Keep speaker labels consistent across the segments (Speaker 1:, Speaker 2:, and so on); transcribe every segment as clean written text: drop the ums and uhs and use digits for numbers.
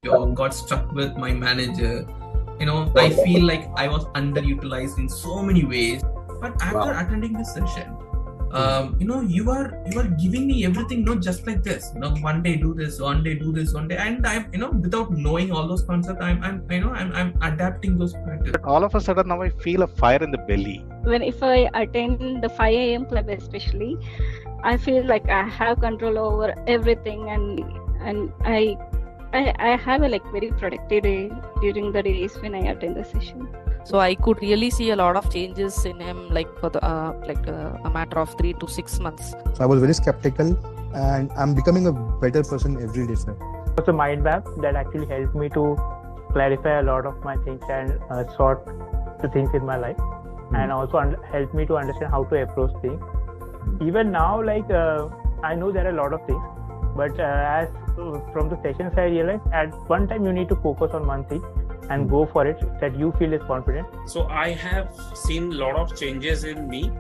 Speaker 1: got stuck with my manager. I feel like I was underutilized in so many ways. But after
Speaker 2: Wow.
Speaker 1: attending this session, you are giving me everything, not just like this. One day do this, one day do this, one day, and I'm, without knowing all those concepts, I'm adapting those practices.
Speaker 2: But all of a sudden now I feel a fire in the belly.
Speaker 3: When if I attend the 5 a.m. club especially, I feel like I have control over everything, and I have a like very productive day during the days when I attend the session.
Speaker 4: So I could really see a lot of changes in him, like for the a matter of 3 to 6 months.
Speaker 5: So I was very skeptical, and I'm becoming a better person every day, sir.
Speaker 6: It was a mind map that actually helped me to clarify a lot of my things and sort the things in my life, and also helped me to understand how to approach things. Even now, like I know there are a lot of things, but as from the sessions I realized at one time you need to focus on one thing and go for it that you feel is confident.
Speaker 7: So I have seen a lot of changes in me.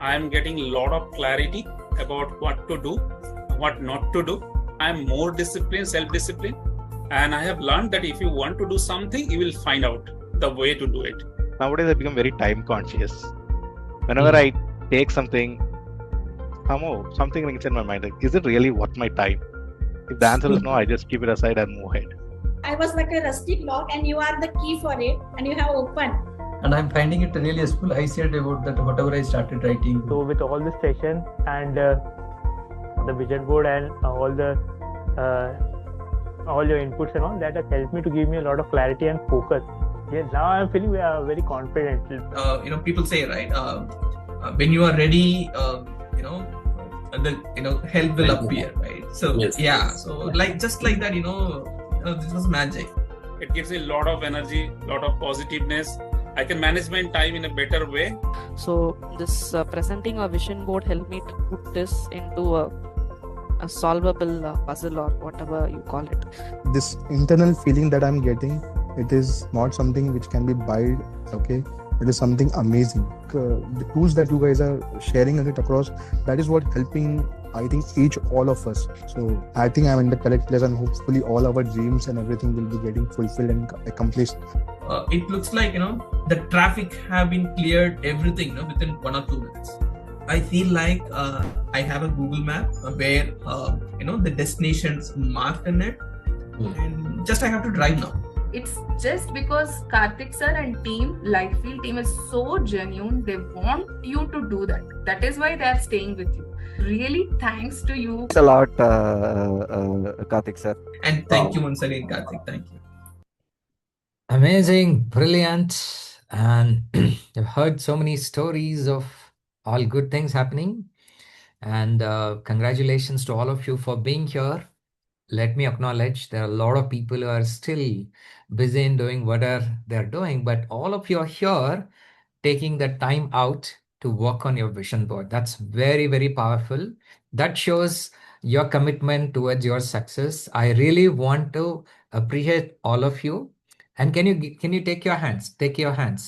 Speaker 7: I am getting a lot of clarity about what to do, what not to do. I am more disciplined, self-disciplined, and I have learned that if you want to do something, you will find out the way to do it.
Speaker 2: Nowadays I become very time conscious. Whenever I take something, something rings in my mind. Like, is it really worth my time? If the answer is no, I just keep it aside and move ahead.
Speaker 8: I was like a rusty lock, and you are the key for it, and you have opened.
Speaker 9: And I'm finding it really useful. I said about that whatever I started writing.
Speaker 6: So with all the session and the vision board and all your inputs and all that has helped me to give me a lot of clarity and focus. Yes, now I'm feeling very confident.
Speaker 1: People say, right, when you are ready, help will appear, right? So
Speaker 10: Yes.
Speaker 1: yeah, so like just like that, this was magic.
Speaker 7: It gives me a lot of energy, a lot of positiveness. I can manage my time in a better way.
Speaker 4: So this presenting a vision board helped me to put this into a solvable puzzle or whatever you call it.
Speaker 5: This internal feeling that I'm getting, it is not something which can be buyed, okay? It is something amazing. The tools that you guys are sharing it across, that is what helping, I think, all of us. So I think I'm in the correct place, and hopefully all our dreams and everything will be getting fulfilled and accomplished.
Speaker 1: It looks like, the traffic have been cleared, everything, within 1 or 2 minutes. I feel like I have a Google map where, the destinations marked in it, and just I have to drive now.
Speaker 11: It's just because Karthik sir and team, Lightfield team is so genuine. They want you to do that. That is why they are staying with you. Really, thanks to you.
Speaker 10: Thanks a lot, Karthik sir.
Speaker 1: And thank you once again, Karthik. Thank you.
Speaker 9: Amazing, brilliant. And I've heard so many stories of all good things happening. And congratulations to all of you for being here. Let me acknowledge there are a lot of people who are still busy in doing whatever they're doing, but all of you are here taking the time out to work on your vision board. That's very, very powerful. That shows your commitment towards your success. I really want to appreciate all of you. And can you take your hands,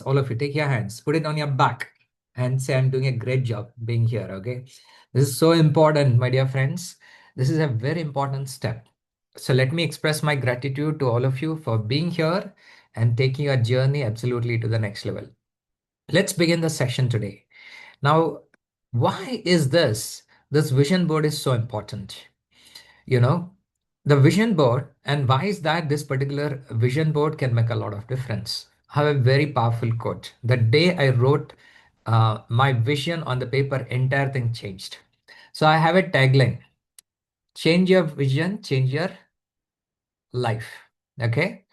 Speaker 9: all of you, take your hands, put it on your back and say, I'm doing a great job being here, okay? This is so important, my dear friends. This is a very important step. So let me express my gratitude to all of you for being here and taking your journey absolutely to the next level. Let's begin the session today. Now, why is this vision board is so important? The vision board, and why is that this particular vision board can make a lot of difference? I have a very powerful quote. The day I wrote my vision on the paper, entire thing changed. So I have a tagline: change your vision, change your life. Okay?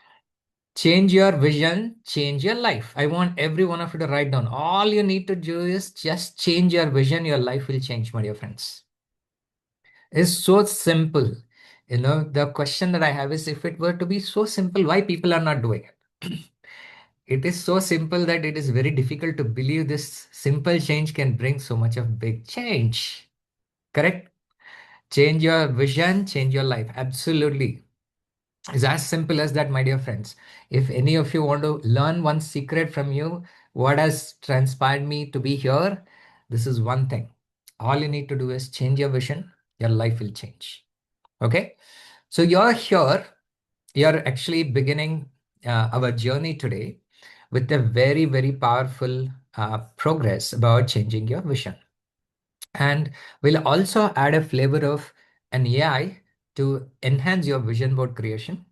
Speaker 9: Change your vision, change your life. I want every one of you to write down. All you need to do is just change your vision. Your life will change, my dear friends. It's so simple. The question that I have is, if it were to be so simple, why people are not doing it? It is so simple that it is very difficult to believe this simple change can bring so much of big change. Correct? Change your vision, change your life. Absolutely. It's as simple as that, my dear friends. If any of you want to learn one secret from you, what has transpired me to be here, this is one thing. All you need to do is change your vision, your life will change. Okay? So you're here you're actually beginning our journey today with a very, very powerful progress about changing your vision. And we'll also add a flavor of an AI to enhance your vision board creation.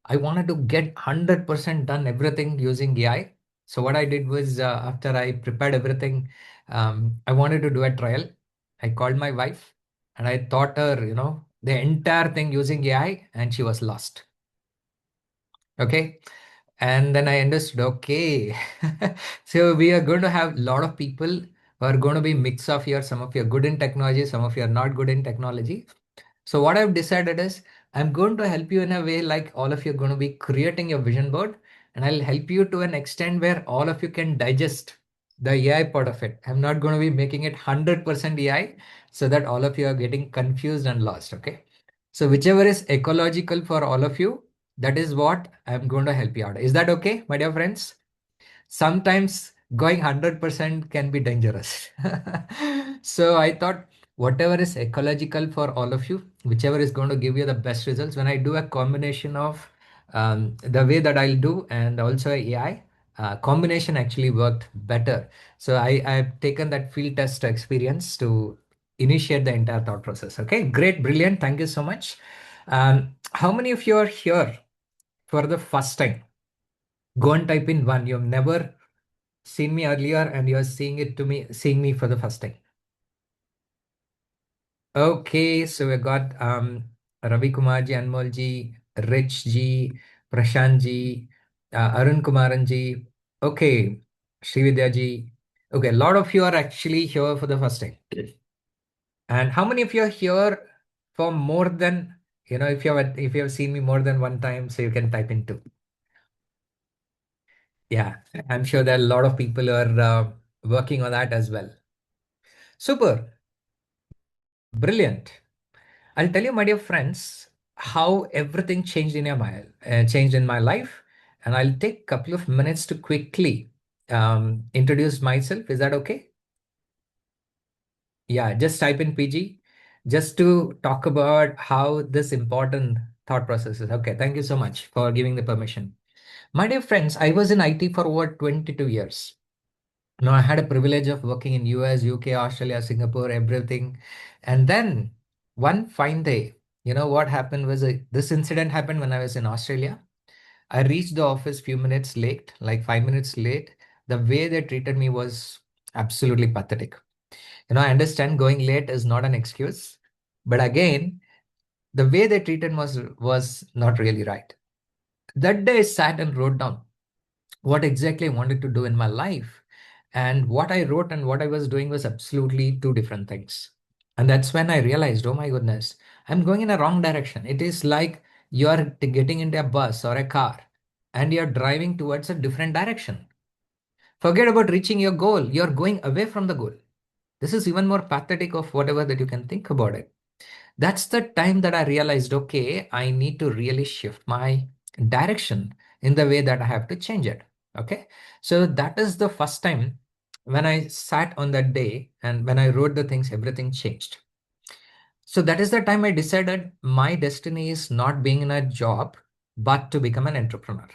Speaker 9: I wanted to get 100% done everything using AI. So what I did was after I prepared everything, I wanted to do a trial. I called my wife and I taught her, the entire thing using AI, and she was lost. Okay. And then I understood, okay. So we are going to have a lot of people who are going to be mix of here. Some of you are good in technology, some of you are not good in technology. So what I've decided is I'm going to help you in a way like all of you are going to be creating your vision board, and I'll help you to an extent where all of you can digest the AI part of it. I'm not going to be making it 100% AI so that all of you are getting confused and lost. Okay. So whichever is ecological for all of you, that is what I'm going to help you out. Is that okay, my dear friends? Sometimes going 100% can be dangerous. So I thought whatever is ecological for all of you, whichever is going to give you the best results, when I do a combination of the way that I'll do and also AI, combination actually worked better. So I've taken that field test experience to initiate the entire thought process. Okay, great, brilliant. Thank you so much. How many of you are here for the first time? Go and type in one. You've never seen me earlier and you're seeing me for the first time. Okay, so we got Ravi Kumarji, Anmolji, Richji, Prashantji, Arun Kumaranji. Okay, Srividyaji. Okay, a lot of you are actually here for the first time. And how many of you are here for more than, if you have seen me more than one time, so you can type in two. Yeah, I'm sure there are a lot of people who are working on that as well. Super. Brilliant. I'll tell you, my dear friends, how everything changed in my life, and I'll take a couple of minutes to quickly introduce myself. Is that okay? Yeah, just type in PG, just to talk about how this important thought process is. Okay, thank you so much for giving the permission. My dear friends, I was in IT for over 22 years. Now, I had a privilege of working in US, UK, Australia, Singapore, everything. And then one fine day, what happened was this incident happened when I was in Australia. I reached the office few minutes late, like 5 minutes late. The way they treated me was absolutely pathetic. I understand going late is not an excuse, but again, the way they treated was not really right. That day I sat and wrote down what exactly I wanted to do in my life. And what I wrote and what I was doing was absolutely two different things. And that's when I realized, oh my goodness, I'm going in a wrong direction. It is like you're getting into a bus or a car and you're driving towards a different direction. Forget about reaching your goal. You're going away from the goal. This is even more pathetic of whatever that you can think about it. That's the time that I realized, okay, I need to really shift my direction in the way that I have to change it. Okay. So that is the first time when I sat on that day and when I wrote the things, everything changed. So that is the time I decided my destiny is not being in a job, but to become an entrepreneur.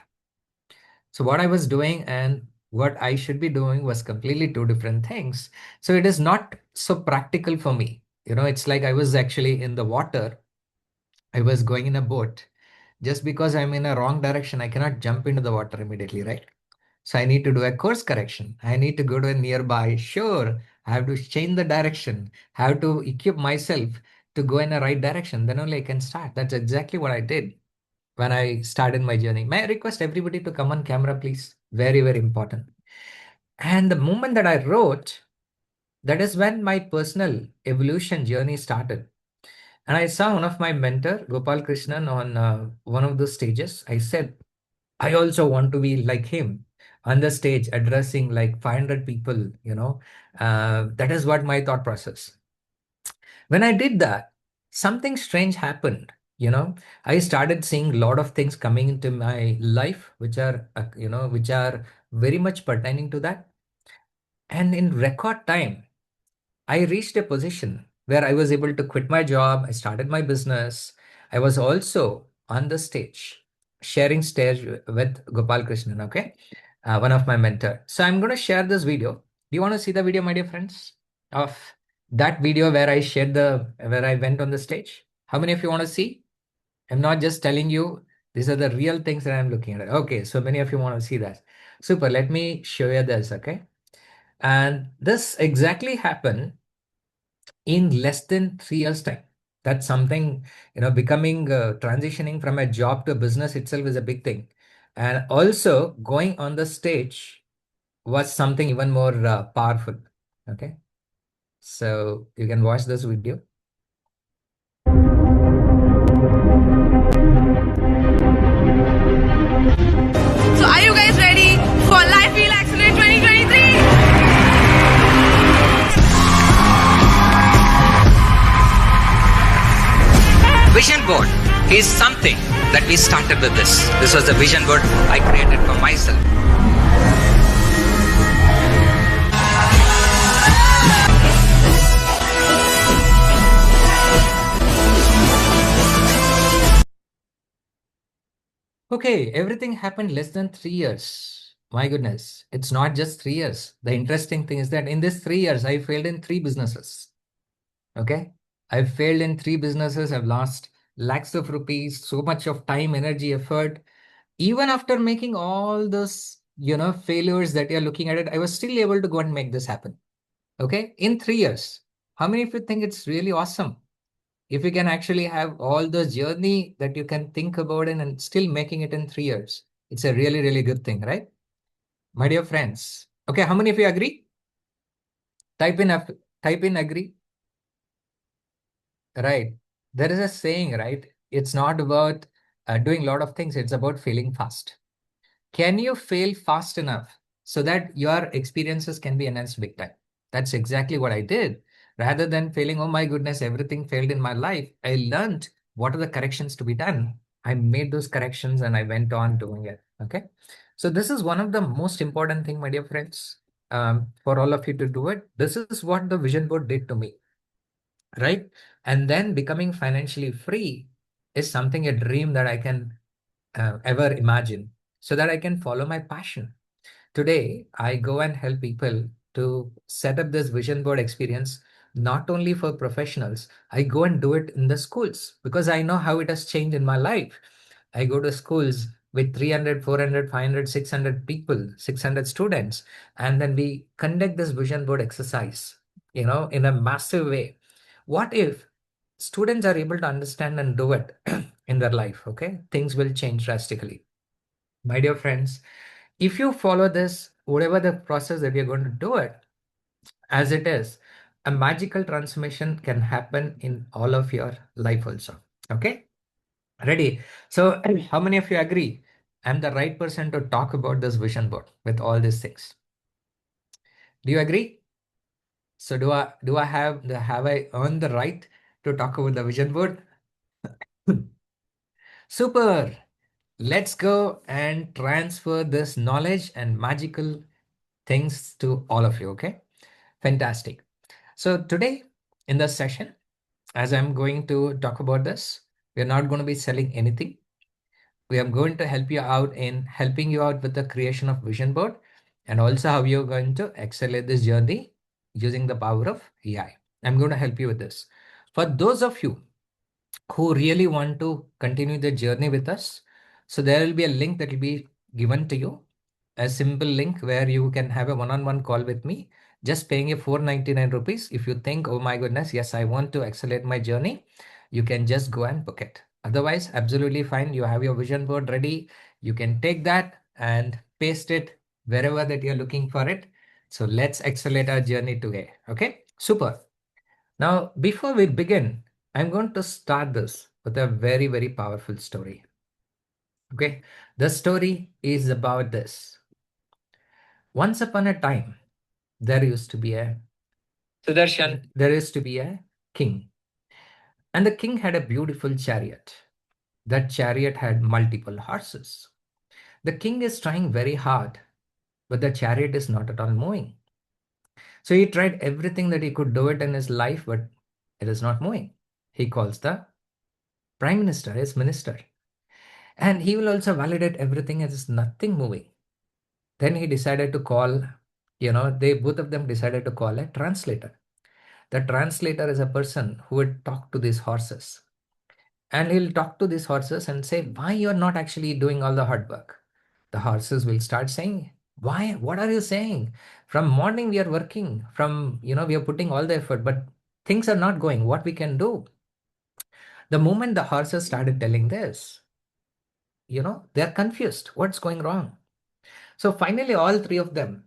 Speaker 9: So what I was doing and what I should be doing was completely two different things. So it is not so practical for me. It's like I was actually in the water. I was going in a boat. Just because I'm in a wrong direction, I cannot jump into the water immediately, right? So I need to do a course correction. I need to go to a nearby shore. I have to change the direction. I have to equip myself to go in the right direction. Then only I can start. That's exactly what I did when I started my journey. May I request everybody to come on camera, please? Very, very important. And the moment that I wrote, that is when my personal evolution journey started. And I saw one of my mentor, Gopal Krishnan, on one of the stages. I said, I also want to be like him on the stage addressing like 500 people, that is what my thought process. When I did that, something strange happened. I started seeing a lot of things coming into my life, which are very much pertaining to that. And in record time, I reached a position where I was able to quit my job. I started my business. I was also on the stage. sharing stage with Gopal Krishnan, okay? One of my mentor. So I'm going to share this video. Do you want to see the video, my dear friends, of that video where I went on the stage? How many of you want to see? I'm not just telling you, these are the real things that I'm looking at. Okay, so many of you want to see that. Super, let me show you this, okay? And this exactly happened in less than 3 years' time. That's something, becoming, transitioning from a job to a business itself is a big thing. And also going on the stage was something even more powerful. Okay. So you can watch this video.
Speaker 12: So are you guys ready for Life Wheel Accident 2023?
Speaker 9: Vision board is something that we started with this. This was the vision board I created for myself. Okay, everything happened less than 3 years. My goodness, it's not just 3 years. The interesting thing is that in this 3 years, I failed in 3 businesses. Okay, I've failed in 3 businesses. I've lost lakhs of rupees, so much of time, energy, effort. Even after making all those, failures that you're looking at it, I was still able to go and make this happen. Okay, in 3 years. How many of you think it's really awesome? If you can actually have all the journey that you can think about it and still making it in 3 years, it's a really, really good thing, right? My dear friends. Okay, how many of you agree? Type in agree. Right. There is a saying, right? It's not about doing a lot of things. It's about failing fast. Can you fail fast enough so that your experiences can be enhanced big time? That's exactly what I did. Rather than failing, oh my goodness, everything failed in my life, I learned what are the corrections to be done. I made those corrections and I went on doing it. Okay. So this is one of the most important thing, my dear friends, for all of you to do it. This is what the vision board did to me, right? And then becoming financially free is something, a dream that I can ever imagine, so that I can follow my passion. Today, I go and help people to set up this vision board experience, not only for professionals. I go and do it in the schools because I know how it has changed in my life. I go to schools with 300, 400, 500, 600 people, 600 students, and then we conduct this vision board exercise, in a massive way. What if students are able to understand and do it in their life? Okay, things will change drastically. My dear friends, if you follow this, whatever the process that you're going to do it as it is, a magical transformation can happen in all of your life also. Okay, ready? So how many of you agree I'm the right person to talk about this vision board with all these things? Do you agree? So have I earned the right to talk about the vision board? Super. Let's go and transfer this knowledge and magical things to all of you. Okay, fantastic. So today in this session, as I'm going to talk about this, we're not going to be selling anything. We are going to help you out in helping you out with the creation of vision board, and also how you're going to accelerate this journey using the power of AI. I'm going to help you with this. For those of you who really want to continue the journey with us, so there will be a link that will be given to you, a simple link where you can have a one-on-one call with me, just paying a 499 rupees. If you think, oh my goodness, yes, I want to accelerate my journey, you can just go and book it. Otherwise, absolutely fine. You have your vision board ready. You can take that and paste it wherever that you're looking for it. So let's accelerate our journey today. Okay, super. Now, before we begin, I'm going to start this with a very, very powerful story. Okay, the story is about this. Once upon a time, there used to be a Sudarshan, there used to be a king. And the king had a beautiful chariot. That chariot had multiple horses. The king is trying very hard, but the chariot is not at all moving. So he tried everything that he could do it in his life, but it is not moving. He calls the prime minister, his minister. And he will also validate everything as is nothing moving. Then he decided to call, they both of them decided to call a translator. The translator is a person who would talk to these horses. And he'll talk to these horses and say, why you're not actually doing all the hard work? The horses will start saying, why? What are you saying? From morning we are working, we are putting all the effort, but things are not going. What we can do? The moment the horses started telling this, they're confused. What's going wrong? So finally, all three of them,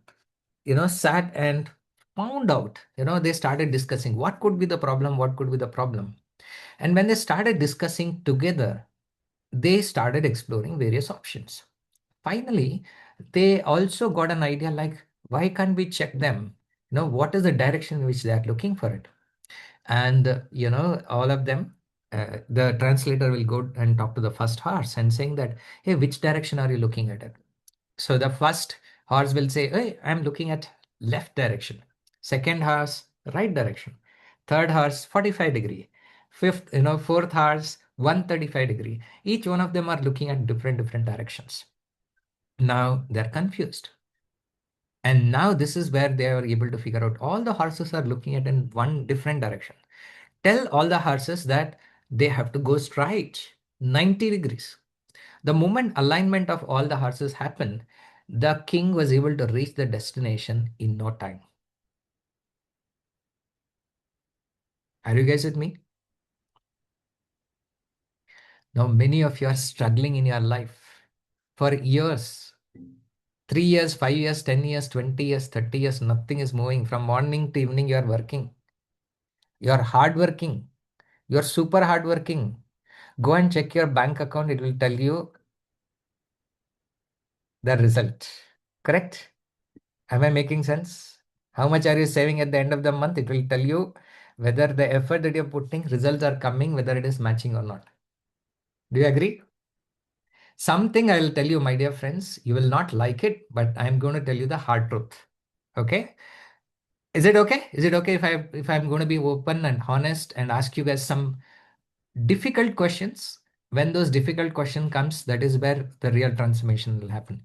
Speaker 9: sat and found out, they started discussing what could be the problem, what could be the problem. And when they started discussing together, they started exploring various options. Finally, they also got an idea like, why can't we check them? What is the direction in which they are looking for it? And, all of them, the translator will go and talk to the first horse and saying that, hey, which direction are you looking at it? So the first horse will say, hey, I'm looking at left direction. Second horse, right direction. Third horse, 45 degree. Fourth horse, 135-degree. Each one of them are looking at different directions. Now they're confused. And now this is where they are able to figure out all the horses are looking at in one different direction. Tell all the horses that they have to go straight 90 degrees. The moment alignment of all the horses happened, the king was able to reach the destination in no time. Are you guys with me? Now, many of you are struggling in your life for years. 3 years, 5 years, 10 years, 20 years, 30 years, nothing is moving. From morning to evening, you are working. You are hardworking. You are super hardworking. Go and check your bank account. It will tell you the result. Correct? Am I making sense? How much are you saving at the end of the month? It will tell you whether the effort that you're putting, results are coming, whether it is matching or not. Do you agree? Something I will tell you, my dear friends, you will not like it, but I'm going to tell you the hard truth. Okay? Is it okay? Is it okay if I'm going to be open and honest and ask you guys some difficult questions? When those difficult question comes, that is where the real transformation will happen.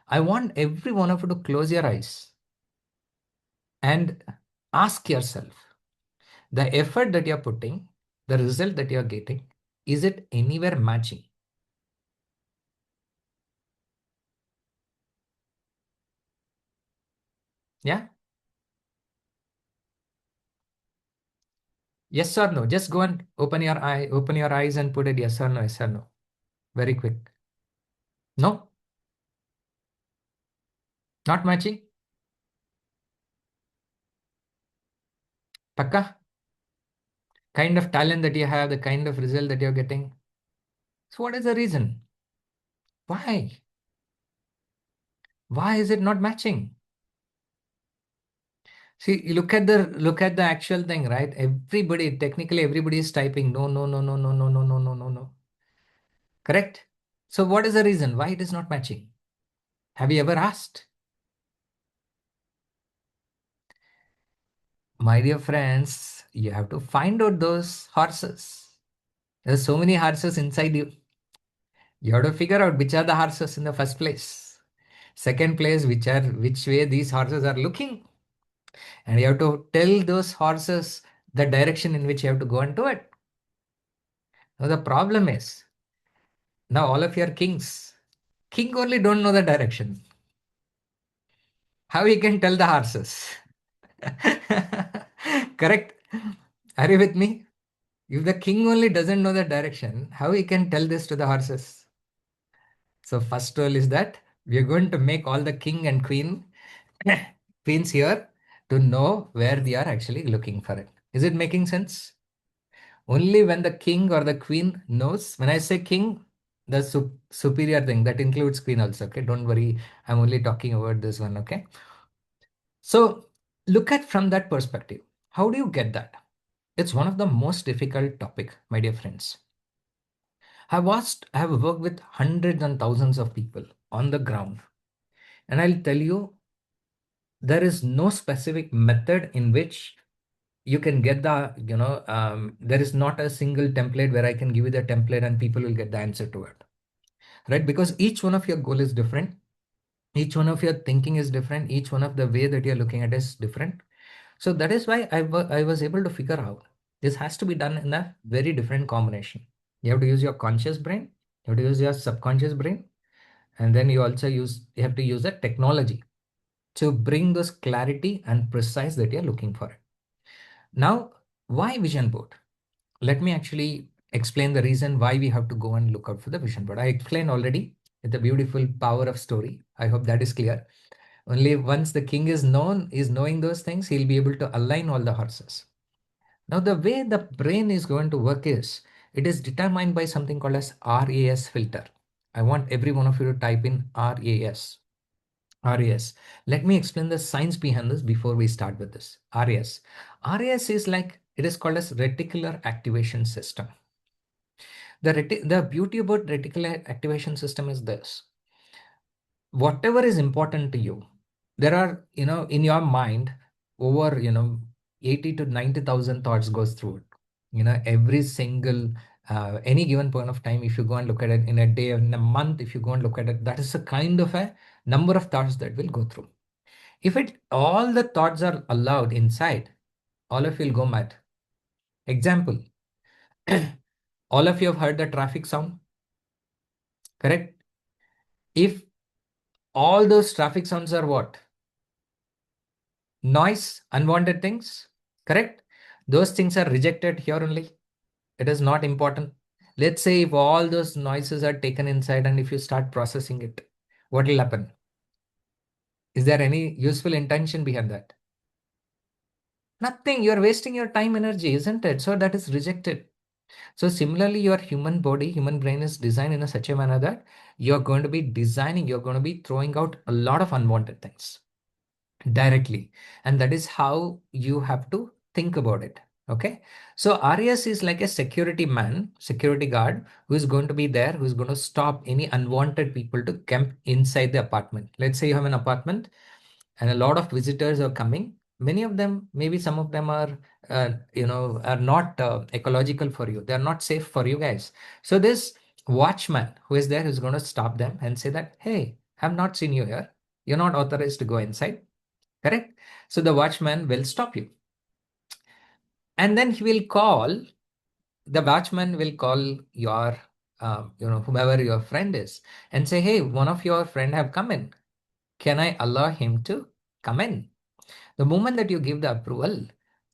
Speaker 9: I want every one of you to close your eyes and ask yourself, the effort that you're putting, the result that you're getting, is it anywhere matching? Yeah? Yes or no? Just go and open your eyes and put it yes or no, yes or no. Very quick. No? Not matching? Pakka? Kind of talent that you have, the kind of result that you're getting. So what is the reason? Why? Why is it not matching? See, you look at the actual thing, right? Technically everybody is typing no, no, no, no, no, no, no, no, no, no, no. Correct? So what is the reason why it is not matching? Have you ever asked? My dear friends, you have to find out those horses. There's so many horses inside you. You have to figure out which are the horses in the first place. Second place, which way these horses are looking. And you have to tell those horses the direction in which you have to go and do it. Now the problem is, now all of you are kings. King only don't know the direction. How he can tell the horses? Correct? Are you with me? If the king only doesn't know the direction, how he can tell this to the horses? So first rule is that we are going to make all the king and queens here to know where they are actually looking for it. Is it making sense? Only when the king or the queen knows, when I say king, the superior thing, that includes queen also, okay? Don't worry, I'm only talking about this one, okay? So look at from that perspective. How do you get that? It's one of the most difficult topic, my dear friends. I have worked with hundreds and thousands of people on the ground. And I'll tell you, there is no specific method in which you can get there is not a single template where I can give you the template and people will get the answer to it. right? Because each one of your goal is different. Each one of your thinking is different. Each one of the way that you're looking at is different. So that is why I was able to figure out this has to be done in a very different combination. You have to use your conscious brain, you have to use your subconscious brain, and then you have to use the technology to bring this clarity and precise that you're looking for. Now, why vision board? Let me actually explain the reason why we have to go and look out for the vision board. I explained already with the beautiful power of story. I hope that is clear. Only once the king is knowing those things, he'll be able to align all the horses. Now, the way the brain is going to work is, it is determined by something called as RAS filter. I want every one of you to type in RAS. RAS. Let me explain the science behind this before we start with this. RAS. RAS is like, it is called as reticular activation system. The beauty about reticular activation system is this. Whatever is important to you, there are, in your mind, over, 80 to 90,000 thoughts goes through it. Every single, any given point of time, if you go and look at it in a day, in a month, if you go and look at it, that is a kind of a number of thoughts that will go through. If all the thoughts are allowed inside, all of you will go mad. Example, all of you have heard the traffic sound, correct? If all those traffic sounds are what? Noise, unwanted things, correct? Those things are rejected here only. It is not important. Let's say if all those noises are taken inside and if you start processing it, what will happen? Is there any useful intention behind that? Nothing. You're wasting your time, energy, isn't it? So that is rejected. So similarly, your human body, human brain is designed in such a manner that you're going to be throwing out a lot of unwanted things directly. And that is how you have to think about it. Okay. So RAS is like a security guard who is going to be there, who is going to stop any unwanted people to camp inside the apartment. Let's say you have an apartment and a lot of visitors are coming. Many of them, maybe some of them are, are not ecological for you. They're not safe for you guys. So this watchman who is there is going to stop them and say that, hey, I've not seen you here. You're not authorized to go inside. Correct? So the watchman will stop you. And then the watchman will call your, whomever your friend is and say, hey, one of your friend have come in. Can I allow him to come in? The moment that you give the approval,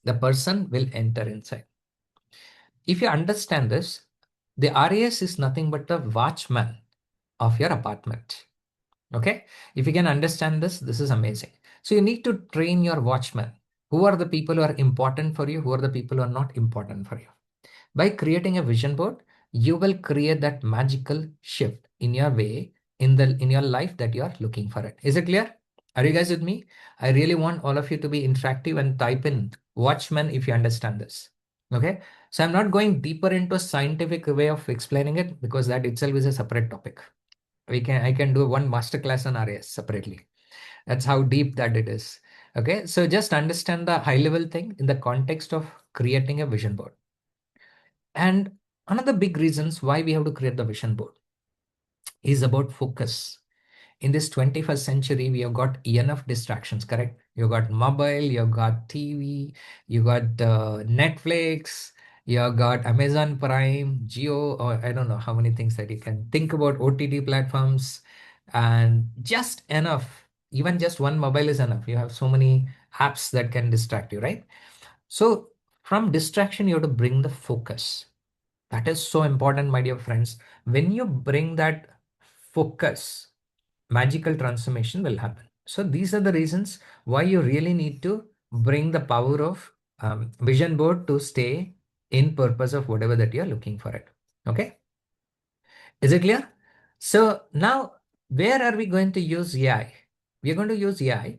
Speaker 9: the person will enter inside. If you understand this, the RAS is nothing but the watchman of your apartment. Okay. If you can understand this, this is amazing. So you need to train your watchmen. Who are the people who are important for you? Who are the people who are not important for you? By creating a vision board, you will create that magical shift in your way, in your life that you are looking for it. Is it clear? Are you guys with me? I really want all of you to be interactive and type in watchman if you understand this. Okay. So I'm not going deeper into a scientific way of explaining it because that itself is a separate topic. I can do one masterclass on RAS separately. That's how deep that it is. Okay, so just understand the high level thing in the context of creating a vision board. And another big reasons why we have to create the vision board is about focus. In this 21st century, we have got enough distractions, correct? You got mobile, you got TV, you got Netflix, you got Amazon Prime, Geo, or I don't know how many things that you can think about, OTT platforms, and just enough. Even just one mobile is enough. You have so many apps that can distract you, right? So from distraction, you have to bring the focus. That is so important, my dear friends. When you bring that focus, magical transformation will happen. So these are the reasons why you really need to bring the power of vision board to stay in purpose of whatever that you're looking for it. Okay. Is it clear? So now where are we going to use AI? We are going to use AI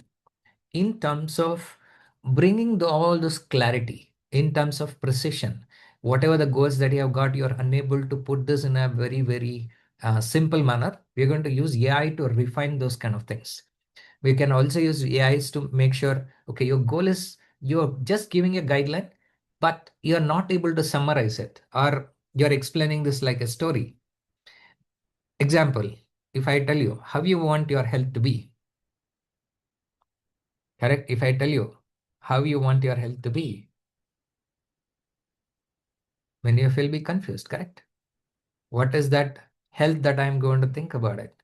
Speaker 9: in terms of bringing all this clarity, in terms of precision. Whatever the goals that you have got, you're unable to put this in a very, very simple manner. We're going to use AI to refine those kind of things. We can also use AIs to make sure, okay, your goal is you're just giving a guideline, but you're not able to summarize it, or you're explaining this like a story. Example, if I tell you how you want your health to be, correct? If I tell you how you want your health to be, many of you will be confused, correct? What is that health that I'm going to think about it?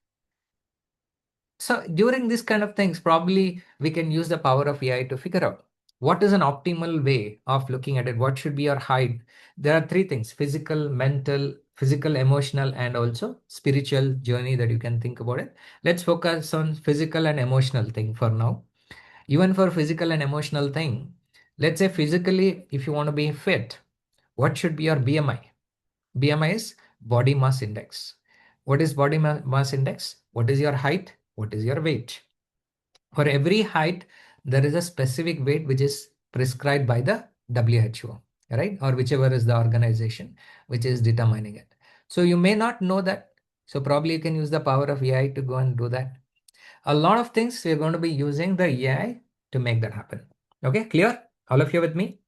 Speaker 9: So during this kind of things, probably we can use the power of AI to figure out what is an optimal way of looking at it. What should be your height? There are three things: physical, emotional, and also spiritual journey that you can think about it. Let's focus on physical and emotional thing for now. Even for physical and emotional thing, let's say physically, if you want to be fit, what should be your BMI? BMI is body mass index. What is body mass index? What is your height? What is your weight? For every height, there is a specific weight which is prescribed by the WHO, right? Or whichever is the organization which is determining it. So you may not know that. So probably you can use the power of AI to go and do that. A lot of things we're going to be using the AI to make that happen. Okay, clear? All of you with me?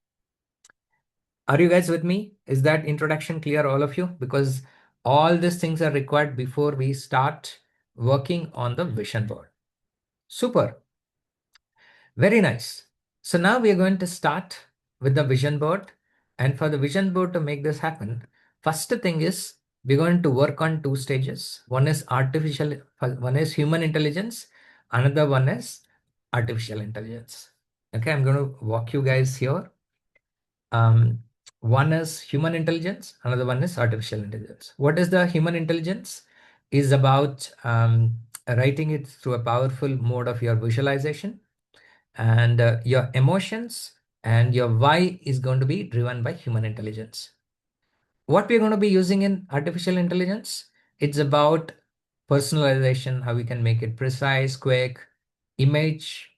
Speaker 9: Are you guys with me? Is that introduction clear, all of you? Because all these things are required before we start working on the vision board. Super. Very nice. So now we are going to start with the vision board. And for the vision board to make this happen, first thing is we're going to work on two stages. One is human intelligence. Another one is artificial intelligence. Okay, I'm going to walk you guys here. One is human intelligence, another one is artificial intelligence. What is the human intelligence? Is about writing it through a powerful mode of your visualization, and your emotions and your why is going to be driven by human intelligence. What we're going to be using in artificial intelligence, it's about personalization, how we can make it precise, quick, image,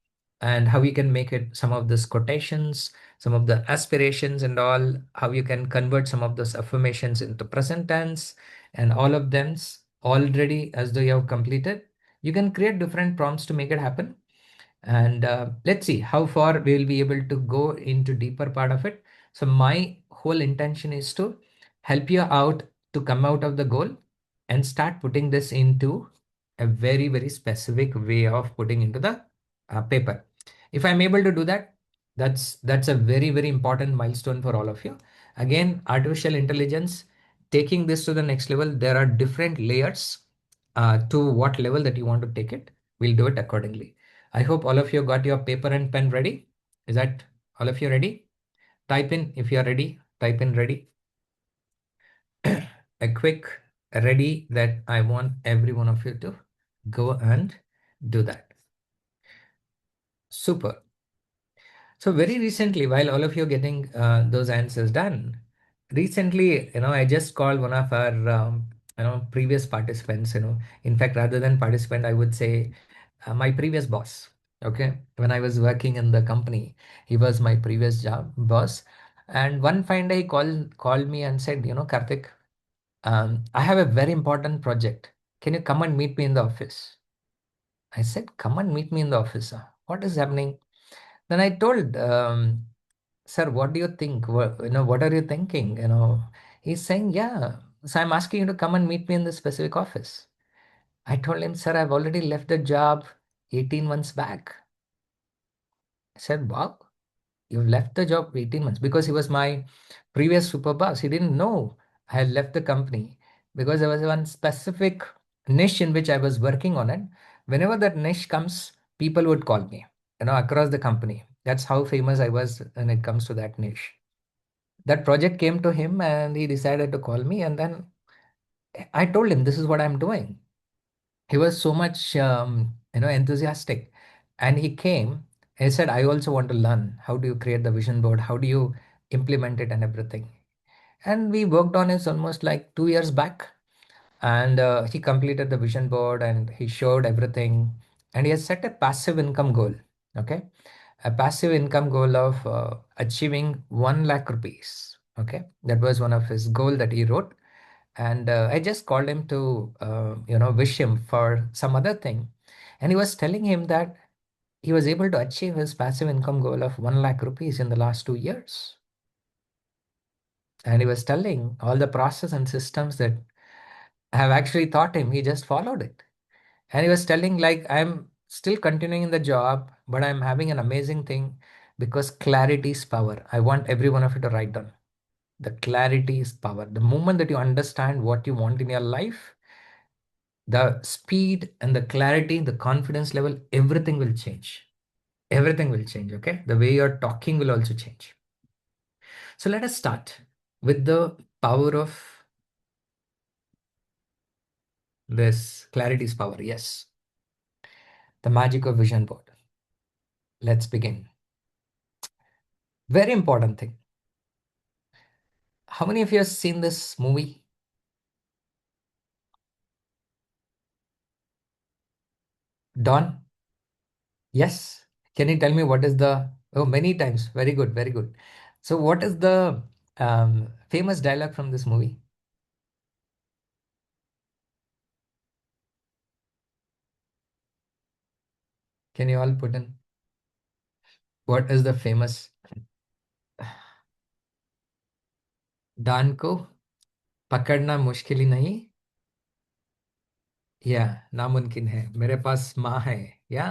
Speaker 9: and how you can make it some of these quotations, some of the aspirations and all, how you can convert some of those affirmations into present tense, and all of them already as though you have completed. You can create different prompts to make it happen. And let's see how far we will be able to go into deeper part of it. So my whole intention is to help you out to come out of the goal and start putting this into a very, very specific way of putting into the paper. If I'm able to do that, that's a very, very important milestone for all of you. Again, artificial intelligence, taking this to the next level, there are different layers to what level that you want to take it. We'll do it accordingly. I hope all of you got your paper and pen ready. Is that all of you ready? Type in if you're ready. Type in ready. A quick ready that I want every one of you to go and do that. Super. So very recently, while all of you are getting those answers done, recently, I just called one of our, previous participants, in fact, rather than participant, I would say my previous boss. Okay. When I was working in the company, he was my previous job boss. And one fine day he called me and said, Karthik, I have a very important project. Can you come and meet me in the office? I said, come and meet me in the office. What is happening? Then I told, sir, what do you think? What are you thinking? He's saying, yeah. So I'm asking you to come and meet me in the specific office. I told him, sir, I've already left the job 18 months back. I said, wow, you left the job 18 months, because he was my previous super boss. He didn't know I had left the company because there was one specific niche in which I was working on it. Whenever that niche comes, people would call me, across the company. That's how famous I was when it comes to that niche. That project came to him and he decided to call me. And then I told him, this is what I'm doing. He was so much, enthusiastic. And he came, he said, I also want to learn. How do you create the vision board? How do you implement it and everything? And we worked on it almost like 2 years back. And he completed the vision board and he showed everything. And he has set a passive income goal. Okay. A passive income goal of achieving 1 lakh rupees. Okay. That was one of his goal that he wrote. And I just called him to, wish him for some other thing. And he was telling him that he was able to achieve his passive income goal of 1 lakh rupees in the last 2 years. And he was telling all the process and systems that I have actually taught him. He just followed it. And he was telling, like, I'm still continuing in the job, but I'm having an amazing thing because clarity is power. I want every one of you to write down. The clarity is power. The moment that you understand what you want in your life, the speed and the clarity, the confidence level, everything will change. Everything will change, okay? The way you're talking will also change. So let us start with the power of this. Clarity is power, yes. The magic of vision board. Let's begin. Very important thing. How many of you have seen this movie? Don? Yes. Can you tell me what is the, oh, many times. Very good, very good. So what is the famous dialogue from this movie? Can you all put in? What is the famous? Don को पकड़ना मुश्किल ही नहीं, या नामुमकिन है, मेरे पास माँ है, या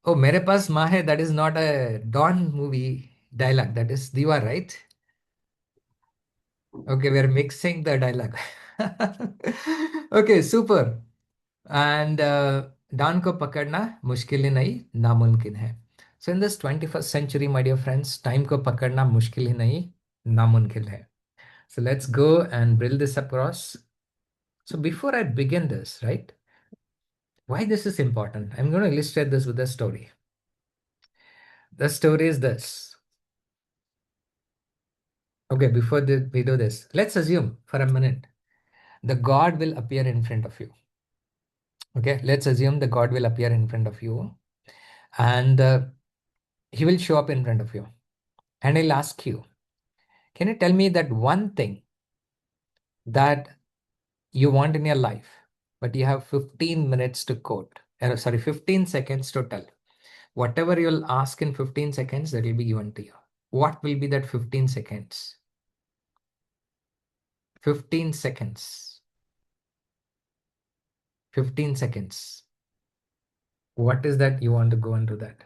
Speaker 9: oh, मेरे पास माँ है, that is not a Don movie dialogue, that is Diva, right? Okay, we are mixing the dialogue. Okay, super. And Don को पकड़ना मुश्किल ही नहीं, नामुमकिन है. So in this 21st century, my dear friends, time को पकड़ना मुश्किल ही नहीं, नामुमकिन है. So let's go and build this across. So before I begin this, right, why this is important, I'm going to illustrate this with a story. The story is this. Okay, before we do this, let's assume for a minute the God will appear in front of you. Okay, let's assume the God will appear in front of you, and he will show up in front of you, and he'll ask you, can you tell me that one thing that you want in your life, but you have 15 minutes to quote, sorry, 15 seconds to tell. Whatever you'll ask in 15 seconds, that will be given to you. What will be that 15 seconds? 15 seconds. 15 seconds. What is that you want to go into that?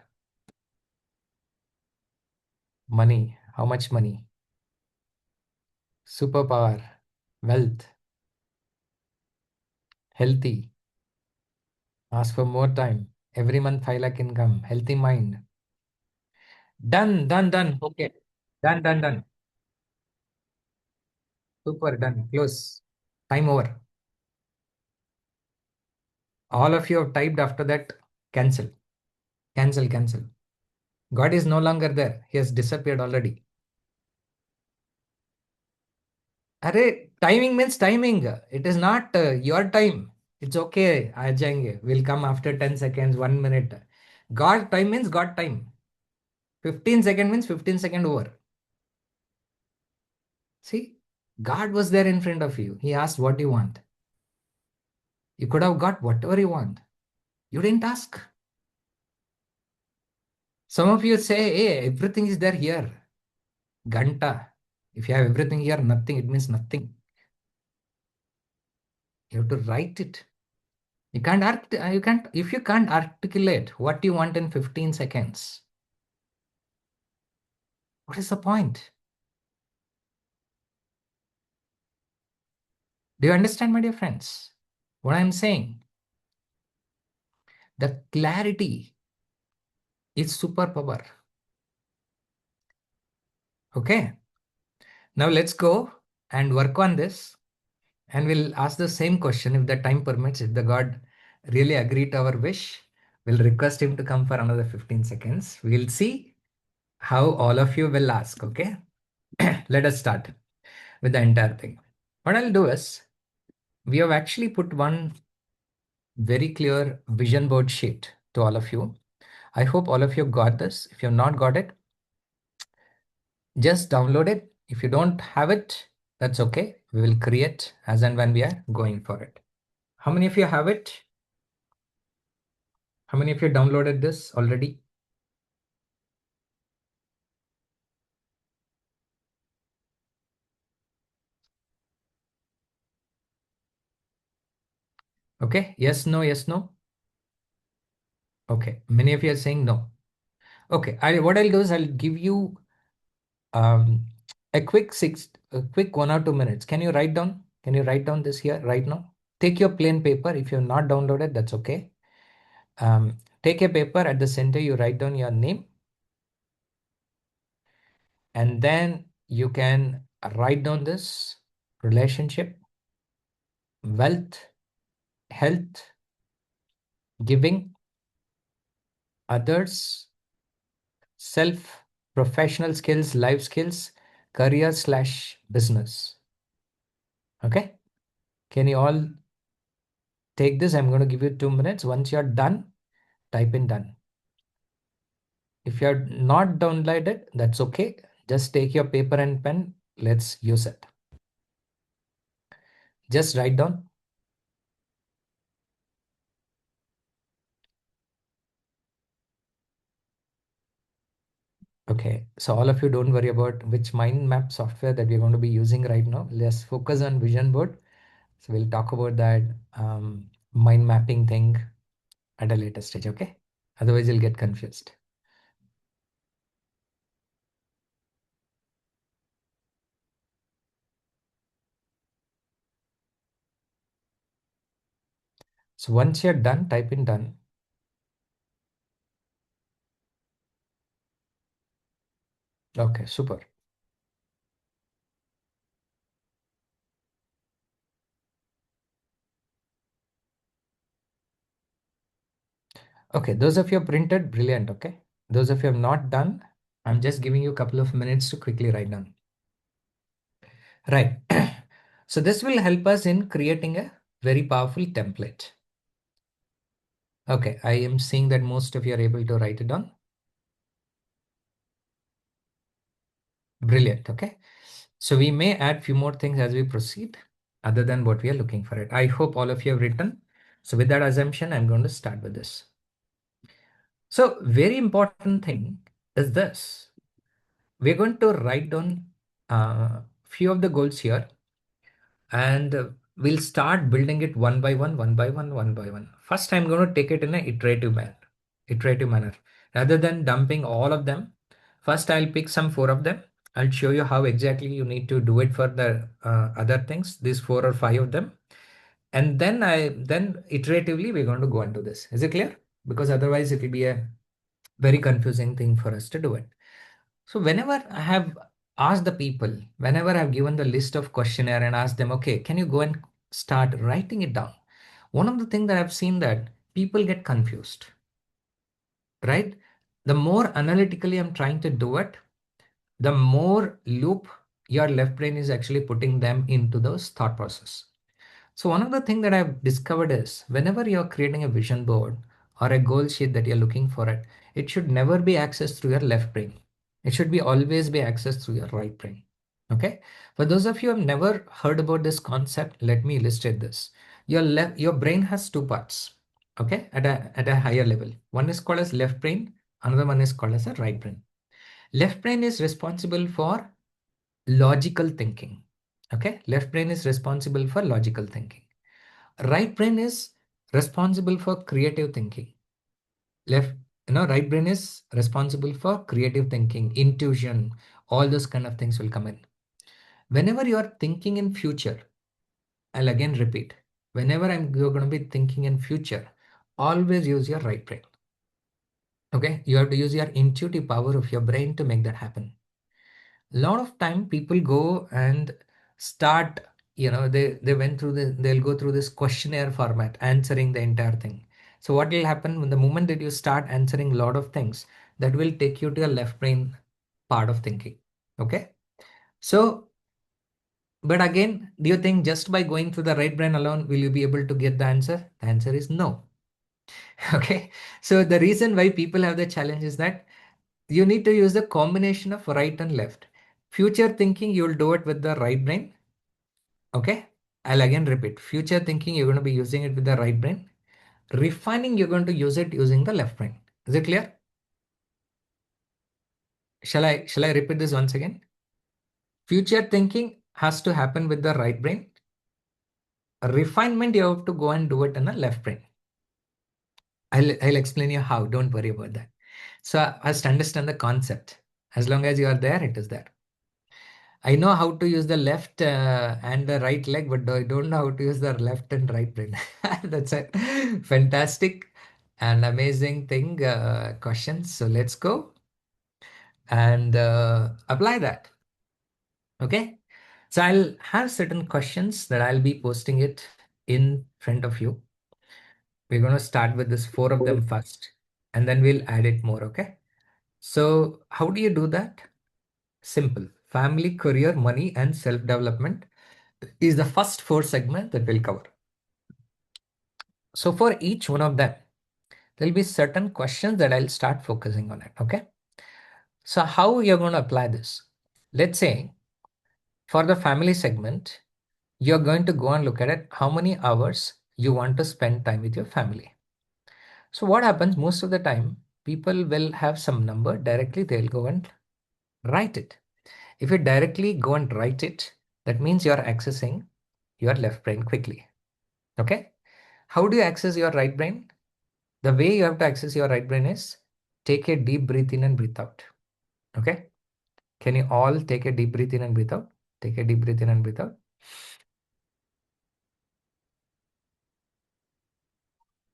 Speaker 9: Money. How much money? Superpower. Wealth. Healthy. Ask for more time. Every month 5 lakh income. Healthy mind. Done, done, done. Okay. Done, done, done. Super, done. Close. Time over. All of you have typed after that. Cancel. Cancel, cancel. God is no longer there. He has disappeared already. Array, timing means timing. It is not your time. It's okay. आ जाएंगे. We'll come after 10 seconds, 1 minute. God time means God time. 15 second means 15 second over. See, God was there in front of you. He asked, what do you want? You could have got whatever you want. You didn't ask. Some of you say, hey, everything is there here. Ganta. If you have everything here, nothing, it means nothing. You have to write it. You can't if you can't articulate what you want in 15 seconds, what is the point? Do you understand, my dear friends, what I'm saying? The clarity is superpower. Okay. Now let's go and work on this, and we'll ask the same question if the time permits. If the God really agreed to our wish, we'll request him to come for another 15 seconds. We'll see how all of you will ask. Okay. Let us start with the entire thing. What I'll do is, we have actually put one very clear vision board sheet to all of you. I hope all of you got this. If you've not got it, just download it. If you don't have it, that's okay. We will create as and when we are going for it. How many of you have it? How many of you downloaded this already? Okay, yes, no, yes, no. Okay, many of you are saying no. Okay, what I'll do is I'll give you a quick 1 or 2 minutes. Can you write down? Can you write down this here right now? Take your plain paper. If you've not downloaded, that's okay. Take a paper, at the center, you write down your name. And then you can write down this: relationship, wealth, health, giving, others, self, professional skills, life skills, career/business. Okay. Can you all take this? I'm going to give you 2 minutes. Once you're done, type in done. If you're not downloaded, that's okay. Just take your paper and pen. Let's use it. Just write down. Okay, so all of you, don't worry about which mind map software that we're going to be using right now. Let's focus on vision board. So we'll talk about that mind mapping thing at a later stage, okay? Otherwise you'll get confused. So once you're done, type in done. Okay, super. Okay, those of you have printed, brilliant, okay? Those of you have not done, I'm just giving you a couple of minutes to quickly write down. Right. So this will help us in creating a very powerful template. Okay, I am seeing that most of you are able to write it down. Brilliant, okay? So we may add few more things as we proceed other than what we are looking for it. I hope all of you have written. So with that assumption, I'm going to start with this. So very important thing is this. We're going to write down few of the goals here, and we'll start building it one by one, one by one, one by one. First, I'm going to take it in an iterative manner. Rather than dumping all of them, first I'll pick some 4 of them. I'll show you how exactly you need to do it for the other things, these 4 or 5 of them. And then iteratively, we're going to go into this. Is it clear? Because otherwise it will be a very confusing thing for us to do it. So whenever I have asked the people, whenever I've given the list of questionnaire and asked them, okay, can you go and start writing it down? One of the things that I've seen that people get confused, right? The more analytically I'm trying to do it, the more loop your left brain is actually putting them into those thought process. So one of the things that I've discovered is whenever you're creating a vision board or a goal sheet that you're looking for it, it should never be accessed through your left brain. It should be always be accessed through your right brain. Okay. For those of you who have never heard about this concept, let me illustrate this. Your brain has 2 parts. Okay. At a higher level. One is called as left brain. Another one is called as a right brain. Left brain is responsible for logical thinking. Okay. Left brain is responsible for logical thinking. Right brain is responsible for creative thinking. Right brain is responsible for creative thinking, intuition, all those kind of things will come in. Whenever you are thinking in future, I'll again repeat, whenever you're going to be thinking in future, always use your right brain. Okay, you have to use your intuitive power of your brain to make that happen. A lot of time people go and start, they went through they'll go through this questionnaire format, answering the entire thing. So what will happen when the moment that you start answering a lot of things, that will take you to your left brain part of thinking. Okay. So, but again, do you think just by going through the right brain alone, will you be able to get the answer? The answer is no. Okay. So the reason why people have the challenge is that you need to use the combination of right and left. Future thinking, you'll do it with the right brain. Okay. I'll again repeat. Future thinking, you're going to be using it with the right brain. Refining, you're going to use it using the left brain. Is it clear? Shall I repeat this once again? Future thinking has to happen with the right brain. Refinement, you have to go and do it in a left brain. I'll explain you how. Don't worry about that. So first understand the concept. As long as you are there, it is there. I know how to use the left and the right leg, but I don't know how to use the left and right brain. That's a fantastic and amazing thing, question. So let's go and apply that. Okay. So I'll have certain questions that I'll be posting it in front of you. We're going to start with this 4 of them first, and then we'll add it more. Okay. So how do you do that? Simple. Family, career, money, and self-development is the first 4 segments that we'll cover. So for each one of them, there'll be certain questions that I'll start focusing on it. Okay. So how you're going to apply this? Let's say for the family segment, you're going to go and look at it, how many hours you want to spend time with your family. So what happens most of the time, people will have some number directly, they'll go and write it. If you directly go and write it, that means you're accessing your left brain quickly. Okay. How do you access your right brain? The way you have to access your right brain is take a deep breath in and breathe out. Okay. Can you all take a deep breath in and breathe out? Take a deep breath in and breathe out.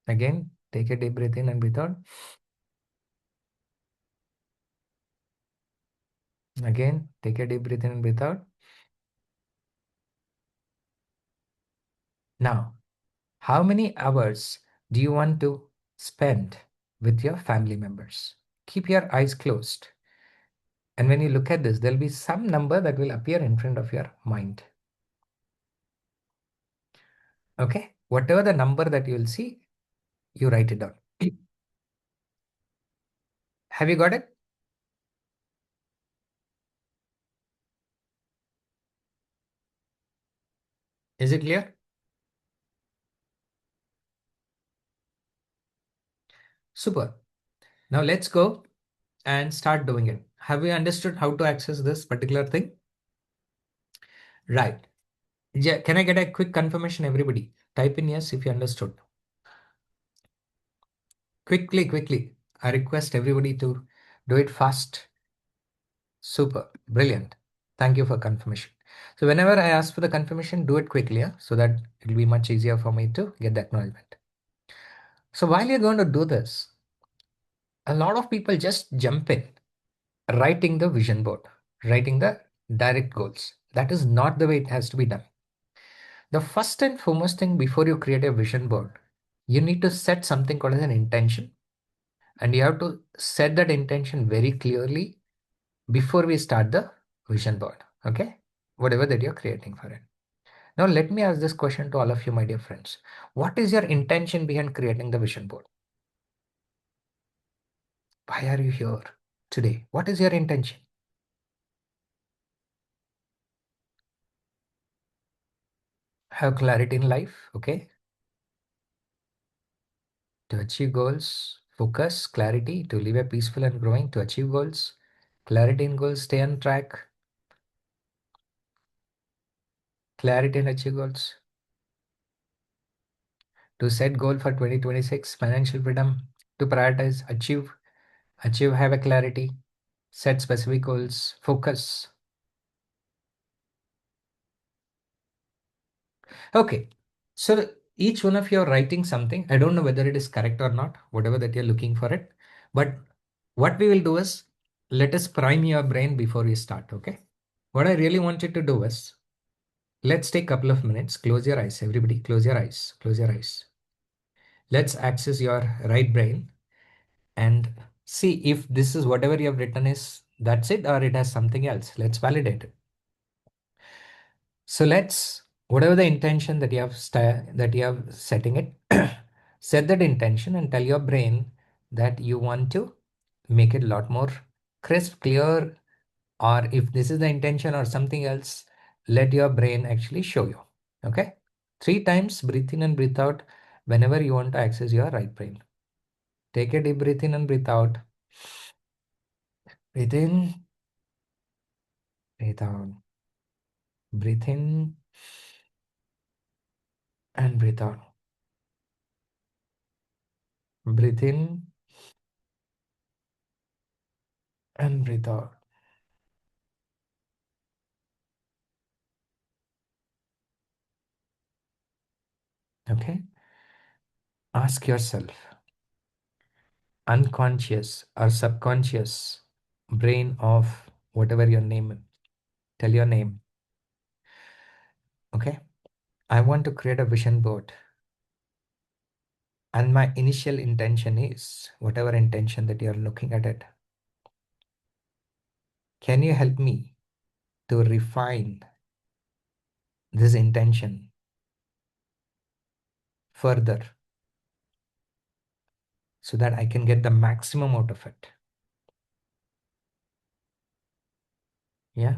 Speaker 9: Again, take a deep breath in and breathe out. Again, take a deep breath in and breathe out. Now, how many hours do you want to spend with your family members? Keep your eyes closed. And when you look at this, there'll be some number that will appear in front of your mind. Okay. Whatever the number that you'll see, you write it down. Have you got it? Is it clear? Super. Now let's go and start doing it. Have you understood how to access this particular thing? Right. Yeah. Can I get a quick confirmation, everybody? Type in yes if you understood. Quickly. I request everybody to do it fast. Super. Brilliant. Thank you for confirmation. So whenever I ask for the confirmation, do it quickly, yeah? So that it'll be much easier for me to get the acknowledgement. So while you're going to do this, a lot of people just jump in, writing the vision board, writing the direct goals. That is not the way it has to be done. The first and foremost thing before you create a vision board, you need to set something called as an intention. And you have to set that intention very clearly before we start the vision board. Okay. Whatever that you're creating for it. Now, let me ask this question to all of you, my dear friends. What is your intention behind creating the vision board? Why are you here today? What is your intention? Have clarity in life. Okay. To achieve goals, focus, clarity, to live a peaceful and growing, to achieve goals, clarity in goals, stay on track, clarity and achieve goals. To set goal for 2026, financial freedom, to prioritize, achieve, have a clarity, set specific goals, focus. Okay. So each one of you are writing something. I don't know whether it is correct or not, whatever that you're looking for it. But what we will do is let us prime your brain before we start. Okay. What I really wanted to do is let's take a couple of minutes. Close your eyes. Everybody, close your eyes. Close your eyes. Let's access your right brain and see if this is whatever you have written is that's it or it has something else. Let's validate it. So let's whatever the intention that you have setting it, set that intention and tell your brain that you want to make it a lot more crisp, clear, or if this is the intention or something else, let your brain actually show you. Okay. 3 times breathe in and breathe out whenever you want to access your right brain. Take a deep breath in and breathe out. Breathe in, breathe out. Breathe in, and breathe out. Breathe in and breathe out. Okay? Ask yourself, unconscious or subconscious brain of whatever your name, tell your name. Okay? I want to create a vision board. And my initial intention is whatever intention that you're looking at it. Can you help me to refine this intention further so that I can get the maximum out of it? Yeah.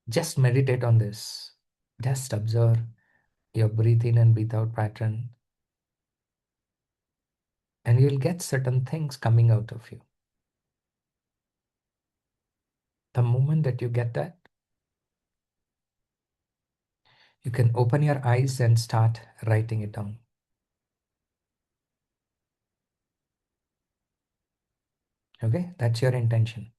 Speaker 9: Just meditate on this. Just observe your breathe in and breathe out pattern, and you'll get certain things coming out of you. The moment that you get that, you can open your eyes and start writing it down. Okay, that's your intention.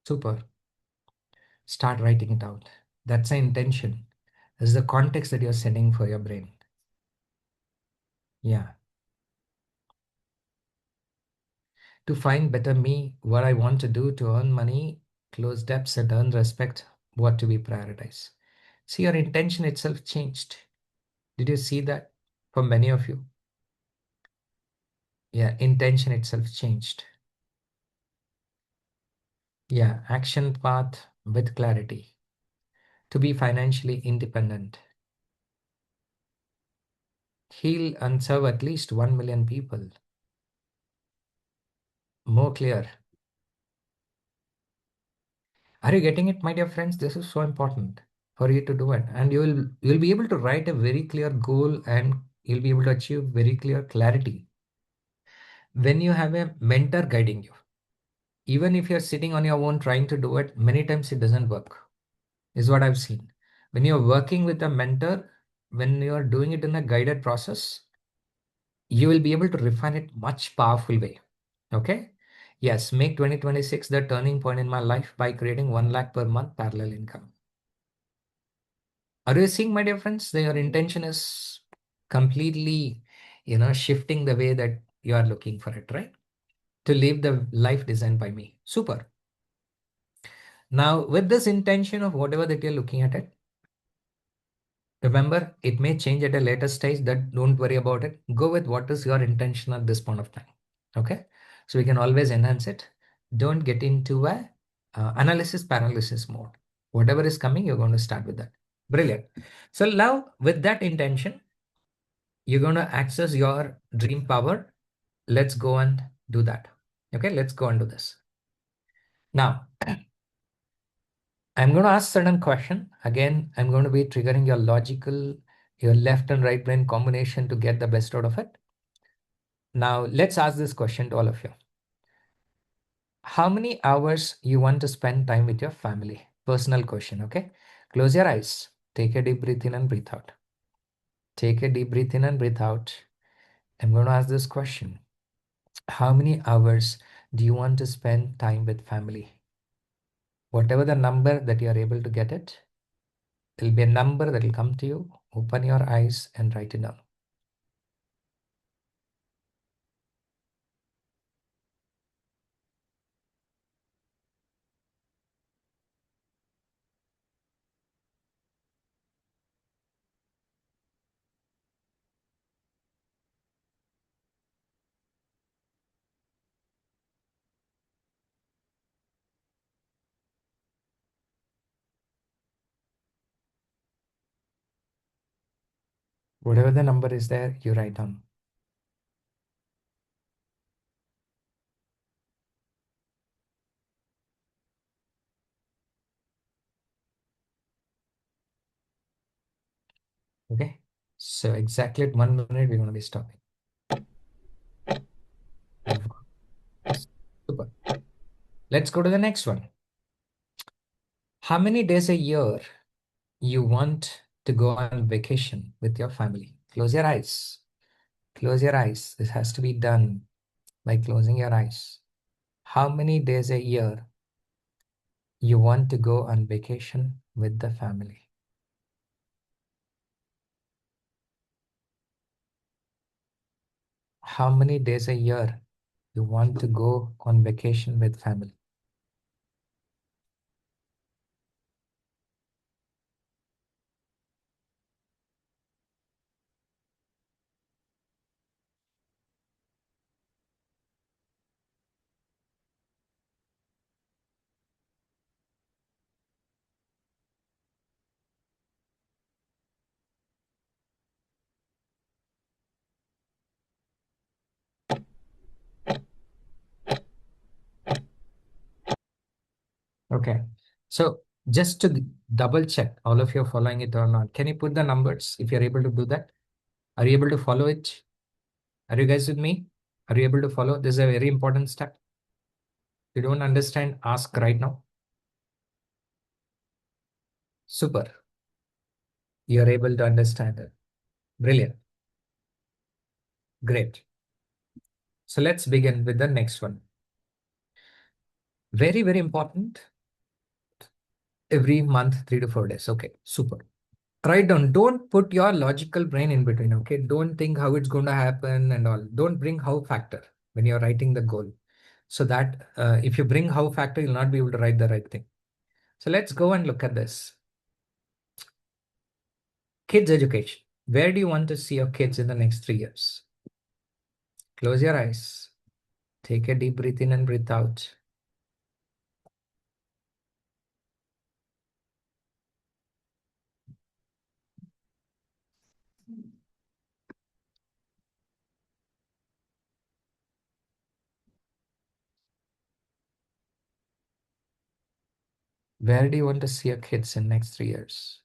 Speaker 9: Super. Start writing it out. That's the intention. This is the context that you're setting for your brain. Yeah. To find better me, what I want to do to earn money, close debts and earn respect, what to be prioritized. See, your intention itself changed. Did you see that for many of you? Yeah, intention itself changed. Yeah, action path with clarity. To be financially independent. Heal and serve at least 1 million people. More clear. Are you getting it, my dear friends? This is so important for you to do it. And you'll be able to write a very clear goal, and you'll be able to achieve very clear clarity. When you have a mentor guiding you, even if you're sitting on your own trying to do it, many times it doesn't work, is what I've seen. When you're working with a mentor, when you're doing it in a guided process, you will be able to refine it much powerful way. Okay. Yes, make 2026 the turning point in my life by creating 1 lakh per month parallel income. Are you seeing, my dear friends, that your intention is completely, shifting the way that you are looking for it, right? To live the life designed by me. Super. Now, with this intention of whatever that you're looking at it, remember, it may change at a later stage. That don't worry about it. Go with what is your intention at this point of time. Okay. So we can always enhance it. Don't get into a analysis paralysis mode. Whatever is coming, you're going to start with that. Brilliant. So now with that intention, you're going to access your dream power. Let's go and do that. Okay, let's go and do this. Now, I'm going to ask certain question. Again, I'm going to be triggering your logical, your left and right brain combination to get the best out of it. Now, let's ask this question to all of you. How many hours you want to spend time with your family? Personal question, okay? Close your eyes. Take a deep breath in and breathe out. Take a deep breath in and breathe out. I'm going to ask this question. How many hours do you want to spend time with family? Whatever the number that you are able to get it, there'll be a number that will come to you. Open your eyes and write it down. Whatever the number is there, you write down. Okay. So exactly at 1 minute, we're going to be stopping. Super. Let's go to the next one. How many days a year you want to go on vacation with your family? Close your eyes. Close your eyes. This has to be done by closing your eyes. How many days a year you want to go on vacation with the family? How many days a year you want to go on vacation with family? Okay. So just to double check all of you are following it or not, can you put the numbers if you're able to do that? Are you able to follow it? Are you guys with me? Are you able to follow? This is a very important step. If you don't understand, ask right now. Super. You're able to understand it. Brilliant. Great. So let's begin with the next one. Very, very important. Every month, 3 to 4 days. Okay, super. Write down. Don't put your logical brain in between. Okay, don't think how it's going to happen and all. Don't bring how factor when you're writing the goal. So that if you bring how factor, you'll not be able to write the right thing. So let's go and look at this. Kids education. Where do you want to see your kids in the next 3 years? Close your eyes. Take a deep breath in and breathe out. Where do you want to see your kids in next 3 years?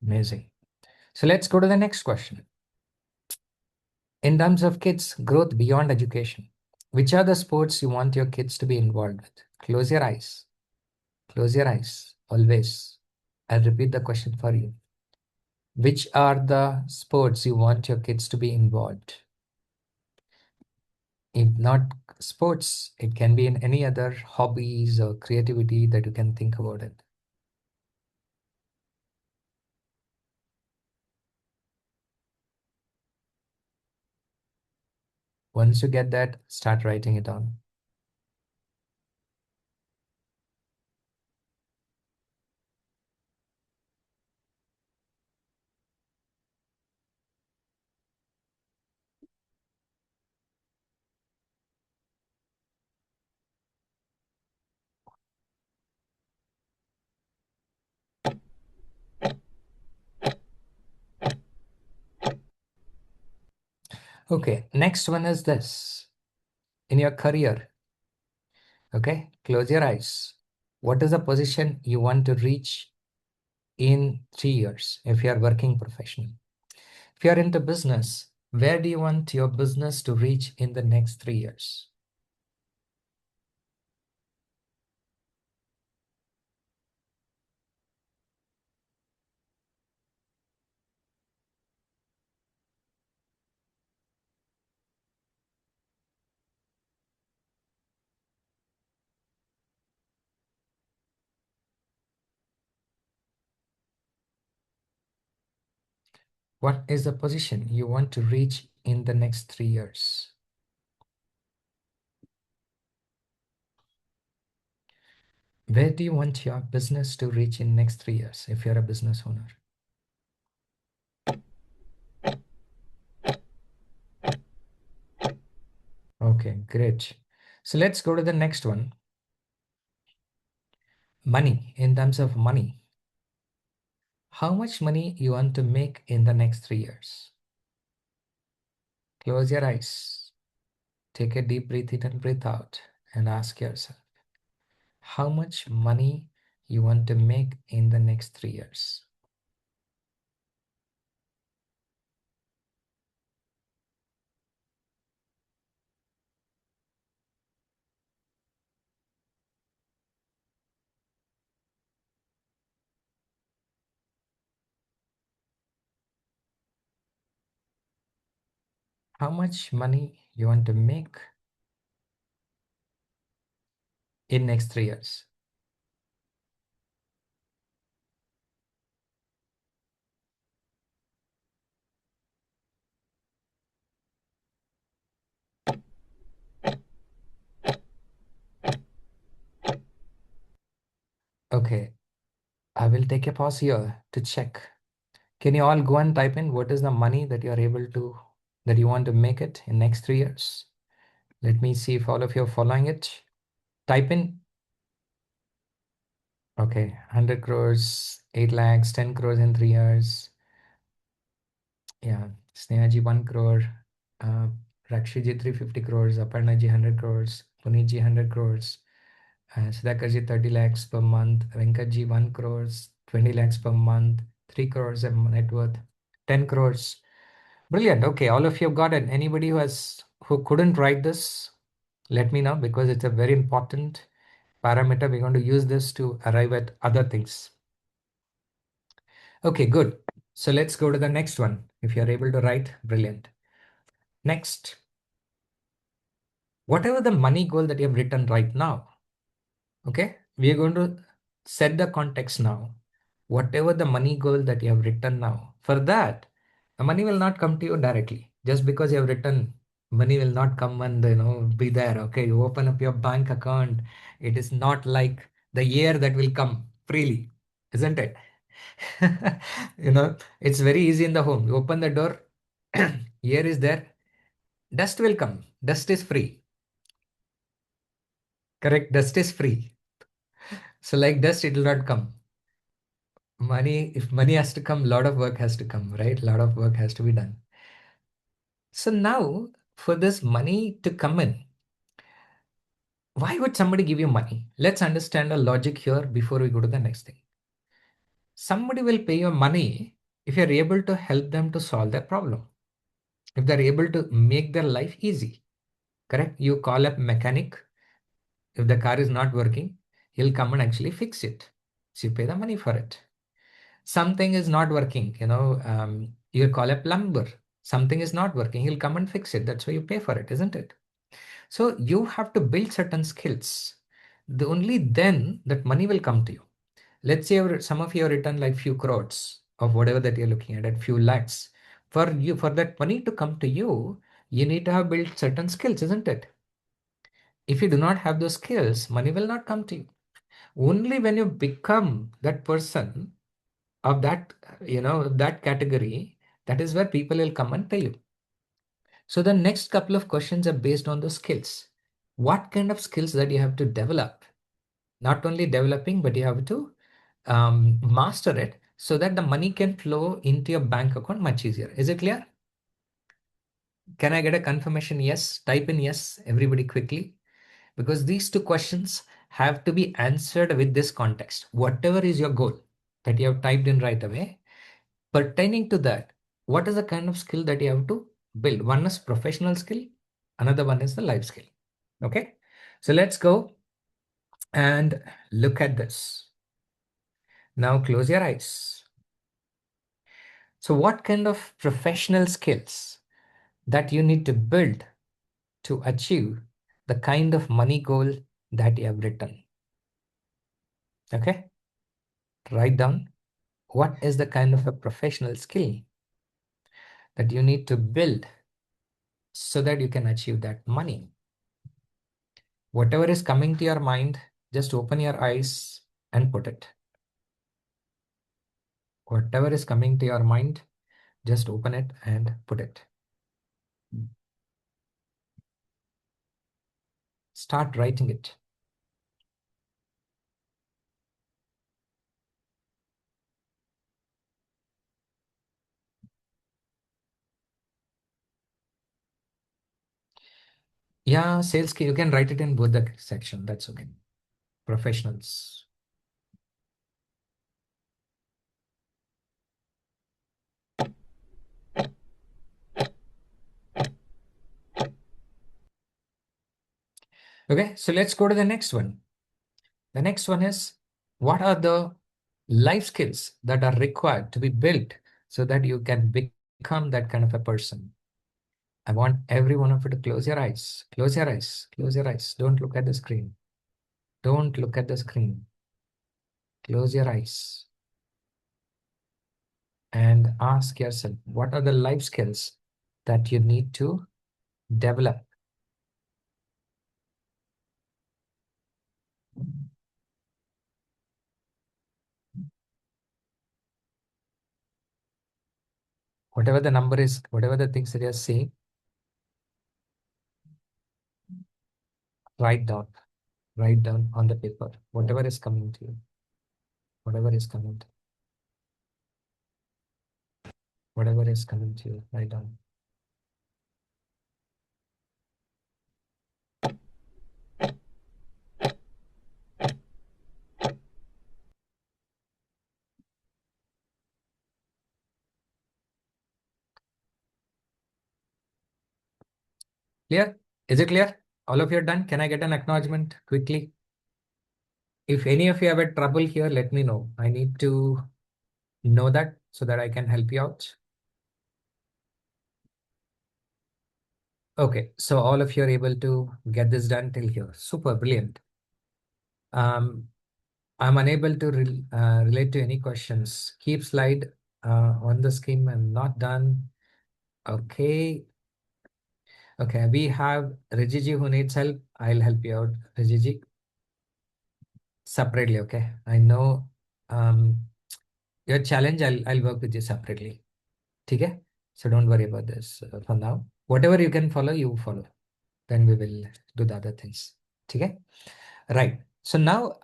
Speaker 9: Amazing. So let's go to the next question. In terms of kids' growth beyond education, which are the sports you want your kids to be involved with? Close your eyes. Close your eyes. Always. I'll repeat the question for you. Which are the sports you want your kids to be involved? If not sports, it can be in any other hobbies or creativity that you can think about it. Once you get that, start writing it down. Okay, next one is this. In your career, okay, close your eyes. What is the position you want to reach in 3 years if you are working professional? If you are into business, where do you want your business to reach in the next 3 years? What is the position you want to reach in the next 3 years? Where do you want your business to reach in next 3 years if you're a business owner? Okay, great. So let's go to the next one. Money, in terms of money. How much money you want to make in the next 3 years? Close your eyes. Take a deep breath in and breathe out and ask yourself, how much money you want to make in the next 3 years? How much money you want to make in next 3 years? Okay, I will take a pause here to check. Can you all go and type in what is the money that you are able to, that you want to make it in next 3 years? Let me see if all of you are following it. Type in, okay, 100 crores, 8 lakhs, 10 crores in 3 years. Yeah, Snehaji 1 crore, uh, Rakshiji 350 crores, Aparnaji 100 crores, Punitji 100 crores, Sudhakarji 30 lakhs per month, Venkatji 1 crores, 20 lakhs per month, 3 crores of net worth, 10 crores. Brilliant. Okay, all of you have got it. Anybody who couldn't write this, let me know, because it's a very important parameter. We're going to use this to arrive at other things. Okay, good. So let's go to the next one. If you're able to write, brilliant. Next, whatever the money goal that you have written right now, okay, we are going to set the context now. Whatever the money goal that you have written now, for that, the money will not come to you directly. Just because you have written, money will not come and be there. Okay, you open up your bank account. It is not like the year that will come freely, isn't it? It's very easy in the home. You open the door, air is there, dust will come. Dust is free. Correct? Dust is free. So like dust, it will not come. Money, if money has to come, a lot of work has to come, right? A lot of work has to be done. So now for this money to come in, why would somebody give you money? Let's understand the logic here before we go to the next thing. Somebody will pay you money if you're able to help them to solve their problem. If they're able to make their life easy, correct? You call up mechanic. If the car is not working, he'll come and actually fix it. So you pay the money for it. Something is not working, you call a plumber. Something is not working, he'll come and fix it. That's why you pay for it, isn't it? So you have to build certain skills. Only then that money will come to you. Let's say some of you have written like few crores of whatever that you're looking at few lakhs. For that money to come to you, you need to have built certain skills, isn't it? If you do not have those skills, money will not come to you. Only when you become that person of that category, that is where people will come and pay you. So the next couple of questions are based on the skills. What kind of skills that you have to develop? Not only developing, but you have to master it so that the money can flow into your bank account much easier. Is it clear? Can I get a confirmation? Yes. Type in yes, everybody quickly, because these two questions have to be answered with this context. Whatever is your goal that you have typed in right away, pertaining to that, what is the kind of skill that you have to build? One is professional skill, another one is the life skill. Okay, so let's go and look at this. Now close your eyes. So what kind of professional skills that you need to build to achieve the kind of money goal that you have written? Okay, write down what is the kind of a professional skill that you need to build so that you can achieve that money. Whatever is coming to your mind, just open your eyes and put it. Whatever is coming to your mind, just open it and put it. Start writing it. Yeah, sales, you can write it in both the section. That's okay. Professionals. Okay, so let's go to the next one. The next one is, what are the life skills that are required to be built so that you can become that kind of a person? I want every one of you to close your eyes. Close your eyes. Close your eyes. Don't look at the screen. Don't look at the screen. Close your eyes and ask yourself, what are the life skills that you need to develop? Whatever the number is, whatever the things that you're saying, write down. Write down on the paper, whatever is coming to you. Whatever is coming to you. Whatever is coming to you, write down. Clear? Is it clear? All of you are done? Can I get an acknowledgement quickly? If any of you have a trouble here, let me know. I need to know that so that I can help you out. Okay, so all of you are able to get this done till here. Super, brilliant. I'm unable to relate to any questions. Keep slide on the screen. I'm not done. Okay. Okay, we have Rijiji who needs help. I'll help you out, Rijiji. Separately, okay? I know your challenge, I'll work with you separately. Okay? So don't worry about this for now. Whatever you can follow, you follow. Then we will do the other things. Okay? Right. So now,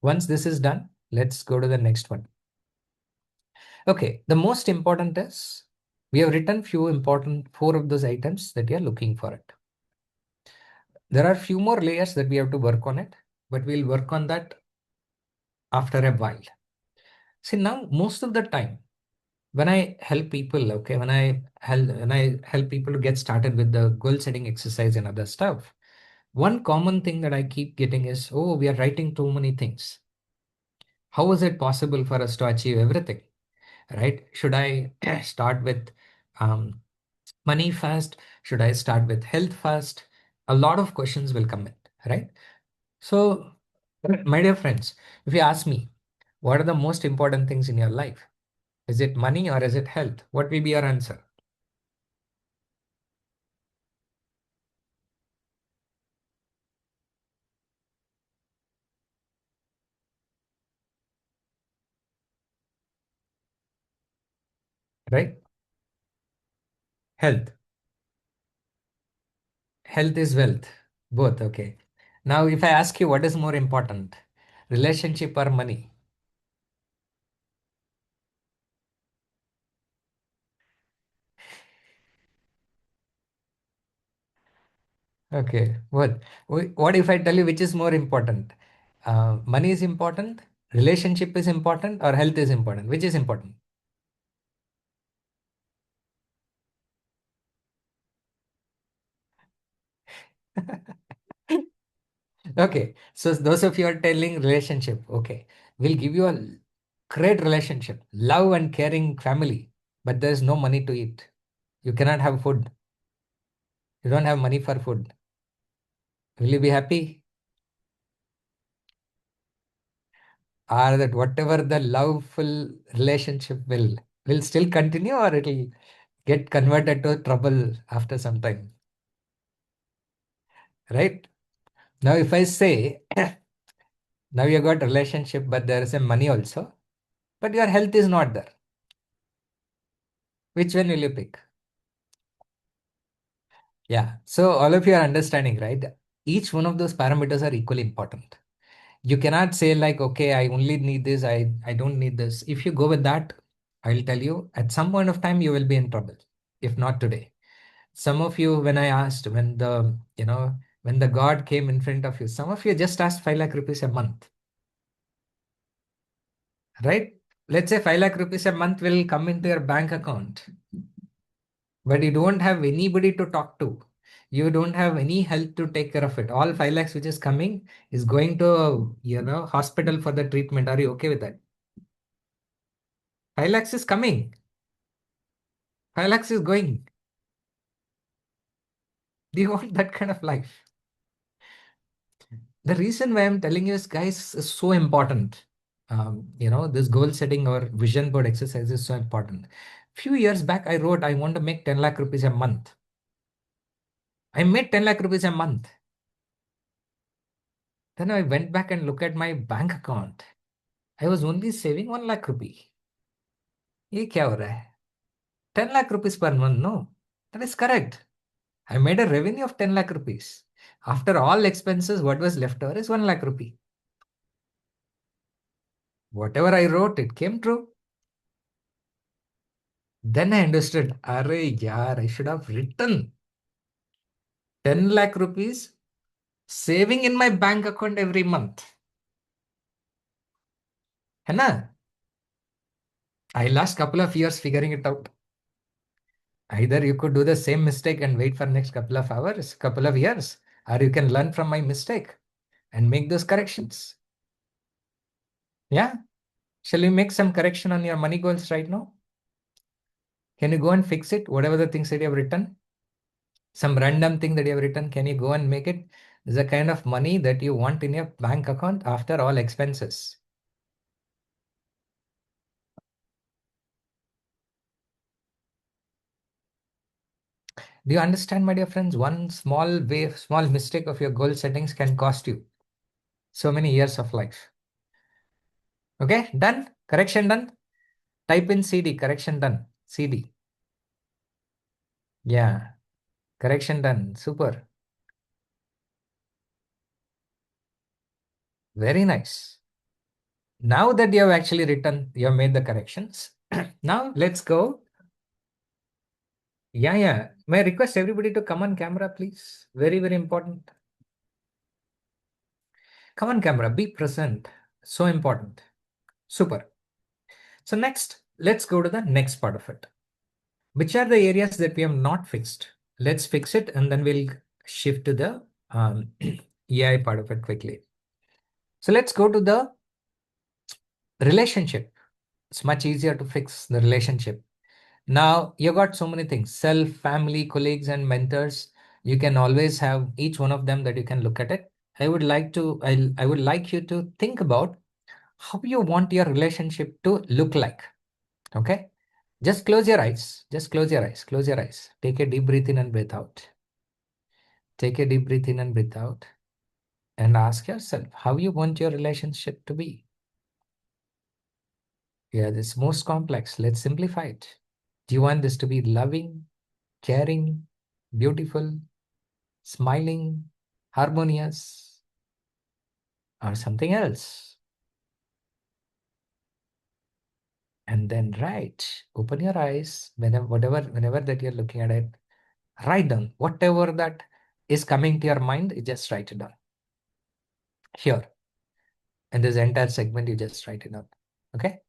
Speaker 9: once this is done, let's go to the next one. Okay, the most important is we have written four of those items that you are looking for it. There are few more layers that we have to work on it, but we'll work on that after a while. See, now most of the time when I help people, okay, when I help people to get started with the goal setting exercise and other stuff, one common thing that I keep getting is, oh, we are writing too many things. How is it possible for us to achieve everything? Right? Should I start with money first? Should I start with health first? A lot of questions will come in, right? So, my dear friends, if you ask me, what are the most important things in your life? Is it money or is it health? What will be your answer? Right? Health. Health is wealth. Both, okay. Now, if I ask you what is more important, relationship or money? Okay. What if I tell you which is more important? Money is important, relationship is important, or health is important? Which is important? Okay. So those of you are telling relationship, okay, we'll give you a great relationship, love and caring family, but there's no money to eat. You cannot have food. You don't have money for food. Will you be happy? Or that whatever the loveful relationship will still continue, or it'll get converted to trouble after some time. Right? Now, if I say, now you got relationship, but there is a money also, but your health is not there. Which one will you pick? Yeah. So all of you are understanding, right? Each one of those parameters are equally important. You cannot say like, okay, I only need this. I don't need this. If you go with that, I'll tell you at some point of time, you will be in trouble. If not today. Some of you, when I asked, when the God came in front of you, some of you just asked 5 lakh rupees a month, right? Let's say 5 lakh rupees a month will come into your bank account, but you don't have anybody to talk to. You don't have any help to take care of it. All 5 lakhs which is coming is going to, hospital for the treatment. Are you okay with that? 5 lakhs is coming. 5 lakhs is going. Do you want that kind of life? The reason why I'm telling you is, guys, is so important. This goal setting or vision board exercise is so important. Few years back, I wrote, I want to make 10 lakh rupees a month. I made 10 lakh rupees a month. Then I went back and looked at my bank account. I was only saving 1 lakh rupee. ये क्या हो रहा है? 10 lakh rupees per month? No, that is correct. I made a revenue of 10 lakh rupees. After all expenses, what was left over is 1 lakh rupee. Whatever I wrote, it came true. Then I understood, Arey yaar, I should have written 10 lakh rupees saving in my bank account every month. है ना? I lost couple of years figuring it out. Either you could do the same mistake and wait for next couple of hours, couple of years, or you can learn from my mistake and make those corrections. Yeah? Shall we make some correction on your money goals right now? Can you go and fix it? Whatever the things that you have written, some random thing that you have written, can you go and make it the kind of money that you want in your bank account after all expenses? Do you understand, my dear friends? One small mistake of your goal settings can cost you so many years of life. Okay, done? Correction done? Type in CD, correction done. CD. Yeah, correction done. Super. Very nice. Now that you have actually written, you have made the corrections. Now let's go. Yeah. May I request everybody to come on camera, please? Very, very important. Come on camera, be present. So important. Super. So next, let's go to the next part of it. Which are the areas that we have not fixed? Let's fix it and then we'll shift to the AI part of it quickly. So let's go to the relationship. It's much easier to fix the relationship. Now you got so many things: self, family, colleagues, and mentors. You can always have each one of them that you can look at it. I would like you to think about how you want your relationship to look like. Okay. Just close your eyes. Just close your eyes. Close your eyes. Take a deep breath in and breathe out. Take a deep breath in and breathe out. And ask yourself how you want your relationship to be. Yeah, this most complex. Let's simplify it. Do you want this to be loving, caring, beautiful, smiling, harmonious, or something else? And then open your eyes whenever that you're looking at it. Write down whatever that is coming to your mind. You just write it down here. And this entire segment, you just write it down. Okay.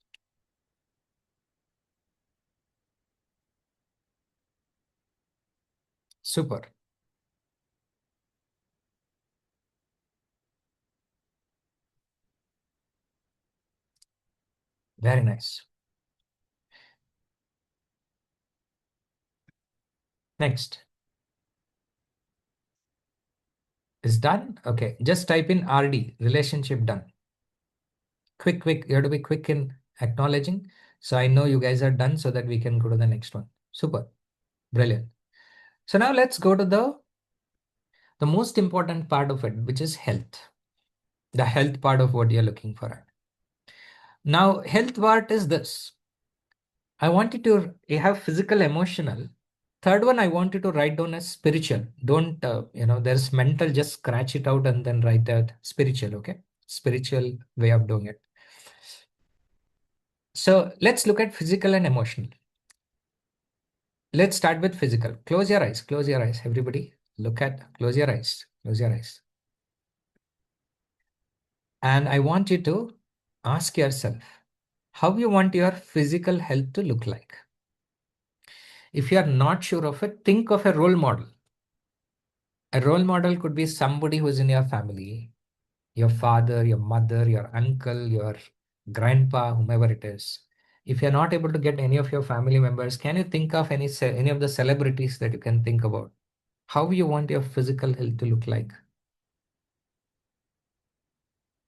Speaker 9: Super. Very nice. Next. Is done? Okay. Just type in RD, relationship done. Quick. You have to be quick in acknowledging. So I know you guys are done so that we can go to the next one. Super. Brilliant. So now let's go to the most important part of it, which is health. The health part of what you're looking for. Now, health part is this. I want you have physical, emotional. Third one, I want you to write down as spiritual. Don't, there's mental, just scratch it out and then write that spiritual, okay? Spiritual way of doing it. So let's look at physical and emotional. Let's start with physical. Close your eyes, everybody. Close your eyes, close your eyes. And I want you to ask yourself how you want your physical health to look like. If you are not sure of it, think of a role model. A role model could be somebody who's in your family, your father, your mother, your uncle, your grandpa, whomever it is. If you're not able to get any of your family members, can you think of any of the celebrities that you can think about? How you want your physical health to look like?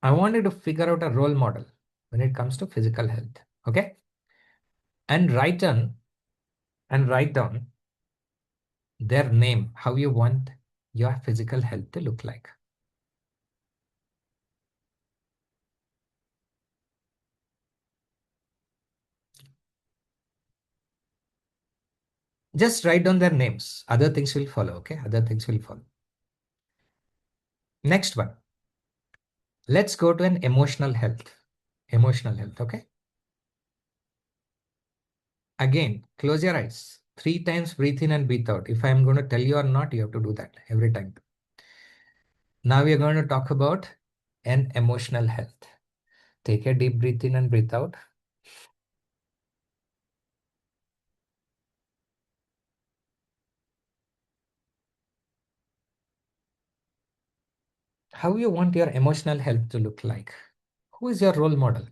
Speaker 9: I want you to figure out a role model when it comes to physical health. Okay? And write down their name, how you want your physical health to look like. Just write down their names. Other things will follow, okay? Other things will follow. Next one. Let's go to an emotional health. Emotional health, okay? Again, close your eyes. 3 times breathe in and breathe out. If I'm going to tell you or not, you have to do that every time. Now we are going to talk about an emotional health. Take a deep breath in and breathe out. How you want your emotional health to look like? Who is your role model?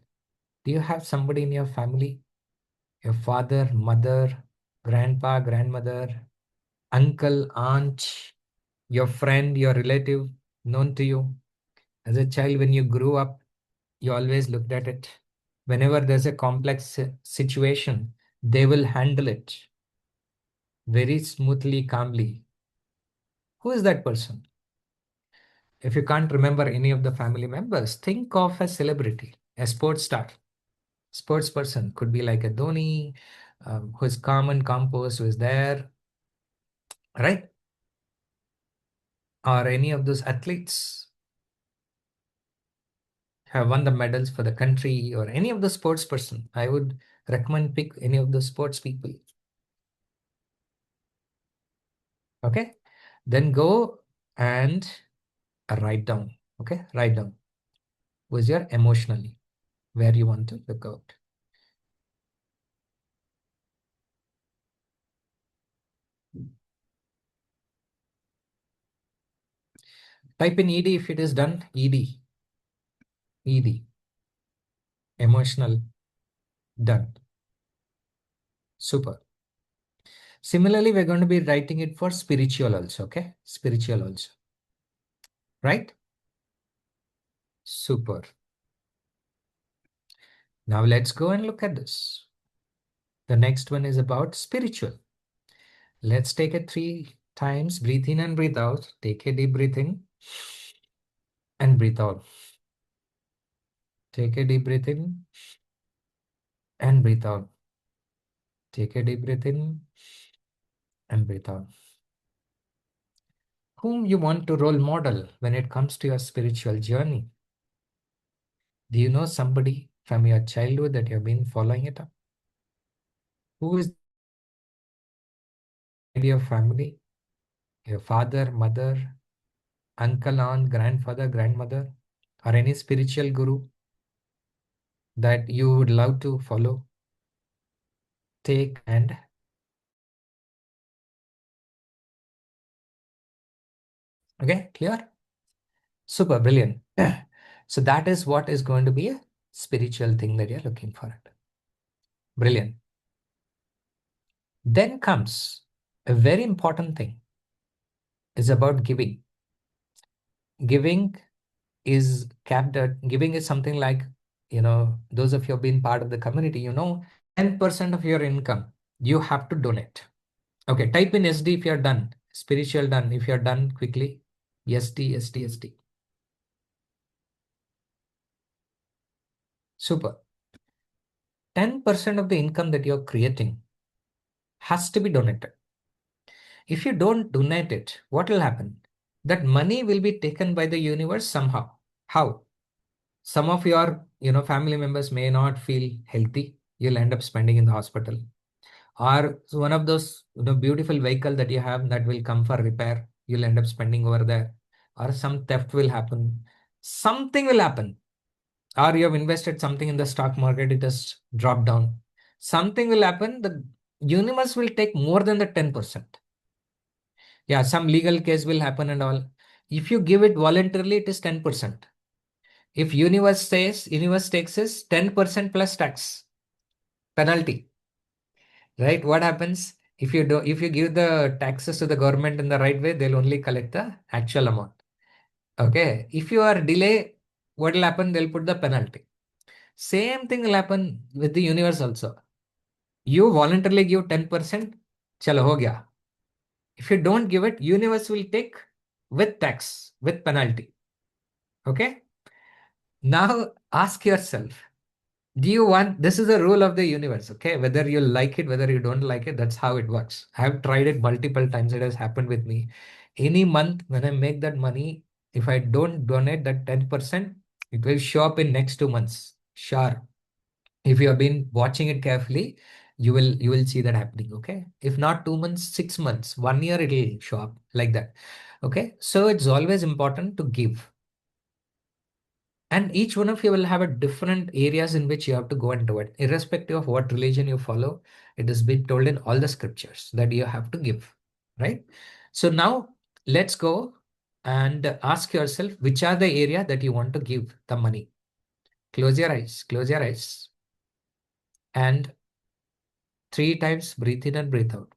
Speaker 9: Do you have somebody in your family? Your father, mother, grandpa, grandmother, uncle, aunt, your friend, your relative known to you? As a child, when you grew up, you always looked at it. Whenever there's a complex situation, they will handle it very smoothly, calmly. Who is that person? If you can't remember any of the family members, think of a celebrity, a sports star. Sports person could be like a Dhoni, who is calm and composed, who is there, right? Or any of those athletes have won the medals for the country, or any of the sports person. I would recommend pick any of the sports people. Okay, then go and write down. Okay, write down who's your emotionally, where you want to look out. Type in ED if it is done. ED. ED. Emotional. Done. Super. Similarly, we're going to be writing it for spiritual also. Okay, spiritual also. Right? Super. Now let's go and look at this. The next one is about spiritual. Let's take it 3 times. Breathe in and breathe out. Take a deep breath in and breathe out. Take a deep breath in and breathe out. Take a deep breath in and breathe out. Whom you want to role model when it comes to your spiritual journey? Do you know somebody from your childhood that you've been following it up? Who is your family? Your father, mother, uncle, aunt, grandfather, grandmother, or any spiritual guru that you would love to follow? Take and okay, clear? Super brilliant. So that is what is going to be a spiritual thing that you're looking for it. Brilliant. Then comes a very important thing is about giving. Giving is capped at, giving is something like, those of you who have been part of the community, 10% of your income, you have to donate. Okay, type in SD if you're done. Spiritual done. If you're done quickly. SD, SD, SD. Super. 10% of the income that you're creating has to be donated. If you don't donate it, what will happen? That money will be taken by the universe somehow. How? Some of your family members may not feel healthy. You'll end up spending in the hospital. Or one of those beautiful vehicle that you have that will come for repair, you'll end up spending over there. Or some theft will happen. Something will happen. Or you have invested something in the stock market, it has dropped down. Something will happen. The universe will take more than the 10%. Yeah, some legal case will happen and all. If you give it voluntarily, it is 10%. If universe takes is 10% plus tax penalty, right? What happens if you give the taxes to the government in the right way, they'll only collect the actual amount. Okay. If you are delay, what will happen? They'll put the penalty. Same thing will happen with the universe also. You voluntarily give 10%, chalo ho gaya. If you don't give it, universe will take with tax, with penalty. Okay. Now ask yourself, do you want, this is the rule of the universe, okay? Whether you like it, whether you don't like it, that's how it works. I have tried it multiple times. It has happened with me. Any month when I make that money, if I don't donate that 10%, it will show up in next 2 months. Sure. If you have been watching it carefully, you will see that happening. Okay. If not 2 months, 6 months, 1 year, it'll show up like that. Okay. So it's always important to give. And each one of you will have a different areas in which you have to go and do it. Irrespective of what religion you follow, it has been told in all the scriptures that you have to give, right? So now let's go and ask yourself which are the area that you want to give the money. Close your eyes, and 3 times breathe in and breathe out.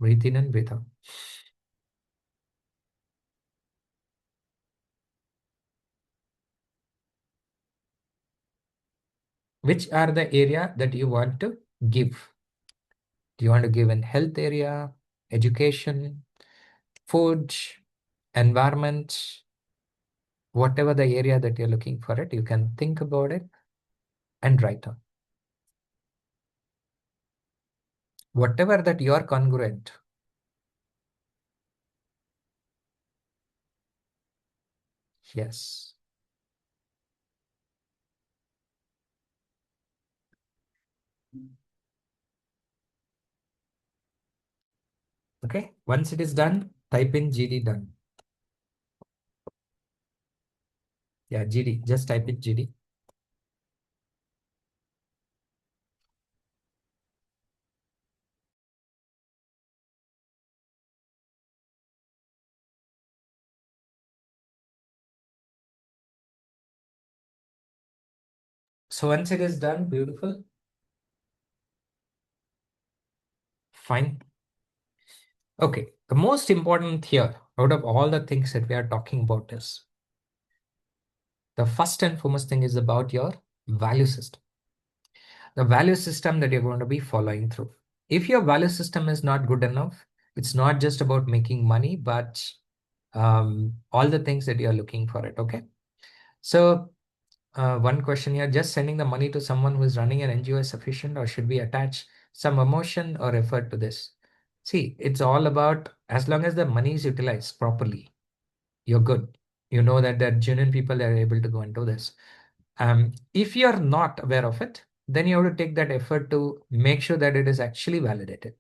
Speaker 9: Breathe in and breathe out. Which are the area that you want to give? Do you want to give in health area, education, food, environment, whatever the area that you're looking for it, you can think about it and write down. Whatever that you are congruent. Yes. Okay. Once it is done, type in GD done. Yeah, GD. Just type it GD. So once it is done, beautiful. Fine. Okay. The most important here out of all the things that we are talking about is the first and foremost thing is about your value system. The value system that you're going to be following through. If your value system is not good enough, it's not just about making money, but all the things that you're looking for it. Okay. So one question here, just sending the money to someone who is running an NGO is sufficient, or should we attach some emotion or effort to this? See, it's all about, as long as the money is utilized properly, you're good. You know that there are genuine people that are able to go and do this. If you're not aware of it, then you have to take that effort to make sure that it is actually validated.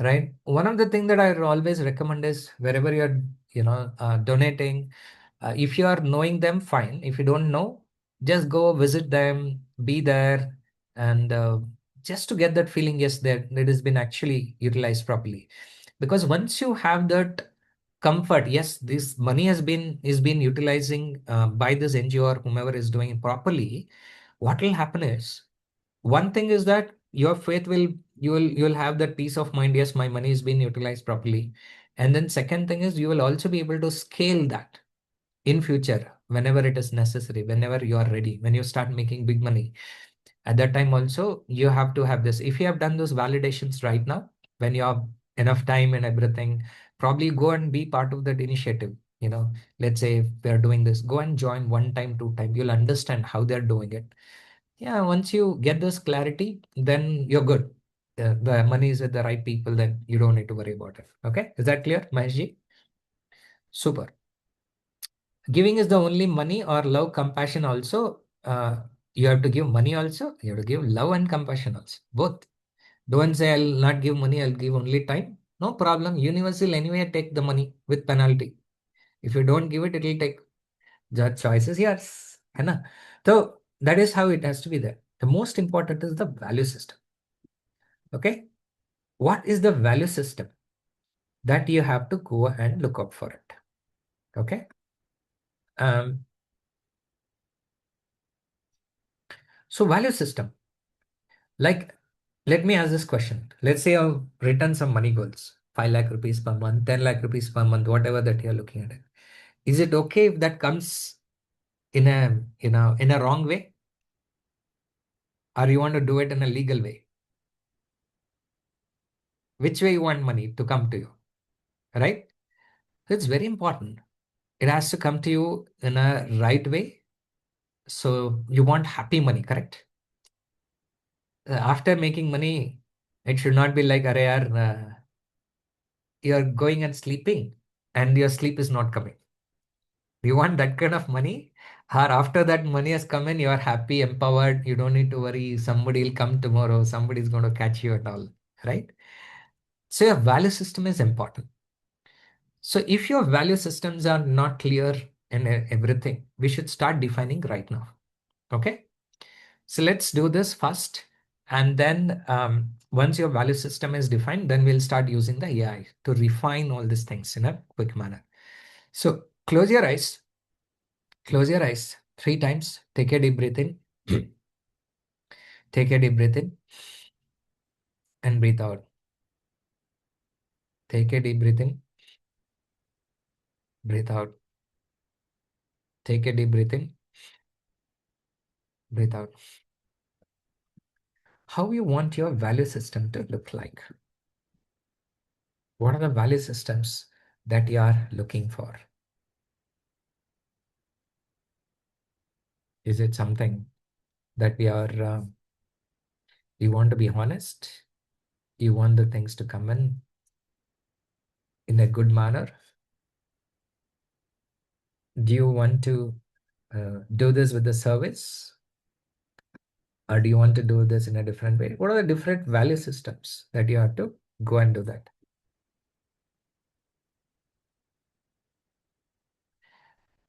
Speaker 9: Right. One of the things that I always recommend is wherever you're, donating, if you are knowing them, fine. If you don't know, just go visit them, be there, and just to get that feeling, yes, that it has been actually utilized properly. Because once you have that comfort, yes, this money is been utilizing by this NGO or whomever is doing it properly, what will happen is, one thing is that your faith will, you'll have that peace of mind, yes, my money is being utilized properly. And then second thing is, you will also be able to scale that in future whenever it is necessary, whenever you are ready, when you start making big money. At that time also, you have to have this. If you have done those validations right now, when you have enough time and everything, probably go and be part of that initiative. Let's say if they're doing this, go and join one time, two time. You'll understand how they're doing it. Yeah, once you get this clarity, then you're good. The money is with the right people, then you don't need to worry about it. Okay, is that clear, Maheshji? Super. Giving is the only money, or love, compassion also? You have to give money also. You have to give love and compassion also, both. Don't say I'll not give money, I'll give only time. No problem. Universe will anyway take the money with penalty. If you don't give it, it'll take. The choice is yours. है ना? So that is how it has to be there. The most important is the value system. Okay. What is the value system? That you have to go and look up for it. Okay. So value system. Like, let me ask this question. Let's say I've written some money goals, 5 lakh rupees per month, 10 lakh rupees per month, whatever that you're looking at it. Is it okay if that comes in a wrong way? Or you want to do it in a legal way? Which way you want money to come to you? Right? It's very important. It has to come to you in a right way. So you want happy money, correct? After making money, it should not be like, "Arey yaar, you're going and sleeping and your sleep is not coming." You want that kind of money? Or after that money has come in, you are happy, empowered, you don't need to worry, somebody will come tomorrow, somebody's going to catch you and all, right? So your value system is important. So if your value systems are not clear in everything, we should start defining right now. Okay. So let's do this first. And then once your value system is defined, then we'll start using the AI to refine all these things in a quick manner. So close your eyes. Close your eyes 3 times. Take a deep breath in. Take a deep breath in and breathe out. Take a deep breath in. Breathe out. Take a deep breath in. Breathe out. How you want your value system to look like? What are the value systems that you are looking for? Is it something that you want to be honest? You want the things to come in a good manner? Do you want to do this with the service? Or do you want to do this in a different way? What are the different value systems that you have to go and do that?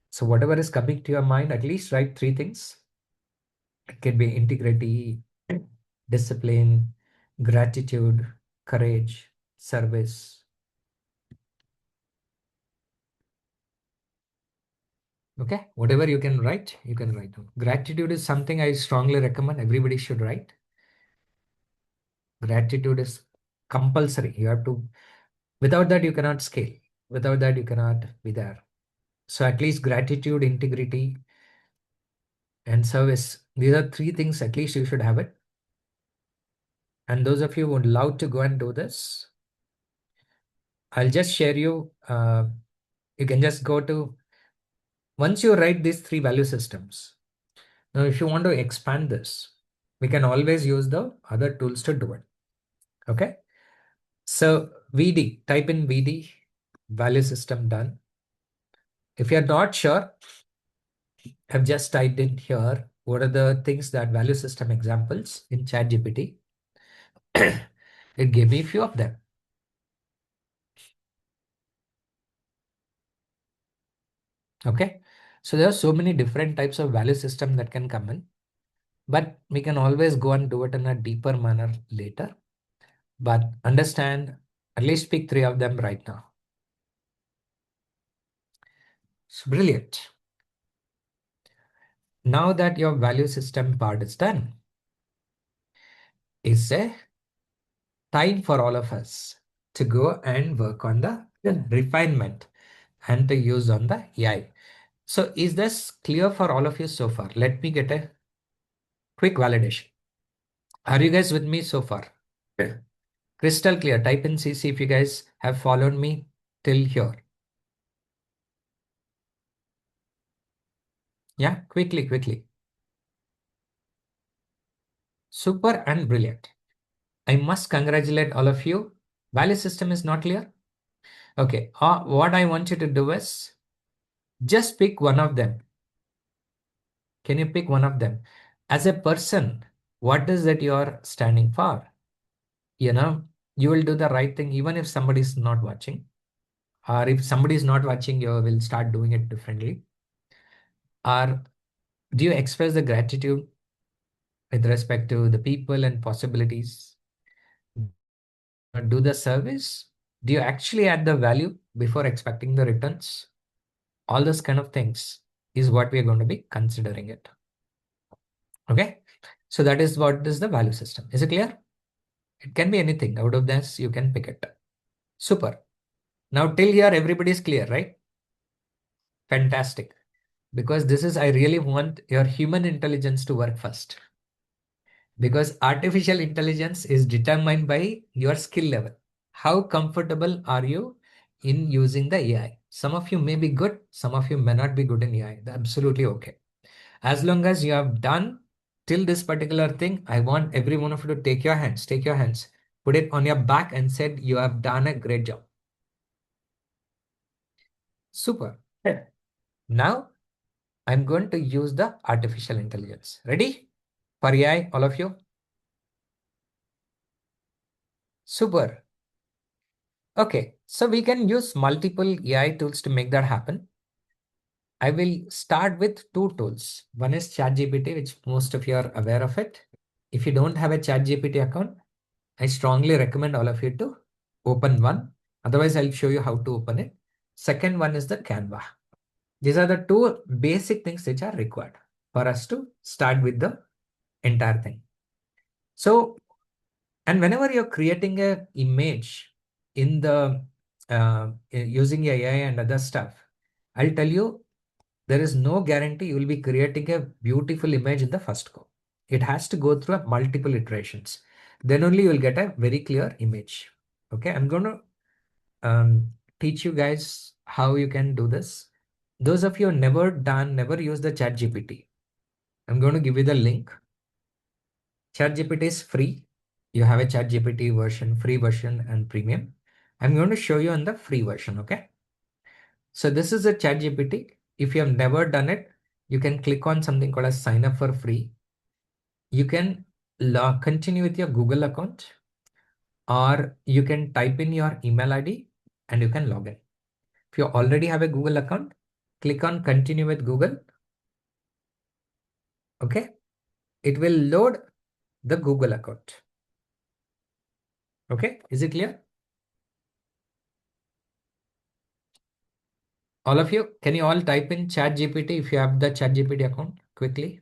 Speaker 9: So whatever is coming to your mind, at least write 3 things. It can be integrity, discipline, gratitude, courage, service. Okay, whatever you can write, you can write down. Gratitude is something I strongly recommend everybody should write. Gratitude is compulsory. You have to, without that, you cannot scale. Without that, you cannot be there. So at least gratitude, integrity, and service. These are 3 things at least you should have it. And those of you who would love to go and do this, I'll just share you. You can just go to, once you write these 3 value systems. Now, if you want to expand this, we can always use the other tools to do it. Okay. So VD, type in VD, value system done. If you're not sure, I've just typed in here, what are the things that value system examples in ChatGPT. It gave me a few of them. Okay. So there are so many different types of value system that can come in, but we can always go and do it in a deeper manner later. But understand, at least pick 3 of them right now. It's brilliant. Now that your value system part is done, it's a time for all of us to go and work on the refinement and to use on the AI. So is this clear for all of you so far? Let me get a quick validation. Are you guys with me so far? Crystal clear. Type in CC if you guys have followed me till here. Yeah, quickly. Super and brilliant. I must congratulate all of you. Value system is not clear? Okay, what I want you to do is just pick one of them. Can you pick one of them? As a person, what is that you are standing for? You know, you will do the right thing even if somebody is not watching. Or if somebody is not watching, you will start doing it differently. Or do you express the gratitude with respect to the people and possibilities? Do the service? Do you actually add the value before expecting the returns? All those kind of things is what we are going to be considering it. Okay, so that is what is the value system. Is it clear? It can be anything out of this, you can pick it. Super. Now till here everybody is clear, right? Fantastic. Because this is, I really want your human intelligence to work first. Because artificial intelligence is determined by your skill level. How comfortable are you in using the AI? Some of you may be good, some of you may not be good in AI. That's absolutely okay. As long as you have done till this particular thing, I want every one of you to take your hands, put it on your back and said, you have done a great job. Super. Yeah. Now I'm going to use the artificial intelligence. Ready? For AI, all of you? Super. Okay, so we can use multiple AI tools to make that happen. I will start with two tools. One is ChatGPT, which most of you are aware of it. If you don't have a ChatGPT account, I strongly recommend all of you to open one. Otherwise, I'll show you how to open it. Second one is the Canva. These are the two basic things which are required for us to start with the entire thing. So, and whenever you're creating an image in the using AI and other stuff, I'll tell you, there is no guarantee you will be creating a beautiful image in the first go. It has to go through a multiple iterations. Then only you will get a very clear image. Okay, I'm going to teach you guys how you can do this. Those of you who never used the chat GPT, I'm going to give you the link. Chat GPT is free. You have a chat GPT version, free version and premium. I'm going to show you on the free version. Okay. So this is a chat GPT. If you have never done it, you can click on something called as sign up for free. You can continue with your Google account, or you can type in your email ID and you can log in. If you already have a Google account, click on continue with Google. Okay. It will load the Google account. Okay. Is it clear? All of you, can you all type in chat GPT if you have the chat GPT account quickly?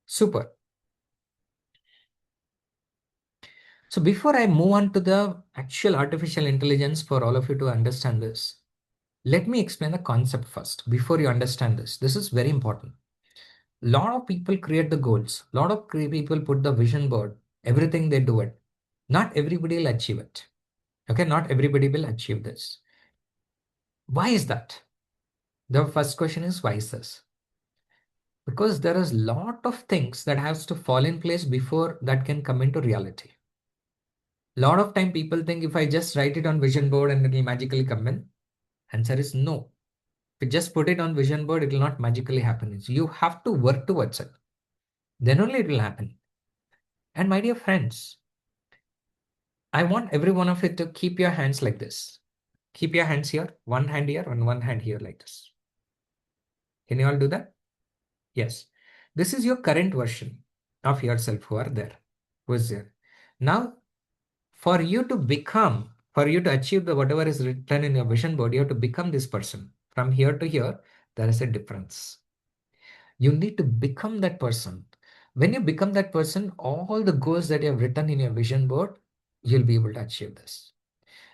Speaker 9: Super. So before I move on to the actual artificial intelligence for all of you to understand this, let me explain the concept first before you understand this. This is very important. A lot of people create the goals. A lot of people put the vision board, everything they do it. Not everybody will achieve it. Okay, not everybody will achieve this. Why is that? The first question is, why is this? Because there is a lot of things that has to fall in place before that can come into reality. A lot of time people think if I just write it on vision board and it will magically come in. Answer is no. If you just put it on vision board, it will not magically happen. So you have to work towards it. Then only it will happen. And my dear friends, I want every one of you to keep your hands like this. Keep your hands here, one hand here and one hand here like this. Can you all do that? Yes. This is your current version of yourself who are there, who is there. Now, for you to achieve the whatever is written in your vision board, you have to become this person. From here to here, there is a difference. You need to become that person. When you become that person, all the goals that you have written in your vision board, you'll be able to achieve this.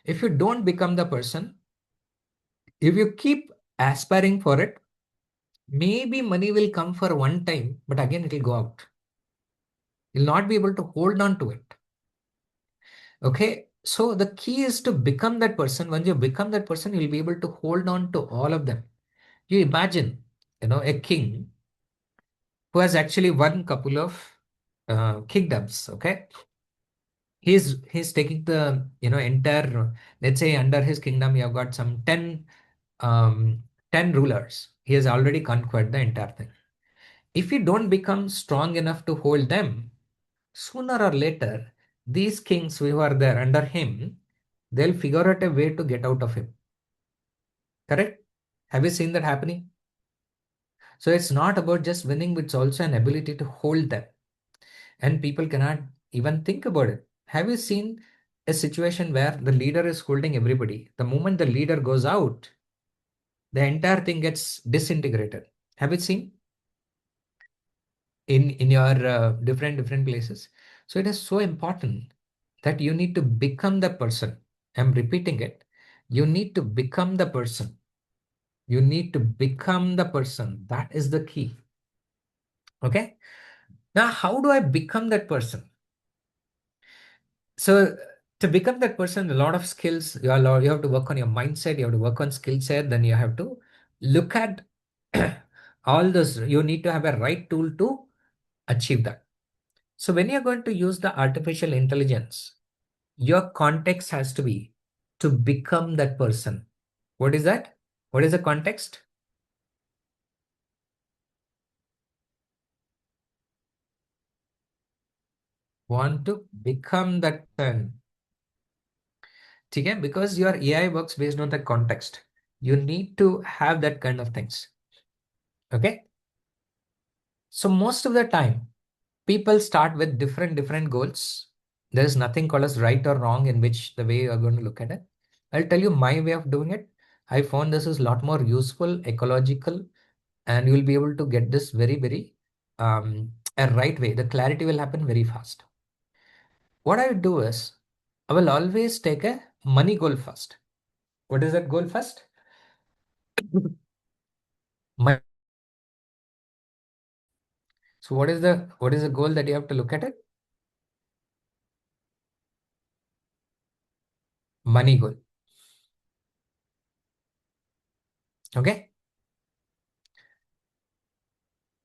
Speaker 9: If you don't become the person, If you keep aspiring for it, maybe money will come for one time, but again it will go out. You'll not be able to hold on to it. Okay. So the key is to become that person. Once you become that person, you'll be able to hold on to all of them. You imagine, a king who has actually won couple of kingdoms. Okay. He's taking the, entire, let's say under his kingdom, you have got some um, 10 rulers. He has already conquered the entire thing. If you don't become strong enough to hold them, sooner or later, these kings who are there under him, they'll figure out a way to get out of him. Correct? Have you seen that happening? So it's not about just winning, but it's also an ability to hold them. And people cannot even think about it. Have you seen a situation where the leader is holding everybody? The moment the leader goes out, the entire thing gets disintegrated. Have you seen in your different places? So it is so important that you need to become the person. I'm repeating it. You need to become the person. You need to become the person. That is the key. Okay. Now, how do I become that person? So to become that person, a lot of skills. You have to work on your mindset. You have to work on skill set. Then you have to look at all those. You need to have a right tool to achieve that. So when you're going to use the artificial intelligence, your context has to be to become that person. What is that? What is the context? Want to become that person. Okay? Because your AI works based on the context. You need to have that kind of things. Okay. So most of the time, people start with different goals. There is nothing called as right or wrong in which the way you are going to look at it. I'll tell you my way of doing it. I found this is a lot more useful, ecological, and you will be able to get this very a right way. The clarity will happen very fast. What I would do is I will always take a money goal first. What is that goal first? Money. So what is the goal that you have to look at it? Money goal. Okay.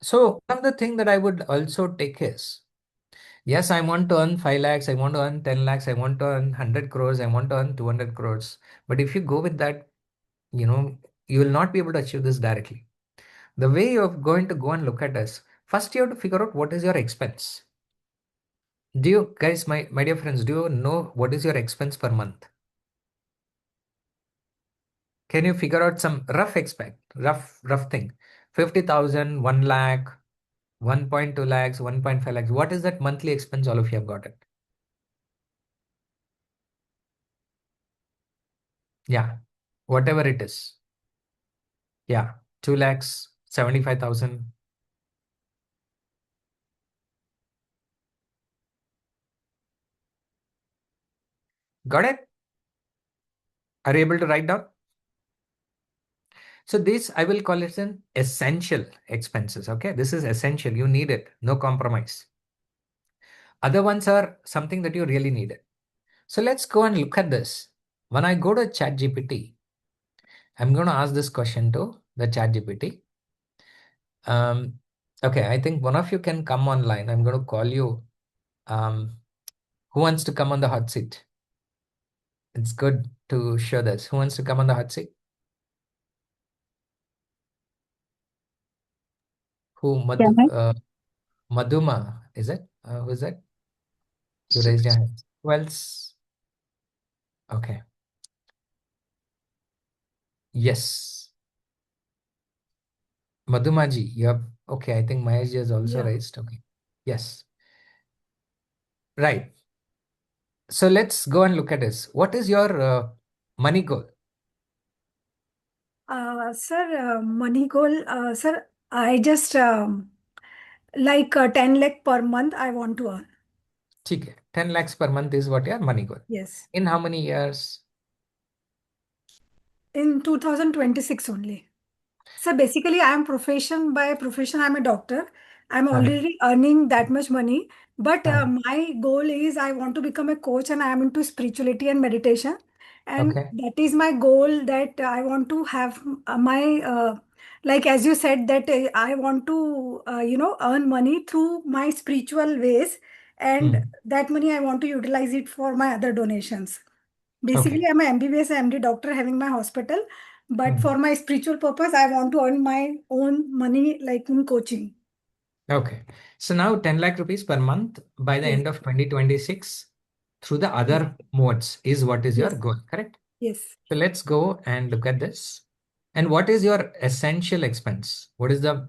Speaker 9: So one of the thing that I would also take is, yes, I want to earn 5 lakhs, I want to earn 10 lakhs, I want to earn 100 crores, I want to earn 200 crores. But if you go with that, you will not be able to achieve this directly. The way you're going to go and look at this, first you have to figure out what is your expense. Do you guys, my dear friends, do you know what is your expense per month? Can you figure out some rough thing? 50,000, 1 lakh, 1.2 lakhs, 1.5 lakhs. What is that monthly expense? All of you have got it. Yeah, whatever it is. Yeah, 2 lakhs, 75,000. Got it? Are you able to write down? So this, I will call it an essential expenses. Okay, this is essential. You need it. No compromise. Other ones are something that you really need it. So let's go and look at this. When I go to ChatGPT, I'm going to ask this question to the ChatGPT. Okay, I think one of you can come online. I'm going to call you. Who wants to come on the hot seat? It's good to show this. Who wants to come on the hot seat? Who?
Speaker 3: Can I?
Speaker 9: Madhuma, is it? Who is that? You raised your hand. Who else? Okay. Yes. Madhumaji, you have. Okay, I think Mahesh has also raised. Okay. Yes. Right. So let's go and look at this. What is your money goal?
Speaker 13: Sir, money goal, sir, I just like 10 lakh per month I want to earn.
Speaker 9: Okay. 10 lakhs per month is what your money goal.
Speaker 13: Yes.
Speaker 9: In how many years?
Speaker 13: in 2026 only. So basically, I am by profession, I'm a doctor. I'm already earning that much money. But my goal is I want to become a coach and I am into spirituality and meditation. And
Speaker 9: Okay.
Speaker 13: that is my goal that I want to have like as you said, that I want to, earn money through my spiritual ways. And that money, I want to utilize it for my other donations. Basically,
Speaker 9: Okay.
Speaker 13: I'm an MBBS MD doctor having my hospital, but for my spiritual purpose, I want to earn my own money like in coaching.
Speaker 9: Okay. So now 10 lakh rupees per month by the
Speaker 13: Yes.
Speaker 9: end of 2026 through the other modes is what is your
Speaker 13: Yes.
Speaker 9: goal, correct?
Speaker 13: Yes.
Speaker 9: So let's go and look at this. And what is your essential expense? What is the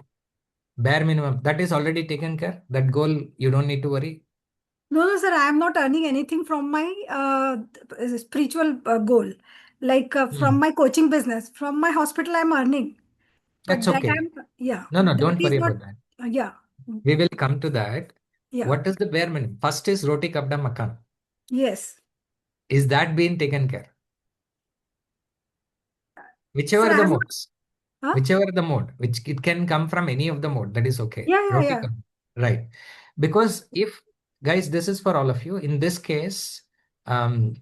Speaker 9: bare minimum? That is already taken care. That goal, you don't need to worry.
Speaker 13: No, sir, I am not earning anything from my spiritual goal. Like from my coaching business, from my hospital, I'm earning.
Speaker 9: That's
Speaker 13: But that
Speaker 9: okay.
Speaker 13: yeah,
Speaker 9: No, no,
Speaker 13: that
Speaker 9: don't
Speaker 13: is
Speaker 9: worry
Speaker 13: not,
Speaker 9: about that.
Speaker 13: yeah,
Speaker 9: We will come to that.
Speaker 13: yeah,
Speaker 9: What is the bare minimum? First is roti kapda makan.
Speaker 13: yes.
Speaker 9: Is that being taken care?
Speaker 13: Sir,
Speaker 9: Whichever
Speaker 13: I
Speaker 9: the
Speaker 13: have not,
Speaker 9: modes,
Speaker 13: huh?
Speaker 9: whichever the mode, which it can come from any of the mode, that is okay.
Speaker 13: Yeah, yeah,
Speaker 9: Roti
Speaker 13: yeah.
Speaker 9: kapda, right? Because if, guys, this is for all of you. In this case, um,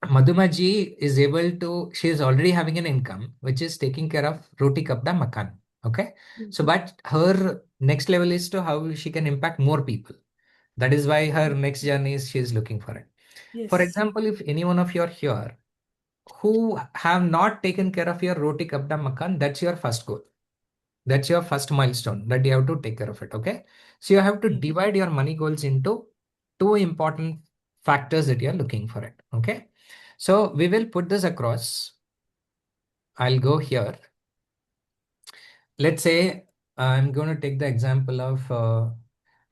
Speaker 9: Madhumaji is able to, she is already having an income, which is taking care of roti kapda makan. Okay. So, but her next level is to how she can impact more people. That is why her next journey is she is looking for it. For
Speaker 13: Yes.
Speaker 9: example, if any one of you are here who have not taken care of your roti kapda makan, that's your first goal. That's your first milestone that you have to take care of it. Okay. So you have to divide your money goals into two important factors that you're looking for it. Okay. So we will put this across. I'll go here. Let's say I'm going to take the example of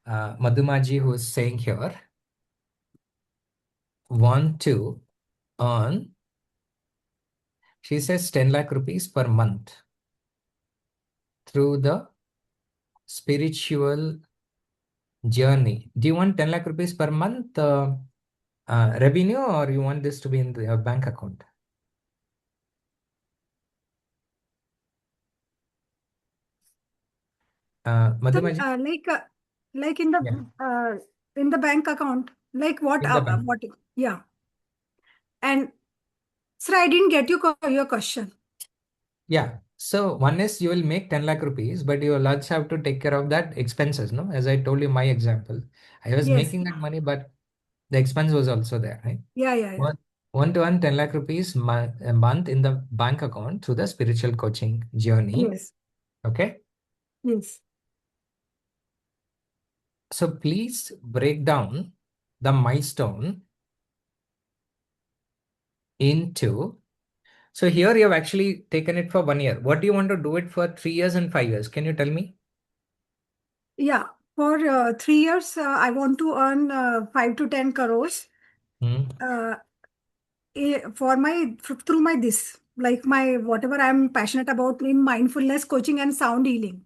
Speaker 9: Madhumaji, who is saying here, want to earn, she says 10 lakh rupees per month through the spiritual journey. Do you want 10 lakh rupees per month revenue, or you want this to be in your bank account?
Speaker 13: So,
Speaker 9: Madhumaji?
Speaker 13: like
Speaker 9: Yeah,
Speaker 13: in the bank account, like
Speaker 9: in the bank.
Speaker 13: what? Yeah. And sir, I didn't get your question.
Speaker 9: Yeah. So one is you will make 10 lakh rupees, but you will also have to take care of that expenses, no? As I told you, my example, I was
Speaker 13: Yes.
Speaker 9: making that money, but the expense was also there, right?
Speaker 13: Yeah, yeah, yeah.
Speaker 9: One to earn 10 lakh rupees a month in the bank account through the spiritual coaching journey.
Speaker 13: Yes.
Speaker 9: Okay.
Speaker 13: Yes.
Speaker 9: So please break down the milestone into. So here you have actually taken it for 1 year. What do you want to do it for 3 years and 5 years? Can you tell me?
Speaker 13: Yeah. For 3 years, I want to earn 5 to 10 crores. Uh, for my through my this like my whatever I'm passionate about in mindfulness coaching and sound healing.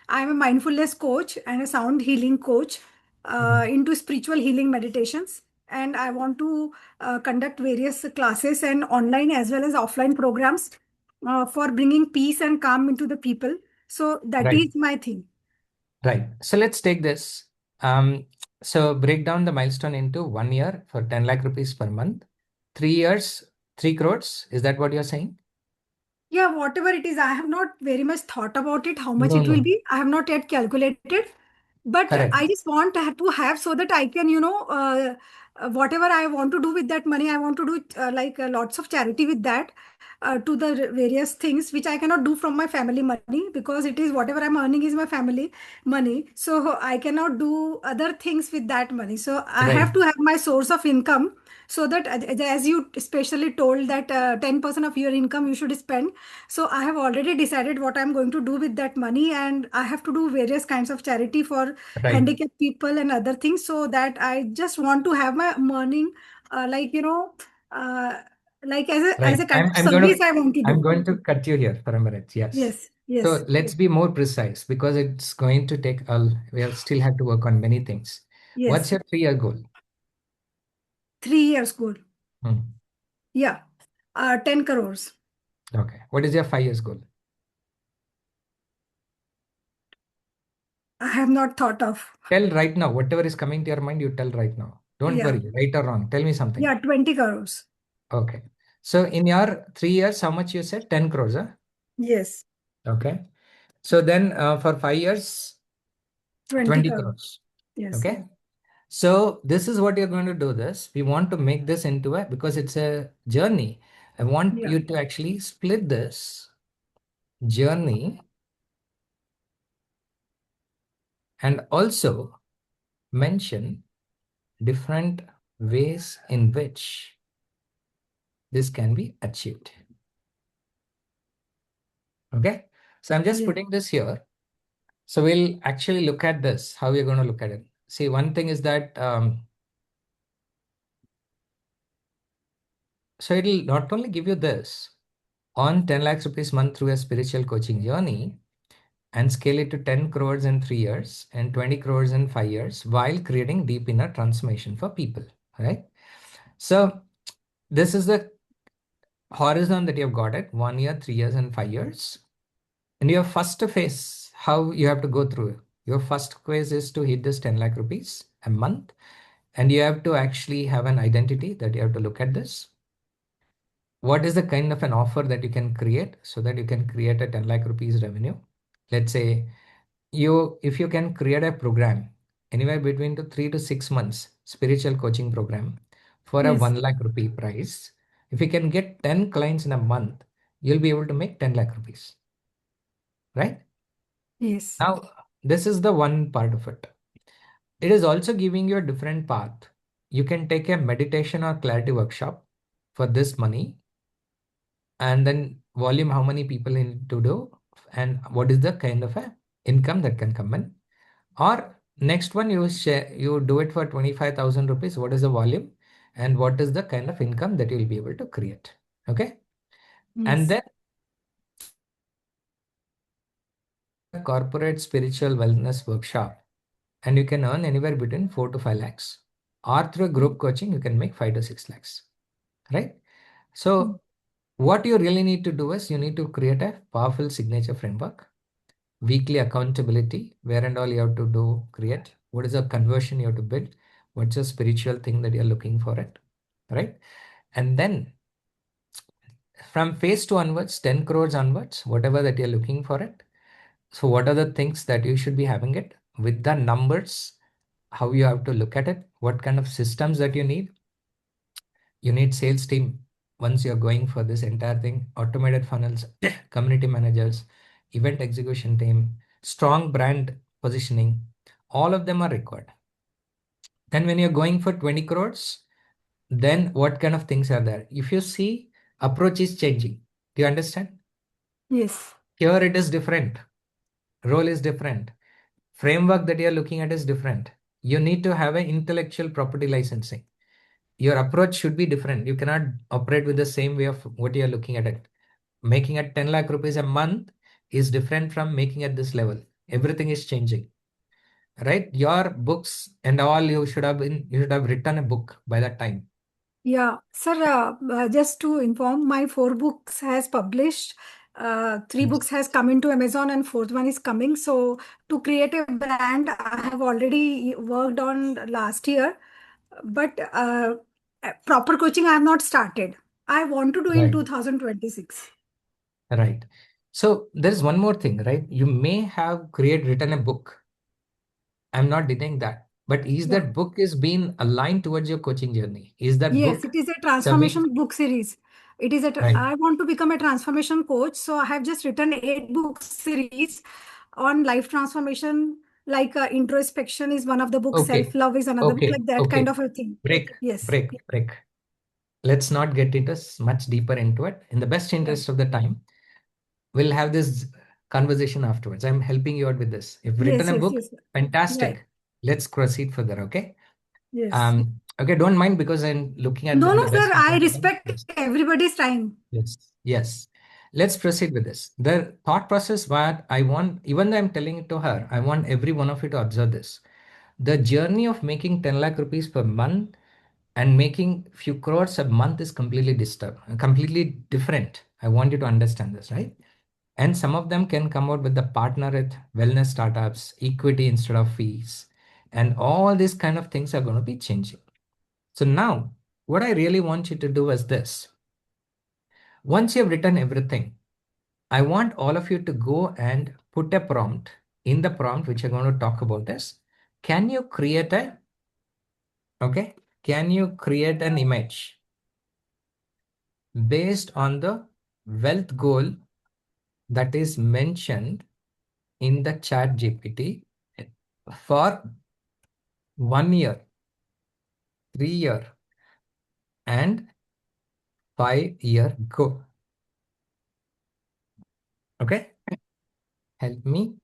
Speaker 13: I'm a mindfulness coach and a sound healing coach into spiritual healing meditations, and I want to conduct various classes and online as well as offline programs for bringing peace and calm into the people. So that
Speaker 9: Right.
Speaker 13: is my thing.
Speaker 9: Right. So let's take this. So break down the milestone into 1 year for 10 lakh rupees per month, 3 years, 3 crores. Is that what you're saying?
Speaker 13: Yeah, whatever it is, I have not very much thought about it, how much
Speaker 9: No,
Speaker 13: it will
Speaker 9: no.
Speaker 13: be. I have not yet calculated, but
Speaker 9: Correct.
Speaker 13: I just want to have so that I can, whatever I want to do with that money, I want to do lots of charity with that to the various things which I cannot do from my family money, because it is whatever I'm earning is my family money. So I cannot do other things with that money. So I have
Speaker 9: Right.
Speaker 13: to have my source of income, so that as you especially told that 10% of your income you should spend. So I have already decided what I'm going to do with that money, and I have to do various kinds of charity for
Speaker 9: Right.
Speaker 13: handicapped people and other things, so that I just want to have my morning, uh, like as
Speaker 9: Right.
Speaker 13: a kind of
Speaker 9: I'm going
Speaker 13: service
Speaker 9: to
Speaker 13: I want to do.
Speaker 9: cut you here for a minute. Yes.
Speaker 13: Yes, yes,
Speaker 9: So let's be more precise because it's going to take we have still have to work on many things. What's
Speaker 13: yes.
Speaker 9: your 3 year goal?
Speaker 13: 3 years goal.
Speaker 9: Hmm.
Speaker 13: Yeah, 10 crores.
Speaker 9: Okay. What is your 5 years goal?
Speaker 13: I have not thought of.
Speaker 9: Tell right now. Whatever is coming to your mind, you tell right now. Don't
Speaker 13: Yeah.
Speaker 9: worry, right or wrong. Tell me something.
Speaker 13: Yeah, 20 crores.
Speaker 9: Okay. So in your 3 years, how much you said? 10 crores, huh?
Speaker 13: Yes.
Speaker 9: Okay. So then for 5 years, 20 crores.
Speaker 13: Yes.
Speaker 9: Okay. So this is what you're going to do this. We want to make this into a, because it's a journey. I want
Speaker 13: Yeah.
Speaker 9: you to actually split this journey and also mention different ways in which this can be achieved. Okay. So I'm just
Speaker 13: Yeah.
Speaker 9: putting this here. So we'll actually look at this, how we're going to look at it. See, one thing is that, so it'll not only give you this on 10 lakhs rupees month through a spiritual coaching journey and scale it to 10 crores in 3 years and 20 crores in 5 years while creating deep inner transformation for people, right? So this is the horizon that you've got it, 1 year, 3 years and 5 years. And your first phase, how you have to go through. Your first phase is to hit this 10 lakh rupees a month. And you have to actually have an identity that you have to look at this. What is the kind of an offer that you can create so that you can create a 10 lakh rupees revenue? Let's say if you can create a program anywhere between 3 to 6 months, spiritual coaching program for a
Speaker 13: Yes.
Speaker 9: 1 lakh rupee price, if you can get 10 clients in a month, you'll be able to make 10 lakh rupees, right?
Speaker 13: Yes.
Speaker 9: Now, this is the one part of it. It is also giving you a different path. You can take a meditation or clarity workshop for this money, and then volume, how many people need to do, and what is the kind of a income that can come in. Or next one, you do it for 25,000 rupees. What is the volume and what is the kind of income that you'll be able to create? Okay.
Speaker 13: Yes.
Speaker 9: And then corporate spiritual wellness workshop, and you can earn anywhere between 4 to 5 lakhs, or through a group coaching, you can make 5 to 6 lakhs, right? So what you really need to do is you need to create a powerful signature framework, weekly accountability, where and all you have to do, create. What is the conversion you have to build? What's a spiritual thing that you're looking for it, right? And then from phase 2 onwards, 10 crores onwards, whatever that you're looking for it. So what are the things that you should be having it with the numbers, how you have to look at it, what kind of systems that you need. You need sales team once you're going for this entire thing, automated funnels, community managers, event execution team, strong brand positioning, all of them are required. Then when you're going for 20 crores, then what kind of things are there? If you see, approach is changing. Do you understand?
Speaker 13: Yes.
Speaker 9: Here it is different. Role is different. Framework that you're looking at is different. You need to have an intellectual property licensing. Your approach should be different. You cannot operate with the same way of what you're looking at it. Making at 10 lakh rupees a month is different from making at this level. Everything is changing, right? Your books and all, you should have written a book by that time.
Speaker 13: Yeah, sir, just to inform, my 4 books has published. 3 books has come into Amazon and 4th one is coming. So to create a brand, I have already worked on last year, but proper coaching I have not started. I want to do in
Speaker 9: Right.
Speaker 13: 2026.
Speaker 9: Right. So there's one more thing, right? You may have written a book. I'm not denying that. But is
Speaker 13: Yeah.
Speaker 9: that book is being aligned towards your coaching journey? Is that
Speaker 13: Yes,
Speaker 9: book
Speaker 13: it is a
Speaker 9: serving?
Speaker 13: transformation book series. It is
Speaker 9: Right.
Speaker 13: I want to become a transformation coach. So I have just written 8 book series on life transformation, like introspection is one of the books,
Speaker 9: Okay.
Speaker 13: self-love is another book,
Speaker 9: Okay.
Speaker 13: like that
Speaker 9: Okay.
Speaker 13: kind of a thing.
Speaker 9: Break.
Speaker 13: Yes.
Speaker 9: Break. Let's not get into much deeper into it. In the best interest of the time, we'll have this conversation afterwards. I'm helping you out with this. If written a book,
Speaker 13: Yes.
Speaker 9: fantastic.
Speaker 13: Right.
Speaker 9: Let's proceed further. Okay.
Speaker 13: Yes.
Speaker 9: Okay. Don't mind because I'm looking at
Speaker 13: No,
Speaker 9: in the
Speaker 13: sir,
Speaker 9: best
Speaker 13: I
Speaker 9: interest of time.
Speaker 13: respect everybody's time.
Speaker 9: Yes. Let's proceed with this. The thought process, what I want, even though I'm telling it to her, I want every one of you to observe this. The journey of making 10 lakh rupees per month and making few crores a month is completely different. I want you to understand this, right? And some of them can come out with the partner with wellness startups, equity instead of fees, and all these kind of things are going to be changing. So now what I really want you to do is this. Once you've written everything, I want all of you to go and put a prompt. In the prompt, which I'm going to talk about is, can you create a, okay, can you create an image based on the wealth goal that is mentioned in the chat GPT for 1 year, 3 year, and 5 year goal. Okay, help me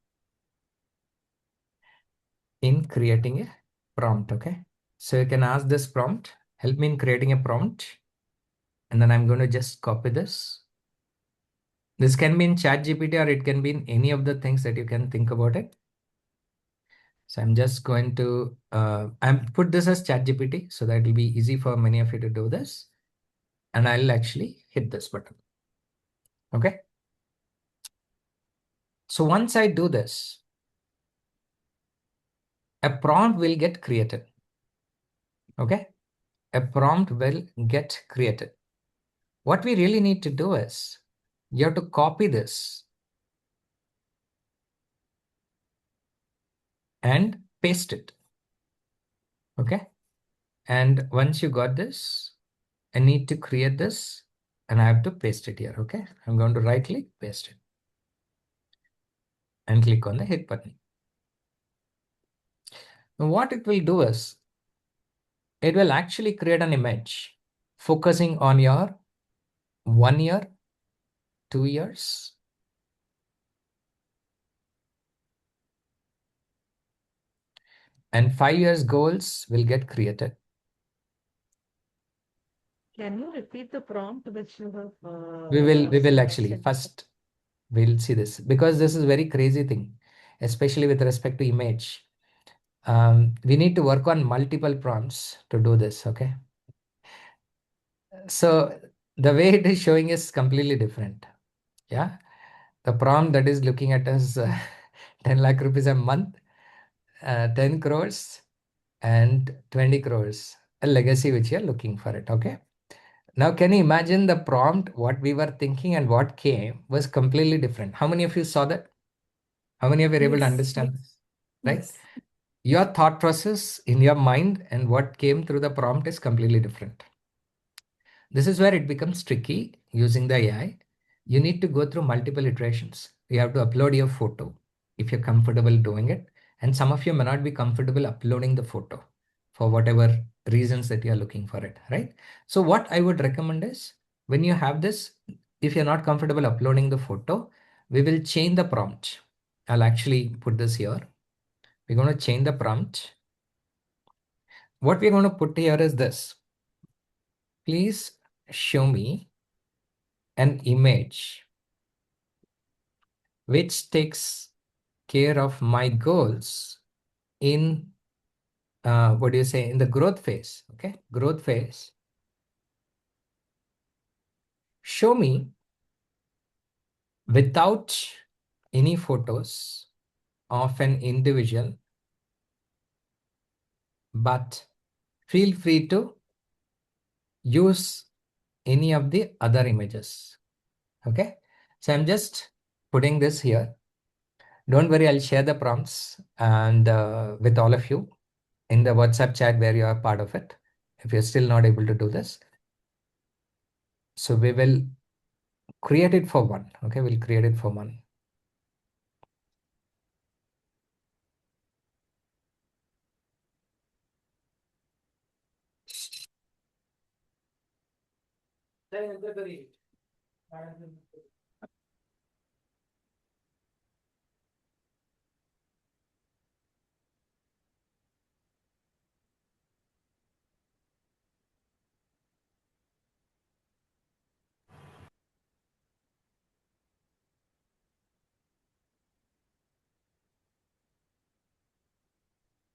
Speaker 9: in creating a prompt. Okay, so you can ask this prompt, help me in creating a prompt, and then I'm going to just copy this. This can be in chat GPT or it can be in any of the things that you can think about it. So I'm just going to put this as chat GPT so that it will be easy for many of you to do this. And I'll actually hit this button. Okay. So once I do this, a prompt will get created. Okay. A prompt will get created. What we really need to do is you have to copy this and paste it. Okay. And once you got this, I need to create this and I have to paste it here. Okay. I'm going to right click, paste it, and click on the hit button. Now what it will do is it will actually create an image focusing on your 1 year, 2 years, and 5 years goals will get created.
Speaker 4: Can you repeat the prompt which you have?
Speaker 9: We will actually first we'll see this because this is very crazy thing, especially with respect to image. We need to work on multiple prompts to do this. Okay. So the way it is showing is completely different. Yeah. The prompt that is looking at us 10 lakh rupees a month, 10 crores and 20 crores, a legacy which you're looking for it. Okay. Now, can you imagine the prompt, what we were thinking and what came was completely different. How many of you saw that? How many of you are able to
Speaker 13: Yes.
Speaker 9: understand this? Right?
Speaker 13: Yes.
Speaker 9: Your thought process in your mind and what came through the prompt is completely different. This is where it becomes tricky using the AI. You need to go through multiple iterations. You have to upload your photo if you're comfortable doing it. And some of you may not be comfortable uploading the photo for whatever reasons that you're looking for it, right? So what I would recommend is when you have this, if you're not comfortable uploading the photo, we will change the prompt. I'll actually put this here. We're going to change the prompt. What we're going to put here is this. Please show me an image which takes care of my goals in, what do you say, in the growth phase. Okay, growth phase. Show me without any photos of an individual, but feel free to use any of the other images. Okay, so I'm just putting this here. Don't worry, I'll share the prompts and with all of you in the WhatsApp chat where you are part of it. If you're still not able to do this, so we will create it for one. Okay, we'll create it for one.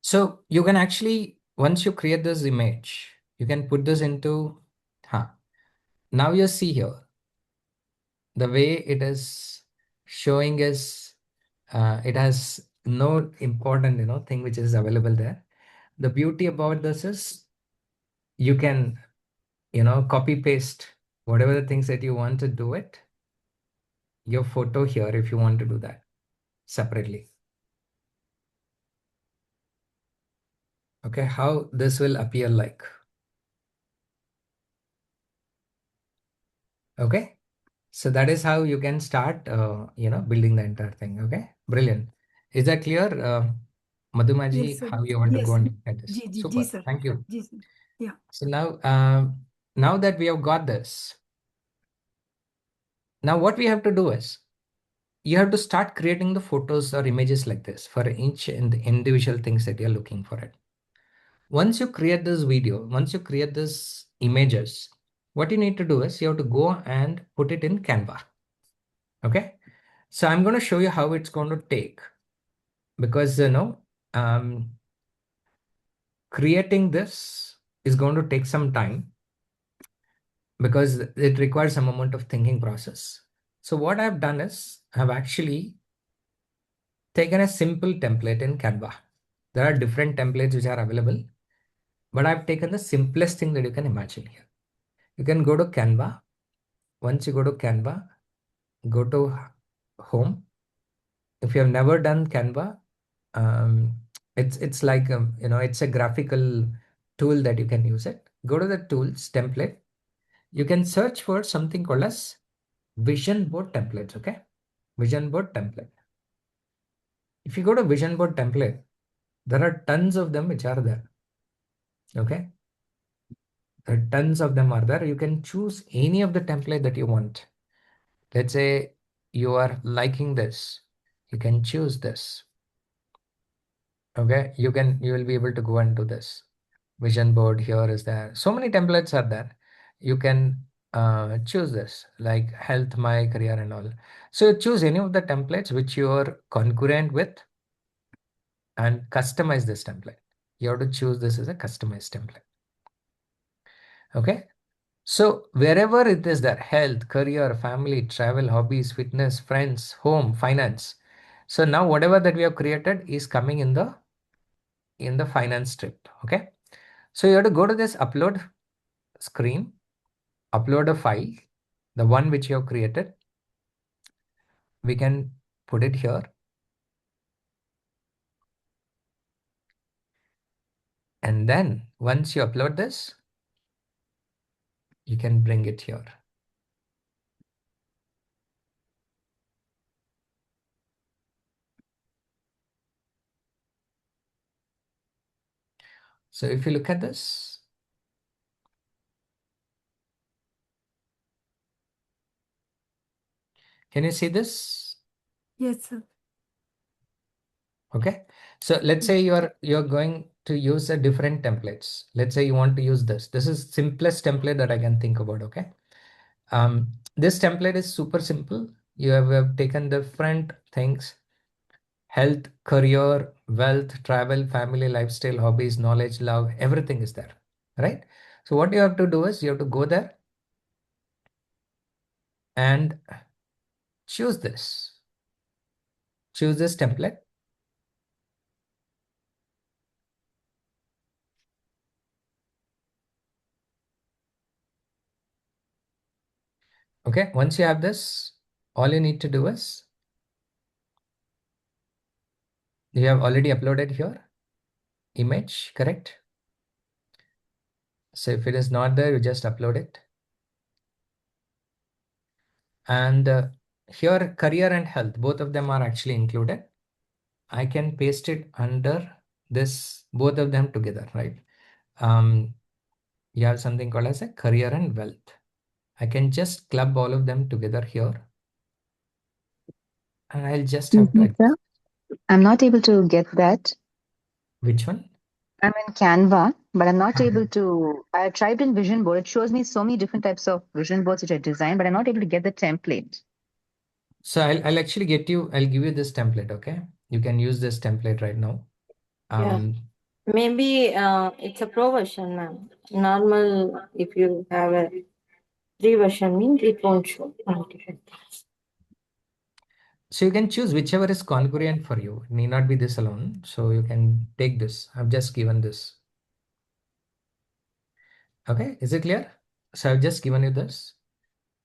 Speaker 9: So you can actually, once you create this image, you can put this into, now you see here, the way it is showing is it has no important thing which is available there. The beauty about this is you can copy paste whatever the things that you want to do it, your photo here if you want to do that separately. Okay, how this will appear like. Okay, so that is how you can start building the entire thing. Okay, brilliant. Is that clear,
Speaker 13: Yes,
Speaker 9: Madhumaji,
Speaker 13: sir.
Speaker 9: how you want to
Speaker 13: Yes,
Speaker 9: go
Speaker 13: sir.
Speaker 9: and look at this? Super,
Speaker 13: Sir.
Speaker 9: thank you.
Speaker 13: Sir. Yeah.
Speaker 9: So now that we have got this, now what we have to do is you have to start creating the photos or images like this for each and the individual things that you're looking for it. Once you create this video, once you create this images, what you need to do is you have to go and put it in Canva. Okay, so I'm going to show you how it's going to take, because creating this is going to take some time because it requires some amount of thinking process. So what I've done is I've actually taken a simple template in Canva. There are different templates which are available, but I've taken the simplest thing that you can imagine here. You can go to Canva. Once you go to Canva, go to home. If you have never done Canva, it's like it's a graphical tool that you can use it. Go to the tools template. You can search for something called as vision board templates. Okay, vision board template. If you go to vision board template, there are tons of them which are there. Okay, tons of them are there. You can choose any of the template that you want. Let's say you are liking this, you can choose this. Okay, you will be able to go into this vision board. Here is there, so many templates are there. You can choose this like health, my career and all. So choose any of the templates which you are concurrent with and customize this template. You have to choose this as a customized template. Okay, so wherever it is there, health, career, family, travel, hobbies, fitness, friends, home, finance. So now whatever that we have created is coming in the finance strip. Okay, so you have to go to this upload screen, upload a file, the one which you have created. We can put it here. And then once you upload this, you can bring it here. So if you look at this, can you see this?
Speaker 13: Yes, sir.
Speaker 9: Okay, so let's say you're going to use a different templates. Let's say you want to use this. This is simplest template that I can think about. Okay, this template is super simple. You have taken different things: health, career, wealth, travel, family, lifestyle, hobbies, knowledge, love, everything is there, right? So what you have to do is you have to go there and choose this template. Okay, once you have this, all you need to do is you have already uploaded here image, correct? So if it is not there, you just upload it. And here career and health, both of them are actually included. I can paste it under this, both of them together, right? You have something called as a career and wealth. I can just club all of them together here. And I'll just have to.
Speaker 14: Sir, I'm not able to get that.
Speaker 9: Which one?
Speaker 14: I'm in Canva, but I'm not able to. I tried in Vision Board. It shows me so many different types of vision boards which I designed, but I'm not able to get the template.
Speaker 9: So I'll actually I'll give you this template. Okay, you can use this template right now.
Speaker 15: Maybe it's a pro version, ma'am. Normal, if you have a Free version means it won't show multiple.
Speaker 9: So you can choose whichever is congruent for you. It need not be this alone. So you can take this. I've just given this. Okay, is it clear? So I've just given you this.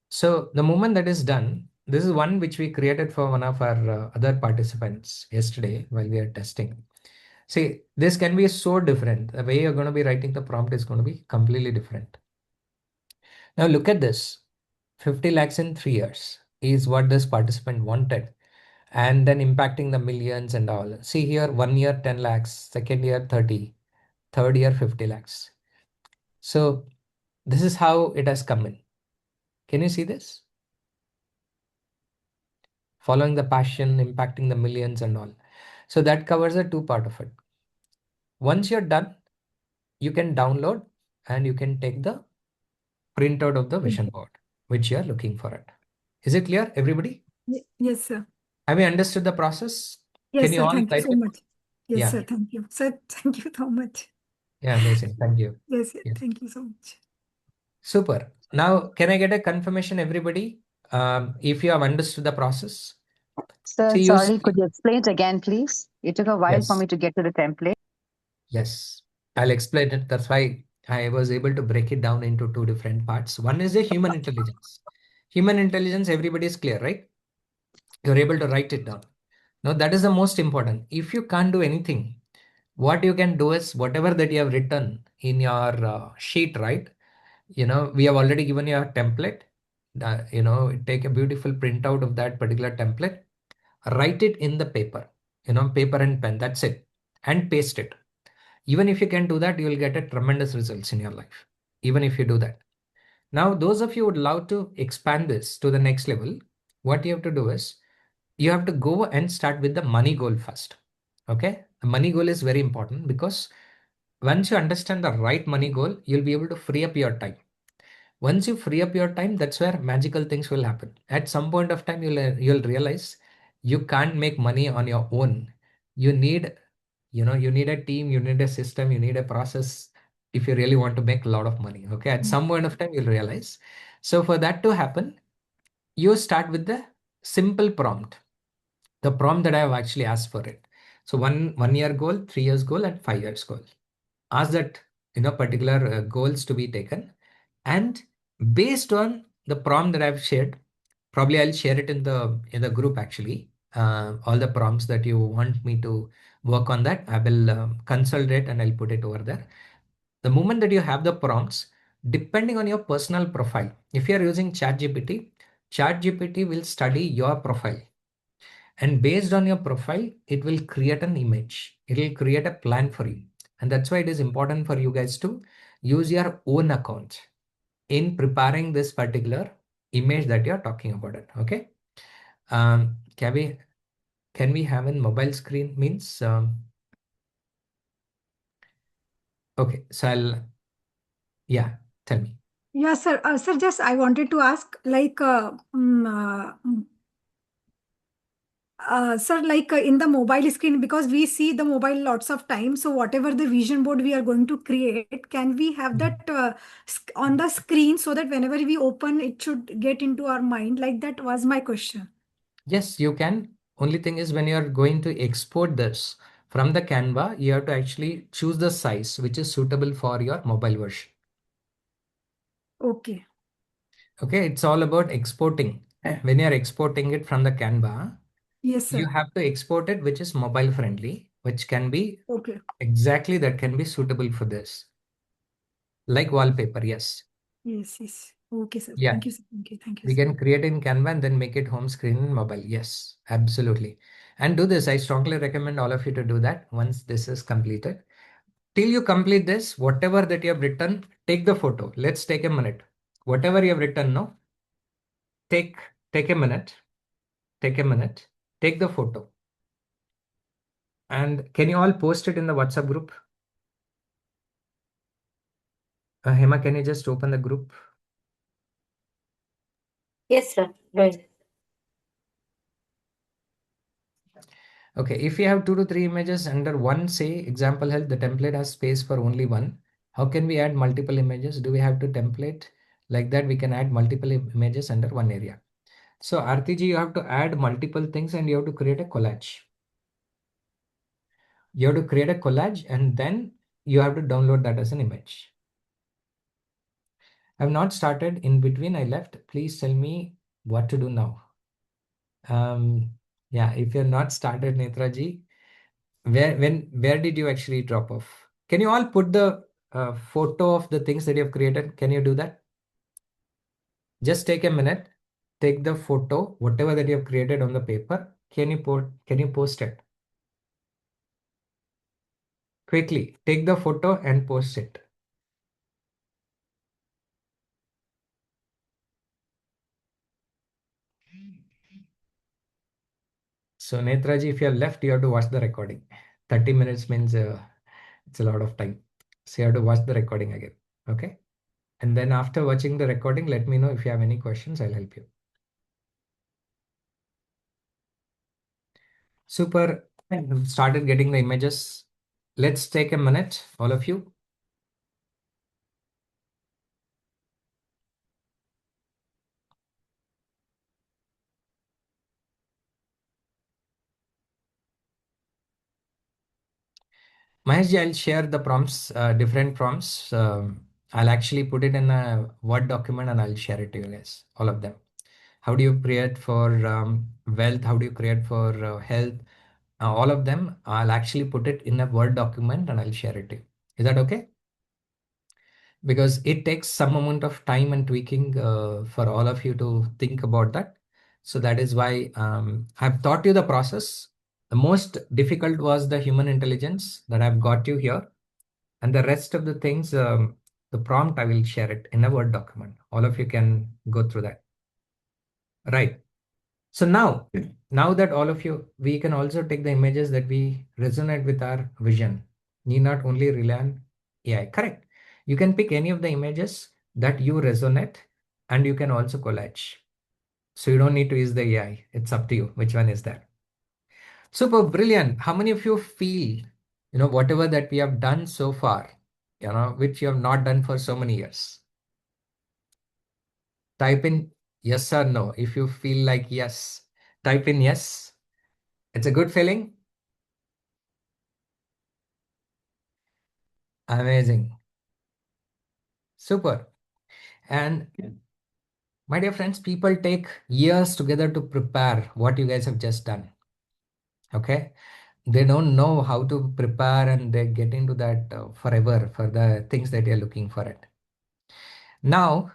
Speaker 9: So the moment that is done, this is one which we created for one of our other participants yesterday while we are testing. See, this can be so different. The way you're going to be writing the prompt is going to be completely different. Now look at this. 50 lakhs in 3 years is what this participant wanted. And then impacting the millions and all. See here, 1 year 10 lakhs, second year 30, third year 50 lakhs. So this is how it has come in. Can you see this? Following the passion, impacting the millions and all. So that covers the two part of it. Once you're done, you can download and you can take the printout of the vision board, which you are looking for it. Is it clear, everybody?
Speaker 13: Yes, sir.
Speaker 9: Have you understood the process?
Speaker 13: Yes,
Speaker 9: Can you
Speaker 13: sir.
Speaker 9: all
Speaker 13: Thank you
Speaker 9: type
Speaker 13: so
Speaker 9: it?
Speaker 13: much. Yes,
Speaker 9: Yeah.
Speaker 13: sir. Thank you. Sir, thank you so much.
Speaker 9: Yeah, amazing. Thank you.
Speaker 13: Yes, sir.
Speaker 9: Yeah.
Speaker 13: Thank you so much.
Speaker 9: Super. Now, can I get a confirmation, everybody? If you have understood the process?
Speaker 14: Sir,
Speaker 9: So
Speaker 14: sorry, could you explain it again, please? It took a while for
Speaker 9: Yes.
Speaker 14: me to get to the template.
Speaker 9: Yes, I'll explain it. That's why I was able to break it down into two different parts. One is the human intelligence. Human intelligence, everybody is clear, right? You're able to write it down. Now, that is the most important. If you can't do anything, what you can do is whatever that you have written in your sheet, right? We have already given you a template. Take a beautiful printout of that particular template, write it in the paper, paper and pen, that's it, and paste it. Even if you can do that, you will get a tremendous results in your life, even if you do that. Now, those of you who would love to expand this to the next level, what you have to do is you have to go and start with the money goal first. Okay. The money goal is very important because once you understand the right money goal, you'll be able to free up your time. Once you free up your time, that's where magical things will happen. At some point of time, you'll realize you can't make money on your own. You need a team, you need a system, you need a process if you really want to make a lot of money. Okay, at some point of time you'll realize. So for that to happen, you start with the simple prompt, the prompt that I have actually asked for it. So one year goal, 3 years goal, and 5 years goal. Ask that particular goals to be taken, and based on the prompt that I've shared, probably I'll share it in the group actually. All the prompts that you want me to work on, that I will consult it and I'll put it over there. The moment that you have the prompts, depending on your personal profile, if you are using ChatGPT will study your profile, and based on your profile, it will create an image. It will create a plan for you. And that's why it is important for you guys to use your own account in preparing this particular image that you're talking about it. Okay. Can we have a mobile screen means okay, so yeah, tell me.
Speaker 13: Yes, sir. Sir, just I wanted to ask, sir, in the mobile screen, because we see the mobile lots of time. So whatever the vision board we are going to create, can we have that on the screen so that whenever we open, it should get into our mind? Like that was my question.
Speaker 9: Yes, you can. Only thing is when you are going to export this from the Canva, you have to actually choose the size which is suitable for your mobile version.
Speaker 13: Okay.
Speaker 9: Okay, it's all about exporting. When you're exporting it from the Canva,
Speaker 13: yes, sir.
Speaker 9: You have to export it which is mobile friendly, which can be
Speaker 13: okay.
Speaker 9: Exactly that can be suitable for this. Like wallpaper, yes.
Speaker 13: Yes, yes. Okay, sir.
Speaker 9: Yeah.
Speaker 13: Thank you, sir. Thank you. Thank you,
Speaker 9: We
Speaker 13: sir.
Speaker 9: can create in Canva and then make it home screen in mobile. Yes, absolutely. And do this. I strongly recommend all of you to do that once this is completed. Till you complete this, whatever that you have written, take the photo. Let's take a minute. Whatever you have written, no? Take a minute. Take a minute. Take the photo. And can you all post it in the WhatsApp group? Hema, can you just open the group?
Speaker 15: Yes, sir. Right.
Speaker 9: Okay, if you have 2 to 3 images under one, say example health, the template has space for only one. How can we add multiple images? Do we have to template? Like that, we can add multiple images under one area. So Artiji, you have to add multiple things and you have to create a collage. You have to create a collage and then you have to download that as an image. I've not started. In between, I left. Please tell me what to do now. Yeah, if you're not started, Netraji, where did you actually drop off? Can you all put the photo of the things that you have created? Can you do that? Just take a minute, take the photo, whatever that you have created on the paper. Can you post it? Quickly, take the photo and post it. So Netraji, if you have left, you have to watch the recording. 30 minutes means it's a lot of time. So you have to watch the recording again. Okay. And then after watching the recording, let me know if you have any questions. I'll help you. Super. I've started getting the images. Let's take a minute, all of you. Maheshji, I'll share the prompts, different prompts. I'll actually put it in a Word document and I'll share it to you guys, all of them. How do you create for wealth? How do you create for health? All of them, I'll actually put it in a Word document and I'll share it to you. Is that okay? Because it takes some amount of time and tweaking for all of you to think about that. So that is why I've taught you the process. The most difficult was the human intelligence that I've got you here. And the rest of the things, the prompt, I will share it in a Word document. All of you can go through that. Right. So now that all of you, we can also take the images that we resonate with our vision. Need not only rely on AI. Correct. You can pick any of the images that you resonate and you can also collage. So you don't need to use the AI. It's up to you. Which one is that? Super brilliant. How many of you feel, whatever that we have done so far, which you have not done for so many years? Type in yes or no. If you feel like yes, type in yes. It's a good feeling. Amazing. Super. And my dear friends, people take years together to prepare what you guys have just done. Okay. They don't know how to prepare and they get into that forever for the things that you're looking for it. Now,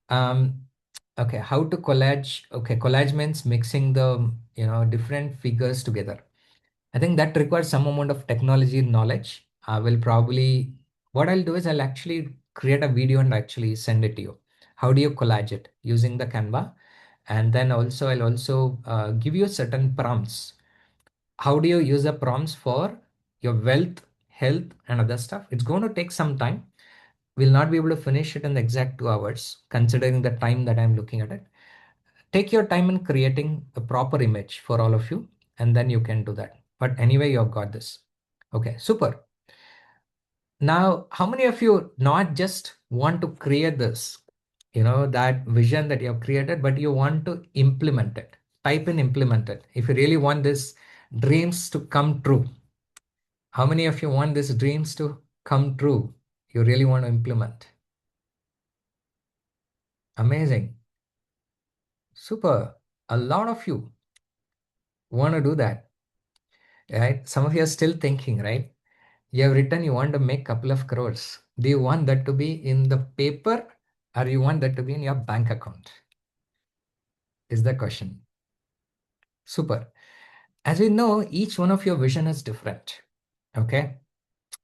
Speaker 9: okay, how to collage? Okay, collage means mixing the, different figures together. I think that requires some amount of technology knowledge. I will probably, what I'll do is I'll actually create a video and actually send it to you. How do you collage it using the Canva? And then also I'll also give you certain prompts. How do you use the prompts for your wealth, health, and other stuff? It's going to take some time. We'll not be able to finish it in the exact 2 hours, considering the time that I'm looking at it. Take your time in creating a proper image for all of you, and then you can do that. But anyway, you have got this. Okay, super. Now, how many of you not just want to create this, that vision that you have created, but you want to implement it? Type in implement it. If you really want this dreams to come true, how many of you want these dreams to come true? You really want to implement? Amazing. Super. A lot of you want to do that, right? Some of you are still thinking, right? You have written you want to make couple of crores. Do you want that to be in the paper or you want that to be in your bank account? Is the question. Super. As we know, each one of your vision is different. Okay.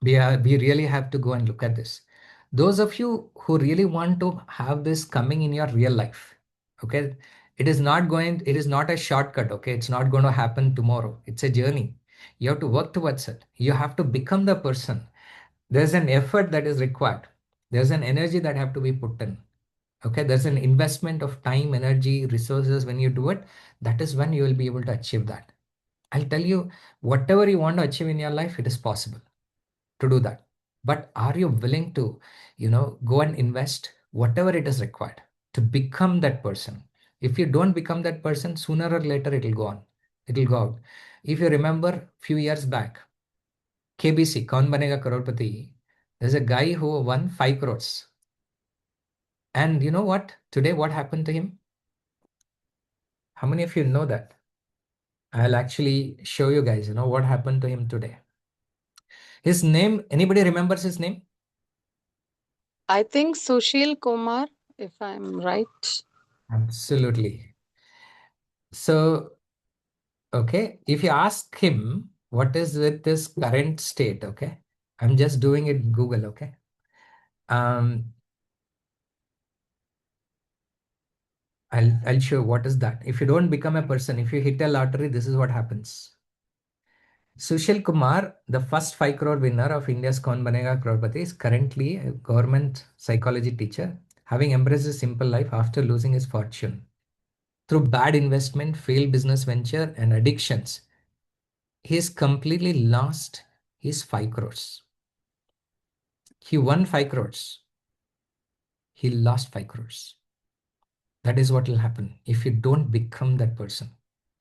Speaker 9: We really have to go and look at this. Those of you who really want to have this coming in your real life, okay, it is not a shortcut. Okay. It's not going to happen tomorrow. It's a journey. You have to work towards it. You have to become the person. There's an effort that is required. There's an energy that have to be put in. Okay, there's an investment of time, energy, resources. When you do it, that is when you will be able to achieve that. I'll tell you, whatever you want to achieve in your life, it is possible to do that. But are you willing to, go and invest, whatever it is required to become that person. If you don't become that person, sooner or later it will go on. It will go out. If you remember few years back, KBC, Kaun Banega Crorepati, there's a guy who won 5 crores. And you know what? Today, what happened to him? How many of you know that? I'll actually show you guys, what happened to him today. His name, anybody remembers his name?
Speaker 16: I think Sushil Kumar, if I'm right.
Speaker 9: Absolutely. So, okay, if you ask him what is with this current state, okay, I'm just doing it Google, okay. I'll show what is that. If you don't become a person, if you hit a lottery, this is what happens. Sushil Kumar, the first 5 crore winner of India's Kaun Banega Crorepati, is currently a government psychology teacher, having embraced a simple life after losing his fortune. Through bad investment, failed business venture, and addictions, he's completely lost his 5 crores. He won 5 crores. He lost 5 crores. That is what will happen if you don't become that person.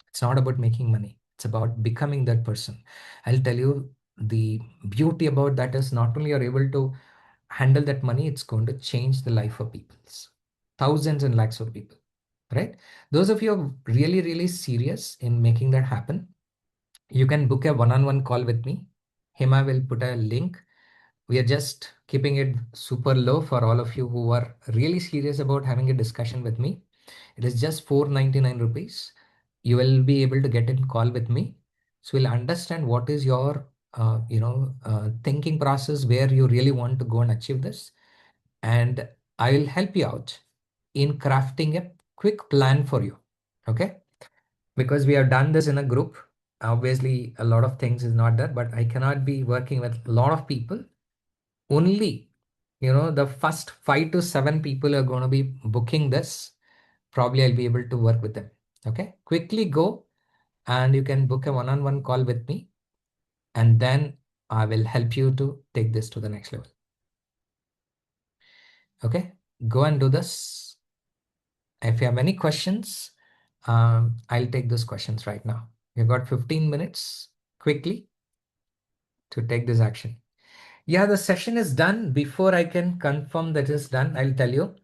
Speaker 9: It's not about making money. It's about becoming that person. I'll tell you, the beauty about that is not only you're able to handle that money, it's going to change the life of people. Thousands and lakhs of people, right? Those of you who are really, really serious in making that happen, you can book a one-on-one call with me. Hema will put a link. We are just keeping it super low for all of you who are really serious about having a discussion with me. It is just 499 rupees. You will be able to get in call with me. So we'll understand what is your thinking process, where you really want to go and achieve this. And I will help you out in crafting a quick plan for you. Okay. Because we have done this in a group. Obviously, a lot of things is not there, but I cannot be working with a lot of people. Only, the first 5 to 7 people are going to be booking this. Probably I'll be able to work with them. Okay. Quickly go and you can book a one-on-one call with me. And then I will help you to take this to the next level. Okay. Go and do this. If you have any questions, I'll take those questions right now. You've got 15 minutes quickly to take this action. Yeah, the session is done. Before I can confirm that it's done, I'll tell you.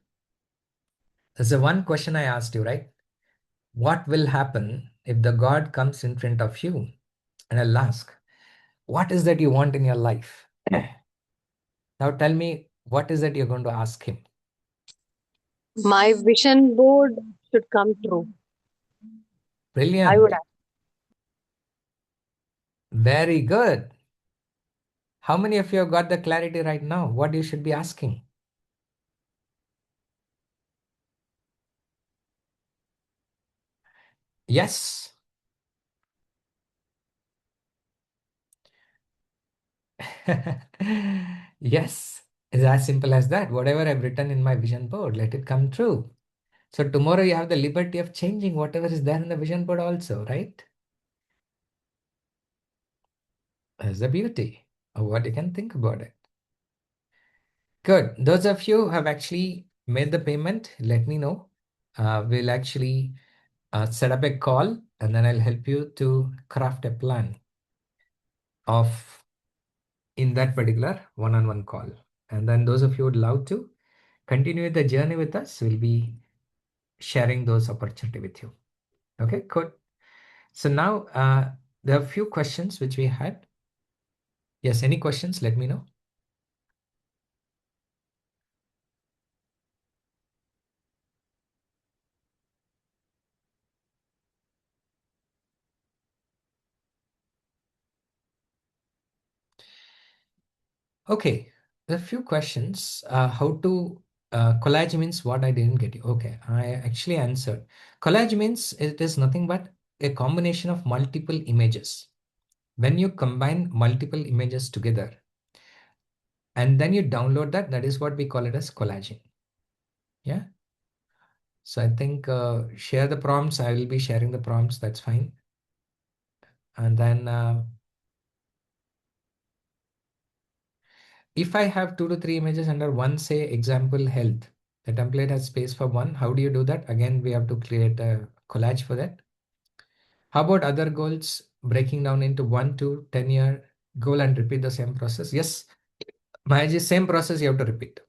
Speaker 9: There's a one question I asked you, right? What will happen if the God comes in front of you? And I'll ask, what is that you want in your life? Now tell me, what is that you're going to ask him?
Speaker 16: My vision board should come true.
Speaker 9: Brilliant.
Speaker 16: I would ask.
Speaker 9: Very good. How many of you have got the clarity right now? What you should be asking? Yes. Yes. It's as simple as that. Whatever I've written in my vision board, let it come true. So tomorrow you have the liberty of changing whatever is there in the vision board also, right? That's the beauty of what you can think about it. Good. Those of you who have actually made the payment, let me know. We'll actually set up a call and then I'll help you to craft a plan of in that particular one-on-one call. And then those of you who would love to continue the journey with us, will be sharing those opportunity with you. Okay, good. So now there are a few questions which we had. Yes, any questions? Let me know. Okay, there are a few questions. How to collage means what? I didn't get you. Okay, I actually answered. Collage means it is nothing but a combination of multiple images. When you combine multiple images together and then you download that, that is what we call it as collaging. Yeah. So I think share the prompts. I will be sharing the prompts. That's fine. And then if I have 2 to 3 images under one, say example health, The template has space for one. How do you do that? Again, we have to create a collage for that. How about other goals? Breaking down into 1 to 10-year goal and repeat the same process. Yes, Mayaji, same process you have to repeat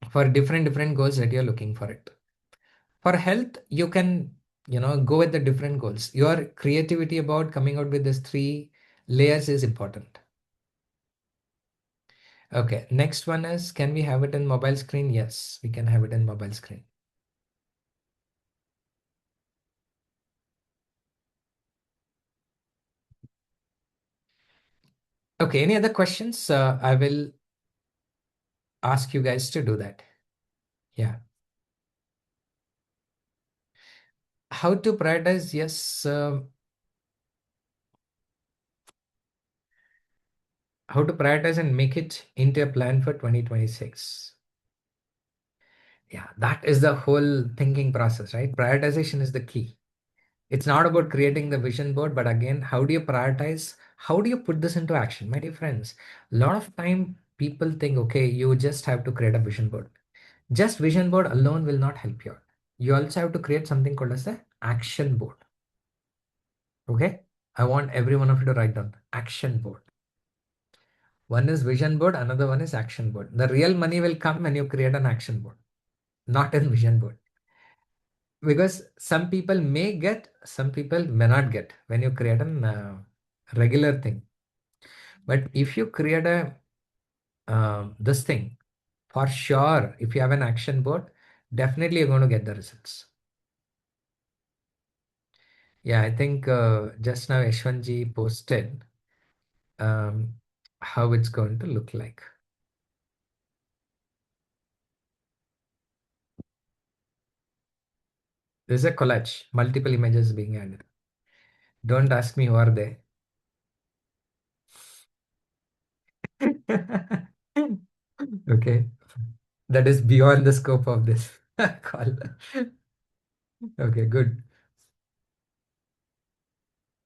Speaker 9: for different goals that you're looking for it. For health, you can, go with the different goals. Your creativity about coming out with these 3 layers is important. Okay, next one is, can we have it in mobile screen? Yes, we can have it in mobile screen. Okay, any other questions? I will ask you guys to do that. Yeah. How to prioritize? Yes. How to prioritize and make it into a plan for 2026. Yeah, that is the whole thinking process, right? Prioritization is the key. It's not about creating the vision board, but again, how do you prioritize? How do you put this into action? My dear friends, a lot of time people think, okay, you just have to create a vision board. Just vision board alone will not help you out. You also have to create something called as the action board. Okay, I want every one of you to write down action board. One is vision board, another one is action board. The real money will come when you create an action board, not in vision board. Because some people may get, some people may not get when you create a regular thing. But if you create a this thing, for sure, if you have an action board, definitely you're going to get the results. Yeah, I think just now Yashwanji posted how it's going to look like. There's a collage, multiple images being added. Don't ask me who are they. Okay, that is beyond the scope of this call. Okay, good.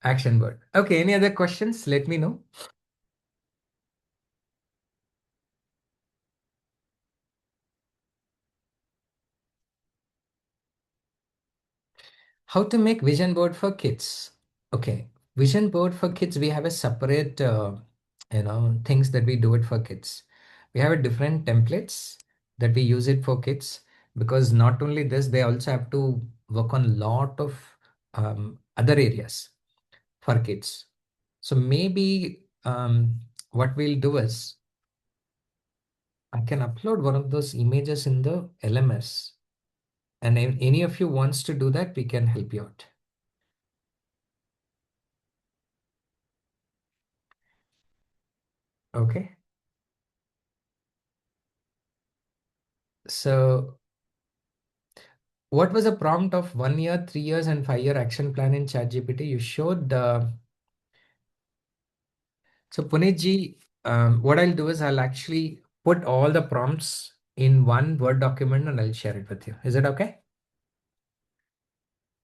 Speaker 9: Action board. Okay, any other questions? Let me know. How to make vision board for kids? Okay, vision board for kids, we have a separate, things that we do it for kids. We have a different templates that we use it for kids, because not only this, they also have to work on a lot of other areas for kids. So maybe what we'll do is I can upload one of those images in the LMS, and if any of you wants to do that, we can help you out. Okay. So what was the prompt of 1 year, 3 years, and 5-year action plan in ChatGPT? You showed. So Punitji, what I'll do is I'll actually put all the prompts in one Word document and I'll share it with you. Is it okay?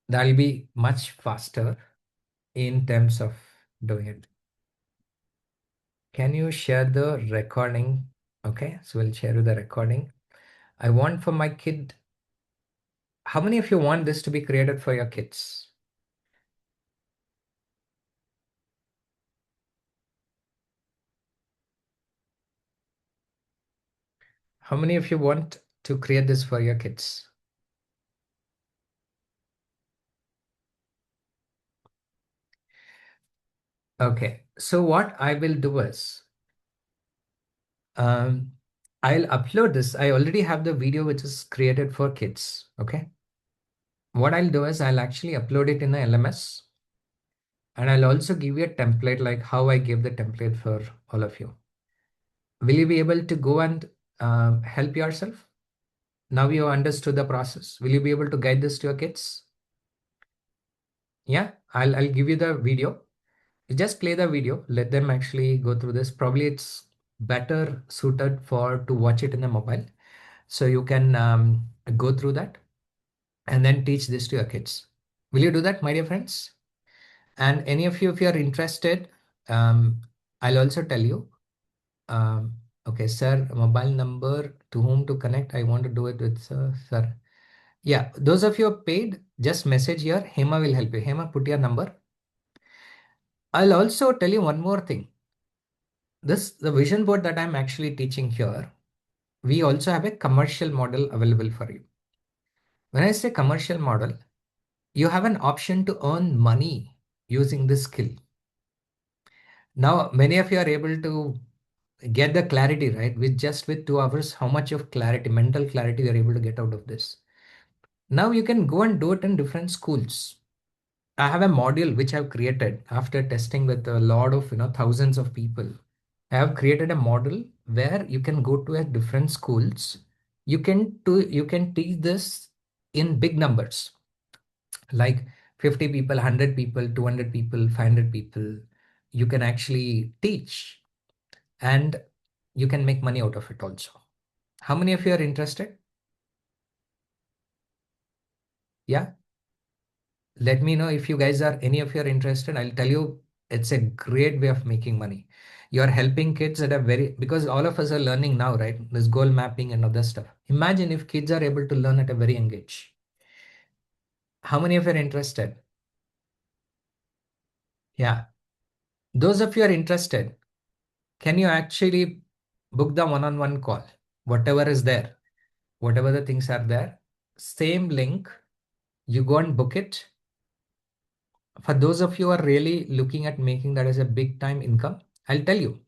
Speaker 9: That'll be much faster in terms of doing it. Can you share the recording? Okay, so we'll share you the recording. I want for my kid. How many of you want this to be created for your kids? How many of you want to create this for your kids? Okay, so what I will do is, I'll upload this. I already have the video which is created for kids. Okay. What I'll do is I'll actually upload it in the LMS, and I'll also give you a template like how I give the template for all of you. Will you be able to go and help yourself? Now you understood the process. Will you be able to guide this to your kids? Yeah, I'll give you the video. You just play the video. Let them actually go through this. Probably it's better suited to watch it in the mobile. So you can go through that and then teach this to your kids. Will you do that, my dear friends? And any of you, if you are interested, I'll also tell you. Okay, sir, mobile number to whom to connect. I want to do it with sir. Yeah, those of you who are paid, just message here. Hema will help you. Hema, put your number. I'll also tell you one more thing. The vision board that I'm actually teaching here, we also have a commercial model available for you. When I say commercial model, you have an option to earn money using this skill. Now, many of you are able to get the clarity, right? With 2 hours, how much of clarity, mental clarity you're able to get out of this. Now you can go and do it in different schools. I have a module which I've created after testing with a lot of, thousands of people. I have created a model where you can go to a different schools. You can teach this in big numbers, like 50 people, 100 people, 200 people, 500 people. You can actually teach and you can make money out of it also. How many of you are interested? Yeah. Let me know if you guys are, any of you are interested. I'll tell you, it's a great way of making money. You're helping kids at a because all of us are learning now, right? This goal mapping and other stuff. Imagine if kids are able to learn at a very young age. How many of you are interested? Yeah. Those of you are interested, can you actually book the one-on-one call? Whatever is there, whatever the things are there, same link, you go and book it. For those of you who are really looking at making that as a big time income, I'll tell you,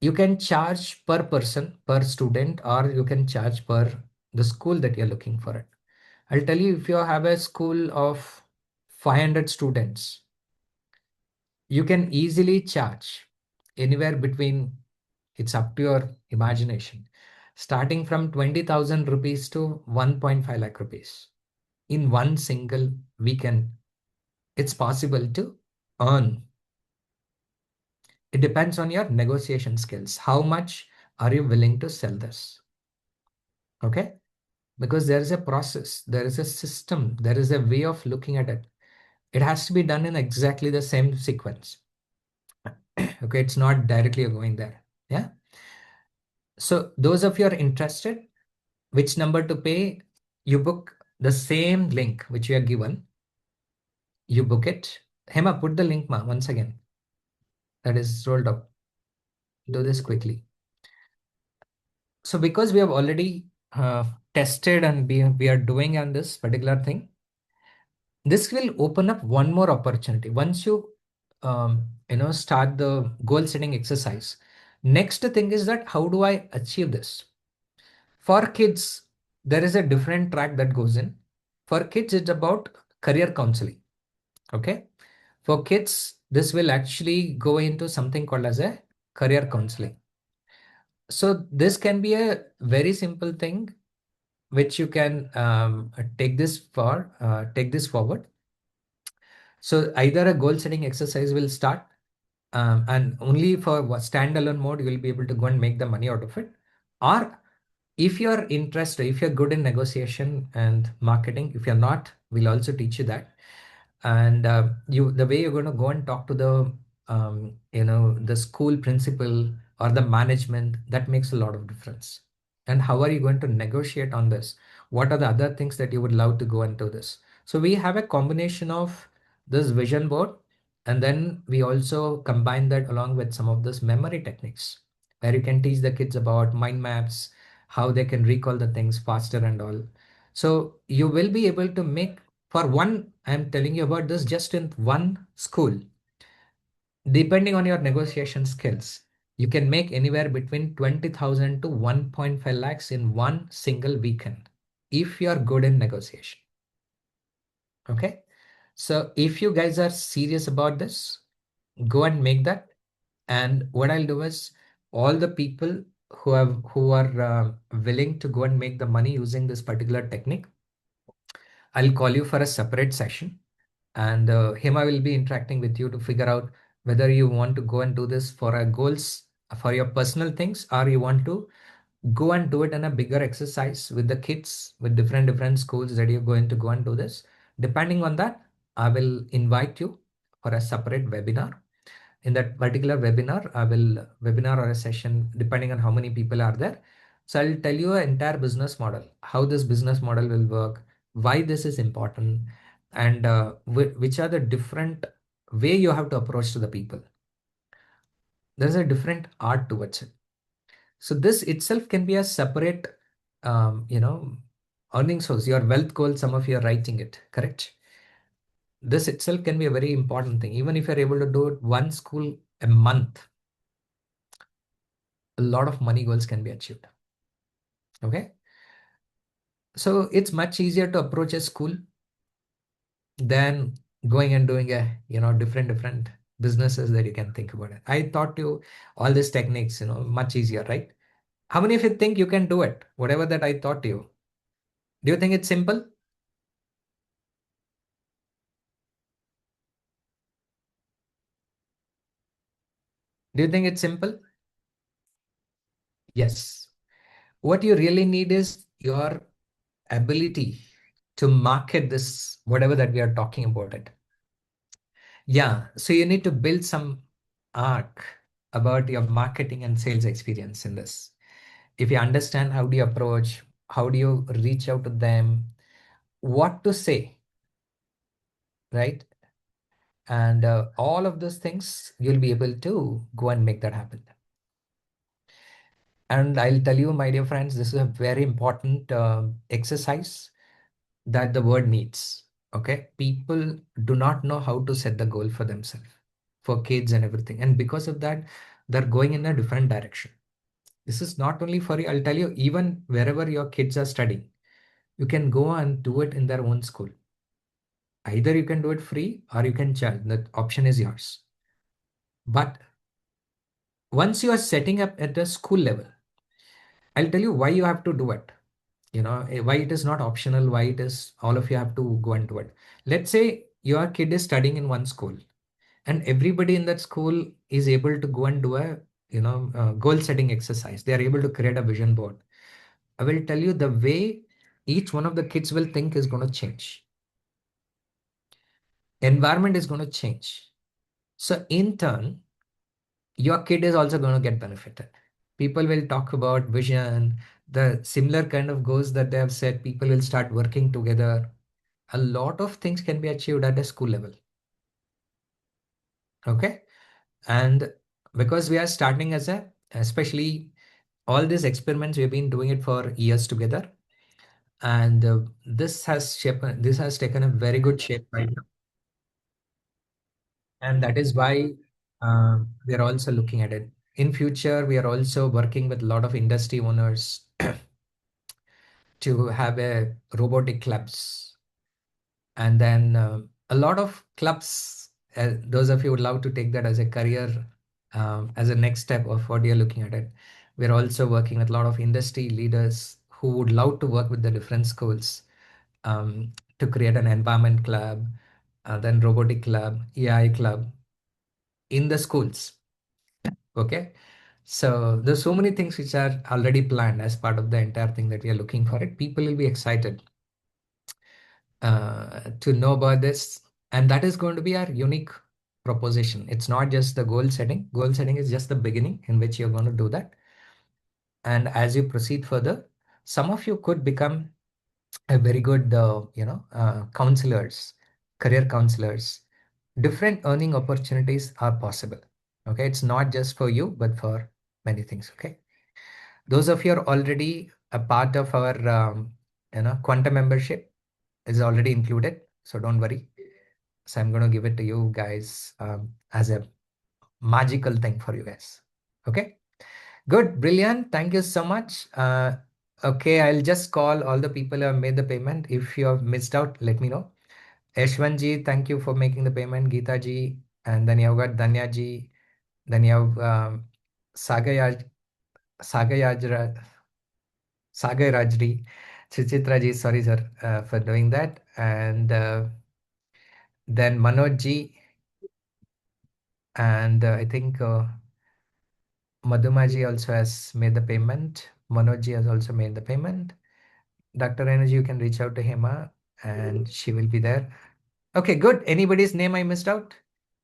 Speaker 9: you can charge per person, per student, or you can charge per the school that you're looking for it. I'll tell you, if you have a school of 500 students, you can easily charge anywhere between, it's up to your imagination, starting from 20,000 rupees to 1.5 lakh rupees in one single weekend. It's possible to earn. It depends on your negotiation skills. How much are you willing to sell this? Okay. Because there is a process, there is a system, there is a way of looking at it. It has to be done in exactly the same sequence. Okay, it's not directly going there. Yeah. So those of you are interested, which number to pay, you book the same link which you are given. You book it. Hema, put the link once again. That is rolled up. Do this quickly. So because we have already tested and we are doing on this particular thing, this will open up one more opportunity. Once you start the goal setting exercise, next thing is that how do I achieve this? For kids, there is a different track that goes in. For kids, it's about career counseling. Okay. For kids, this will actually go into something called as a career counseling. So this can be a very simple thing which you can take this forward. So either a goal setting exercise will start, and only for standalone mode, you will be able to go and make the money out of it. Or if you're interested, if you're good in negotiation and marketing, if you're not, we'll also teach you that. And the way you're going to go and talk to the school principal or the management, that makes a lot of difference. And how are you going to negotiate on this? What are the other things that you would love to go into this? So we have a combination of this vision board, and then we also combine that along with some of this memory techniques, where you can teach the kids about mind maps, how they can recall the things faster and all. So you will be able to make, for one, I'm telling you about this just in one school. Depending on your negotiation skills, you can make anywhere between 20,000 to 1.5 lakhs in one single weekend if you are good in negotiation. Okay. So if you guys are serious about this, go and make that. And what I'll do is, all the people who are willing to go and make the money using this particular technique, I'll call you for a separate session, and Hema will be interacting with you to figure out whether you want to go and do this for our goals, for your personal things, or you want to go and do it in a bigger exercise with the kids, with different schools that you're going to go and do this. Depending on that, I will invite you for a separate webinar. in that particular webinar, I will webinar or a session, depending on how many people are there. So I'll tell you an entire business model, how this business model will work, why this is important, and which are the different way you have to approach to the people. There's a different art towards it. So this itself can be a separate, earning source. Your wealth goal, some of you are writing it, correct? This itself can be a very important thing. Even if you're able to do it one school a month, a lot of money goals can be achieved. Okay. So it's much easier to approach a school than going and doing a, different businesses that you can think about it. I taught you all these techniques, much easier, right? How many of you think you can do it? Whatever that I taught you. Do you think it's simple? Do you think it's simple? Yes. What you really need is your ability to market this, whatever that we are talking about it. Yeah. So you need to build some arc about your marketing and sales experience in this. If you understand how do you approach, how do you reach out to them, what to say, right? And all of those things, you'll be able to go and make that happen. And I'll tell you, my dear friends, this is a very important exercise that the world needs. Okay. People do not know how to set the goal for themselves, for kids and everything. And because of that, they're going in a different direction. This is not only for you. I'll tell you, even wherever your kids are studying, you can go and do it in their own school. Either you can do it free or you can charge. That option is yours. But once you are setting up at the school level, I'll tell you why you have to do it. Why it is not optional, why it is all of you have to go and do it. Let's say your kid is studying in one school and everybody in that school is able to go and do a goal setting exercise. They are able to create a vision board. I will tell you the way each one of the kids will think is going to change. Environment is going to change. So in turn, your kid is also going to get benefited. People will talk about vision, the similar kind of goals that they have said. People will start working together. A lot of things can be achieved at a school level. Okay. And because we are starting especially all these experiments, we've been doing it for years together. And this has taken a very good shape right now. And that is why we are also looking at it. In future, we are also working with a lot of industry owners to have a robotic clubs. And then a lot of clubs, those of you would love to take that as a career, as a next step of what you're looking at it. We're also working with a lot of industry leaders who would love to work with the different schools to create an environment club, then robotic club, AI club in the schools. Okay. So there's so many things which are already planned as part of the entire thing that we are looking for it. People will be excited to know about this. And that is going to be our unique proposition. It's not just the goal setting. Goal setting is just the beginning in which you're going to do that. And as you proceed further, some of you could become a very good, counselors, career counselors. Different earning opportunities are possible. Okay. It's not just for you, but for many things. Okay. Those of you are already a part of our, quantum membership is already included. So don't worry. So I'm going to give it to you guys as a magical thing for you guys. Okay. Good. Brilliant. Thank you so much. Okay. I'll just call all the people who have made the payment. If you have missed out, let me know. Ashwanji, thank you for making the payment. Geeta ji. And then you've got Danya ji. Then you have Sagayaj, Sagayaj, Sagar Rajri, Suchitra ji, sorry sir for doing that. And then Manoj ji, and I think Madhuma ji also has made the payment. Manoj ji has also made the payment. Dr. Energy, you can reach out to Hema and she will be there. Okay, good. Anybody's name I missed out?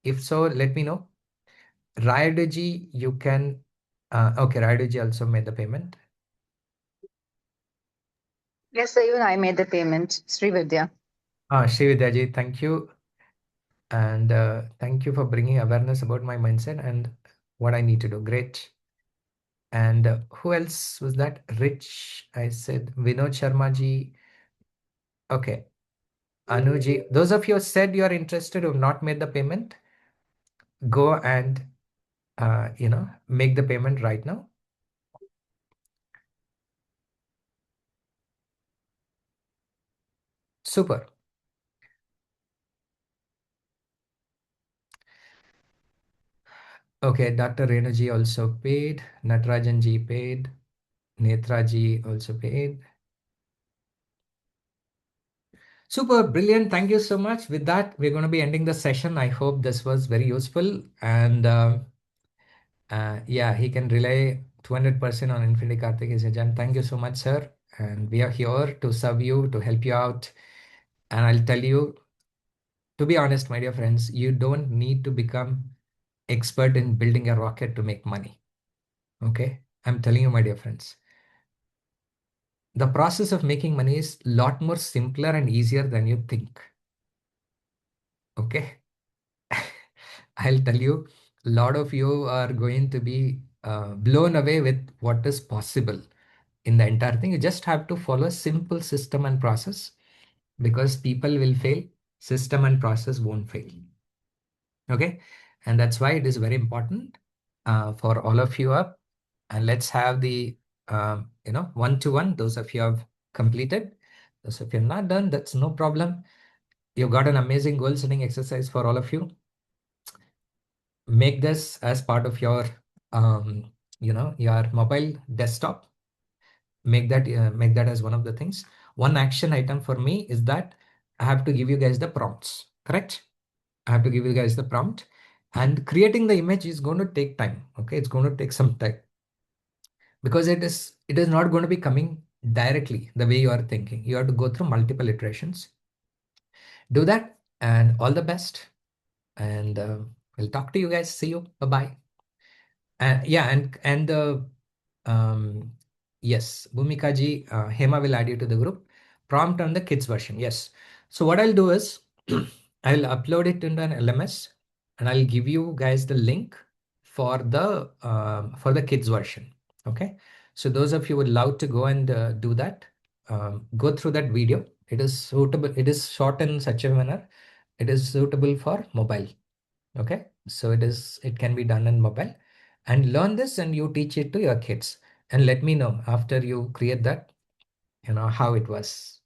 Speaker 9: If so, let me know. Raiduji, you can. Okay, Raiduji also made the payment.
Speaker 14: Yes, sir, even I made the payment. Srividya.
Speaker 9: Srividyaji, thank you. And thank you for bringing awareness about my mindset and what I need to do. Great. And who else was that? Rich, I said. Vinod Sharma ji. Okay. Anuji, those of you who said you are interested who have not made the payment, go and make the payment right now. Super. Okay, Dr. Renuji also paid. Natarajan ji paid. Netra ji also paid. Super, brilliant. Thank you so much. With that, we're going to be ending the session. I hope this was very useful. And yeah, he can rely 200% on Infinity Karthik. He said, Jan, thank you so much, sir. And we are here to serve you, to help you out. And I'll tell you, to be honest, my dear friends, you don't need to become expert in building a rocket to make money. Okay? I'm telling you, my dear friends, the process of making money is a lot more simpler and easier than you think. Okay? I'll tell you, a lot of you are going to be blown away with what is possible in the entire thing. You just have to follow a simple system and process, because people will fail, system and process won't fail. Okay? And that's why it is very important for all of you up. And let's have the one-to-one. Those of you have completed. Those of you have not done, that's no problem. You got an amazing goal setting exercise for all of you. Make this as part of your your mobile desktop. Make that as one of the things. One action item for me is that I have to give you guys the prompts. Correct? I have to give you guys the prompt, and creating the image is going to take time. Okay, it's going to take some time, because it is not going to be coming directly the way you are thinking. You have to go through multiple iterations. Do that, and all the best. And we'll talk to you guys. See you. Bye bye. Yeah, and yes, Bhumika ji, Hema will add you to the group. Prompt on the kids version. Yes. So what I'll do is I'll upload it into an LMS, and I'll give you guys the link for the kids version. Okay. So those of you would love to go and do that, go through that video. It is suitable. It is short in such a manner. It is suitable for mobile. Okay. So it can be done in mobile, and learn this, and you teach it to your kids, and let me know after you create that, how it was.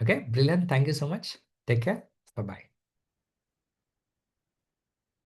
Speaker 9: Okay. Brilliant. Thank you so much. Take care. Bye-bye.